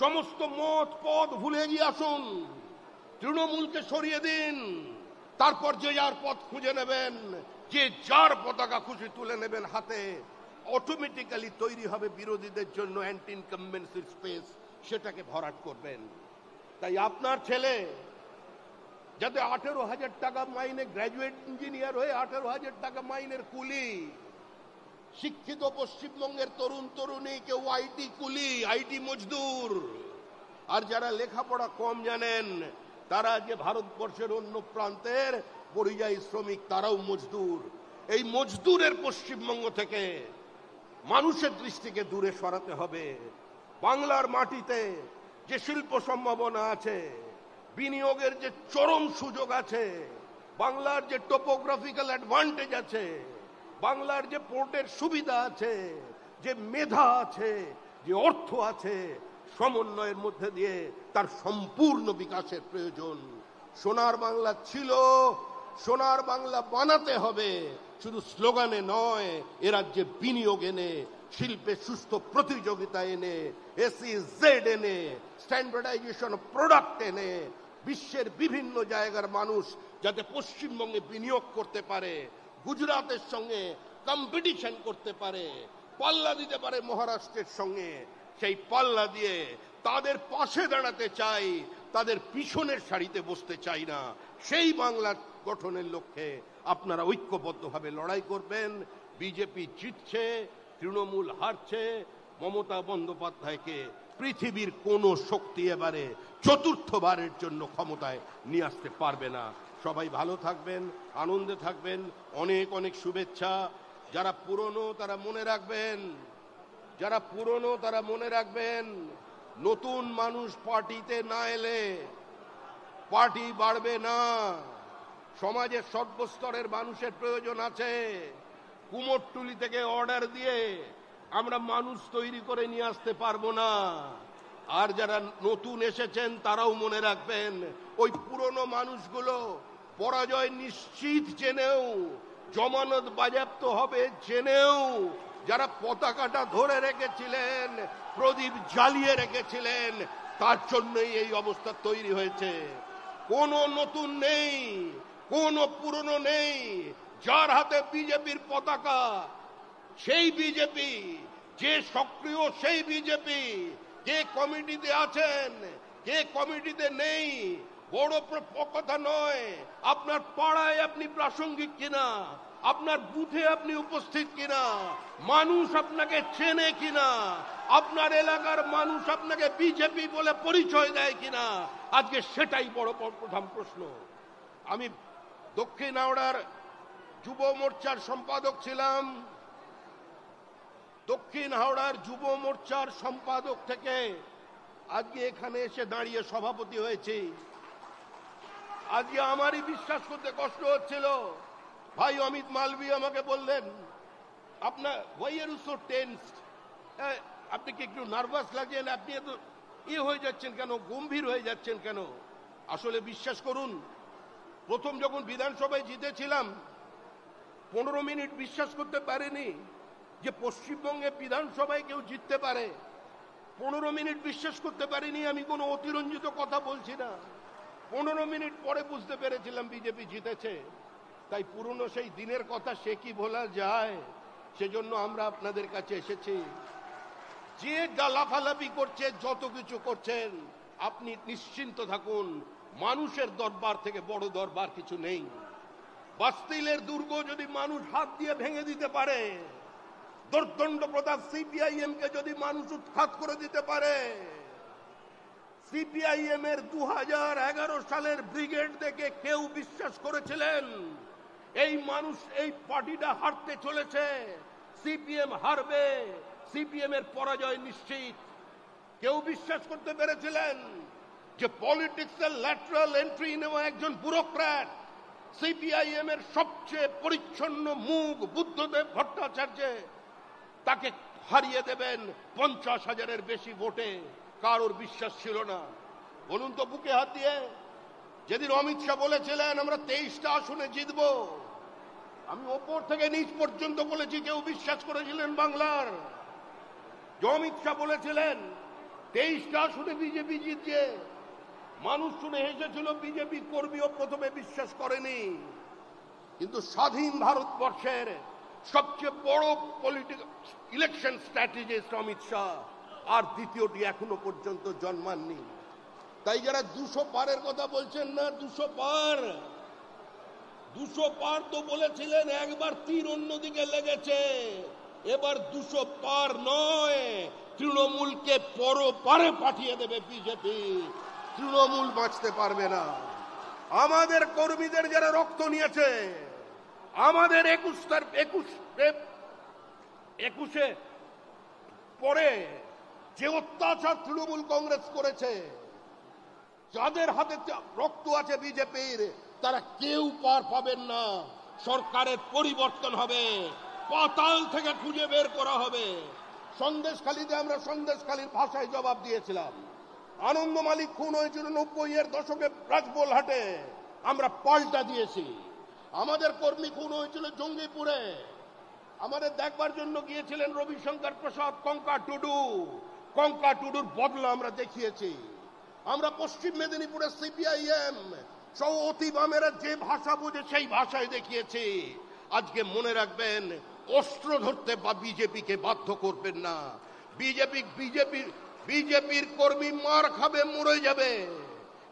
[SPEAKER 7] সমস্ত মত পদ ভুলে এগিয়ে আসুন, তৃণমূলকে সরিয়ে দিন। তারপর যে যার পথ খুঁজে নেবেন, যে যার পতাকা খুশি তুলে নেবেন হাতে, অটোমেটিক্যালি তৈরি হবে বিরোধীদের জন্য অ্যান্টি ইনকামবেন্সির স্পেস, সেটাকে ভরাট করবেন। তাই আপনার ছেলে যাতে 18,000 টাকা মাইনে, গ্র্যাজুয়েট ইঞ্জিনিয়ার হয়ে 18,000 টাকা মাইনের কুলি, শিক্ষিত পশ্চিমবঙ্গের তরুণ তরুণী কেউ আইটি কুলি, আইটি মজদুর, আর যারা লেখাপড়া কম জানেন তারা যে ভারতবর্ষের অন্য প্রান্তের পরিযায়ী শ্রমিক, তারাও মজদুর। এই মজদুরের পশ্চিমবঙ্গ থেকে মানুষের দৃষ্টিকে দূরে সরাতে হবে। বাংলার মাটিতে যে শিল্প সম্ভাবনা আছে, বিনিয়োগের যে চরম সুযোগ আছে, বাংলার যে টোপোগ্রাফিক্যাল অ্যাডভান্টেজ আছে, বাংলার যে পোর্টের সুবিধা আছে, যে মেধা আছে, যে অর্থ আছে, সমন্বয়ের মধ্যে দিয়ে তার সম্পূর্ণ বিকাশের প্রয়োজন। সোনার বাংলা ছিল, সোনার বাংলা বানাতে হবে, শুধু স্লোগানে নয়। এ রাজ্যে বিনিয়োগ এনে, শিল্পে সুস্থ প্রতিযোগিতা এনে, SEZ এনে, স্ট্যান্ডার্ডাইজেশন প্রোডাক্ট এনে, বিশ্বের বিভিন্ন জায়গার মানুষ যাতে পশ্চিমবঙ্গে বিনিয়োগ করতে পারে, গুজরাটের সঙ্গে কম্পিটিশন করতে পারে, পাল্লা দিতে পারে মহারাষ্ট্রের সঙ্গে, সেই পাল্লা দিয়ে তাদের পাশে দাঁড়াতে চাই, তাদের পিছনের সারিতে বসতে চাই না। সেই বাংলা গঠনের লক্ষ্যে আপনারা ঐক্যবদ্ধভাবে লড়াই করবেন। বিজেপি জিতছে, তৃণমূল হারছে, মমতা বন্দ্যোপাধ্যায়কে পৃথিবীর কোনো শক্তি এবারে চতুর্থবারের জন্য ক্ষমতায় নিয়ে আসতে পারবে না। সবাই ভালো থাকবেন, আনন্দে থাকবেন। অনেক অনেক শুভেচ্ছা। যারা পুরনো তারা মনে রাখবেন, যারা পুরনো তারা মনে রাখবেন, নতুন মানুষ পার্টিতে না এলে পার্টি বাড়বে না। সমাজের সর্বস্তরের মানুষের প্রয়োজন আছে। কুমোরটুলি থেকে অর্ডার দিয়ে আমরা মানুষ তৈরি করে নিয়ে আসতে পারবো না। আর যারা নতুন এসেছেন তারাও মনে রাখবেন, ওই পুরনো মানুষগুলো পরাজয় নিশ্চিত জেনেও, জমানত বাজেয়াপ্ত হবে জেনেও, যারা পতাকাটা ধরে রেখেছিলেন, প্রদীপ জ্বালিয়ে রেখেছিলেন, তার জন্যই এই অবস্থা তৈরি হয়েছে। কোনো নতুন নেই, কোনো পুরনো নেই। যার হাতে বিজেপির পতাকা সেই বিজেপি, যে সক্রিয় সেই বিজেপি। কে কমিটিতে আছেন, কে কমিটিতে নেই, বড় কথা নয়। আপনার পাড়ায় আপনি প্রাসঙ্গিক কিনা, আপনার বুথে আপনি উপস্থিত কিনা, মানুষ আপনাকে চেনে কিনা, আপনার এলাকার মানুষ আপনাকে বিজেপি বলে পরিচয় দেয় কিনা, আজকে সেটাই বড় প্রধান প্রশ্ন। আমি দক্ষিণ হাওড়ার যুব মোর্চার সম্পাদক ছিলাম। দক্ষিণ হাওড়ার যুব মোর্চার সম্পাদক থেকে আজকে এখানে এসে দাঁড়িয়ে সভাপতি হয়েছি। আজকে আমারই বিশ্বাস করতে কষ্ট হচ্ছিল। ভাই অমিত মালভী আমাকে বললেন, আপনার why are you so tensed, আপনি কি একটু নার্ভাস লাগছেন, আপনি এত হয়ে যাচ্ছেন কেন, গম্ভীর হয়ে যাচ্ছেন কেন? আসলে বিশ্বাস করুন, প্রথম যখন বিধানসভায় জিতেছিলাম 15 মিনিট বিশ্বাস করতে পারিনি যে পশ্চিমবঙ্গে বিধানসভায় কেউ জিততে পারে। 15 মিনিট বিশ্বাস করতে পারিনি। আমি কোনো অতিরঞ্জিত কথা বলছি না। 15 মিনিট পরে বুঝতে পেরেছিলাম বিজেপি জিতেছে। তাই পুরনো সেই দিনের কথা সে কি ভোলা যায়? সেজন্য আমরা আপনাদের কাছে এসেছি। যে লাফালাফি করছে, যত কিছু করছেন, আপনি নিশ্চিন্ত থাকুন, মানুষের দরবার থেকে বড় দরবার কিছু নেই। বাস্তিলের দুর্গ যদি মানুষ হাত দিয়ে ভেঙে দিতে পারে, দর্দণ্ড প্রতাপ সিপিআইএম কে যদি মানুষ উৎখাত করে দিতে পারে, সিপিআইএম এর 2011 সালের ব্রিগেড দেখে কেউ বিশ্বাস করেছিলেন এই মানুষ, এই পার্টিটা হারতে চলেছে, সিপিএম হারবে, সিপিএম এর পরাজয় নিশ্চিত? কেউ বিশ্বাস করতে পেরেছিলেন যে পলিটিক্সের ল্যাটারাল এন্ট্রি নেওয়া একজন ব্যুরোক্র্যাট সিপিআইএম এর সবচেয়ে পরিচ্ছন্ন মুখ বুদ্ধদেব ভট্টাচার্য তাকে হারিয়ে দেবেন 50,000-এর বেশি ভোটে? কারোর বিশ্বাস ছিল না। বলুন তো বুকে হাত দিয়ে, যেদিন অমিত শাহ বলেছিলেন আমরা 23টা আসনে জিতব, আমি ওপর থেকে নিচ পর্যন্ত বলেছি, কেউ বিশ্বাস করেছিলেন বাংলার? যে অমিত শাহ বলেছিলেন 23টা আসনে বিজেপি জিতছে, মানুষ শুনে হেসেছিল, বিজেপি কর্মীও প্রথমে বিশ্বাস করেনি। কিন্তু স্বাধীন ভারতবর্ষের সবচেয়ে বড় political election strategist Amit Shah, আর দ্বিতীয়টি এখনো পর্যন্ত জন্মাননি। তাই যারা 200 পারের কথা বলছেন না, 200 পার তো বলেছিলেন, একবার তীর অন্যদিকে লেগেছে, এবার 200 পার নয়, তৃণমূলকে পরপারে পাঠিয়ে দেবে বিজেপি। তৃণমূল বাঁচতে পারবে না। আমাদের কর্মীদের যারা রক্ত নিয়েছে, আমাদের 21 পরে যে অত্যাচার তৃণমূল কংগ্রেস করেছে, যাদের হাতে রক্ত আছে বিজেপির, তারা কেউ পার পাবেন না। সরকারের পরিবর্তন হবে, পাতাল থেকে খুঁজে বের করা হবে। সন্দেশখালীতে আমরা সন্দেশখালীর ভাষায় জবাব দিয়েছিলাম। আনন্দ মালিক খুন হয়েছিল 90-এর দশকে রাজবোলহাটে, আমরা পাল্টা দিয়েছি। আমাদের কর্মী খুন হয়েছিল জঙ্গিপুরে, আমাদের দেখবার জন্য গিয়েছিলেন রবিশঙ্কর প্রসাদ, কঙ্কা টুডুর বদলা আমরা দেখিয়েছি। আমরা পশ্চিম মেদিনীপুরের সিপিআইএম সহ অতি বামেরা যে ভাষা বোঝে সেই ভাষায় দেখিয়েছি। আজকে মনে রাখবেন, অস্ত্র ধরতে বা বিজেপিকে বাধ্য করবেন না। বিজেপির কর্মী মার খাবে, মরে যাবে,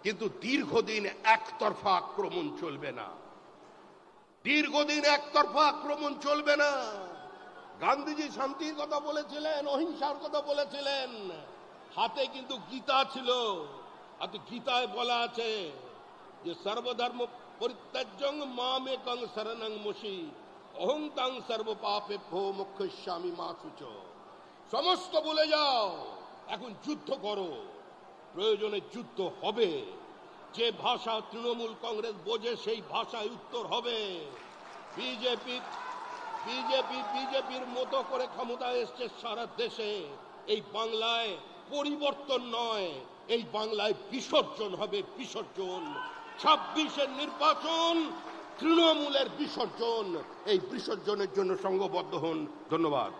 [SPEAKER 7] কিন্তু দীর্ঘদিন একতরফা আক্রমণ চলবে না। দীর্ঘদিন একতরফা আক্রমণ চলবে না। গান্ধীজি শান্তির কথা বলেছিলেন, অহিংসার কথা বলেছিলেন, হাতে কিন্তু গীতা ছিল। আর গীতায় বলা আছে যে সর্বধর্ম পরিত্যাজ্যং মামেকং শরণং মশি অহং তাং সর্ব পাপেভ্যো মোক্ষয়িষ্যামি মা শুচ। সমস্ত ভুলে যাও, এখন যুদ্ধ করো। প্রয়োজনে যুদ্ধ হবে। যে ভাষা তৃণমূল কংগ্রেস বোঝে সেই ভাষায় উত্তর হবে। বিজেপির মতো করে ক্ষমতায় এসছে সারা দেশে। এই বাংলায় পরিবর্তন নয়, এই বাংলায় বিসর্জন হবে, বিসর্জন। 26-এর নির্বাচন তৃণমূলের বিসর্জন। এই বিসর্জনের জন্য সংঘবদ্ধ হন। ধন্যবাদ।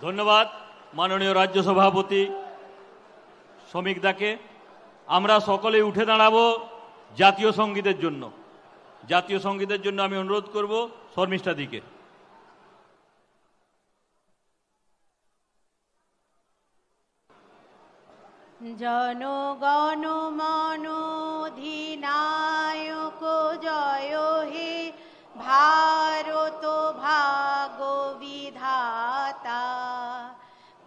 [SPEAKER 1] ধন্যবাদ মাননীয় রাজ্য সভাপতি শ্রমিক দাকে। আমরা সকলে উঠে দাঁড়াবো জাতীয় সঙ্গীতের জন্য। জাতীয় সঙ্গীতের জন্য আমি অনুরোধ করব শর্মিষ্ঠা দিকে।
[SPEAKER 2] জনগণ মন অধিনায়ক জয় হে ভারত ভাগ বিধাতা।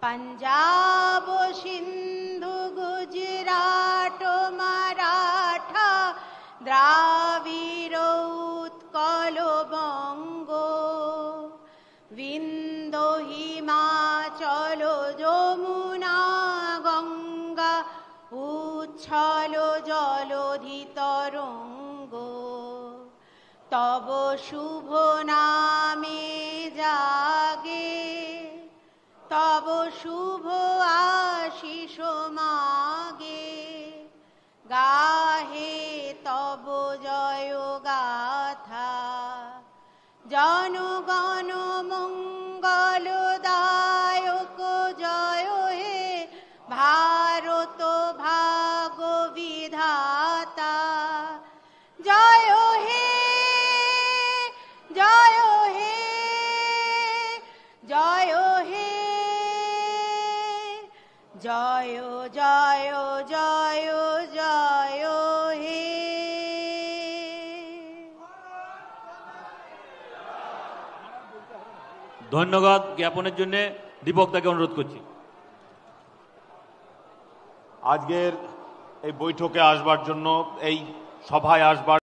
[SPEAKER 2] পঞ্জাব সিন্ধু গুজরাট মারাঠা দ্রাবিড় উৎকল বঙ্গ বিন্দ হিমাচল যমুনা গঙ্গা উচ্ছল জলধি তরঙ্গ। তব শুভ নামে জাগে, তব শুভ আশিস মাগে। গাহে তব জয় গাথা। জনগণ মঙ্গলদায়ক জয় হে ভারত ভাগ বিধাতা। জয় হে, জয় হে, জয় হে, জয় জয় জয় জয় হে।
[SPEAKER 1] ধন্যবাদ জ্ঞাপনের জন্য দীপক দাকে অনুরোধ করছি।
[SPEAKER 3] আজকের এই বৈঠকে আসবার জন্য, এই সভায় আসবার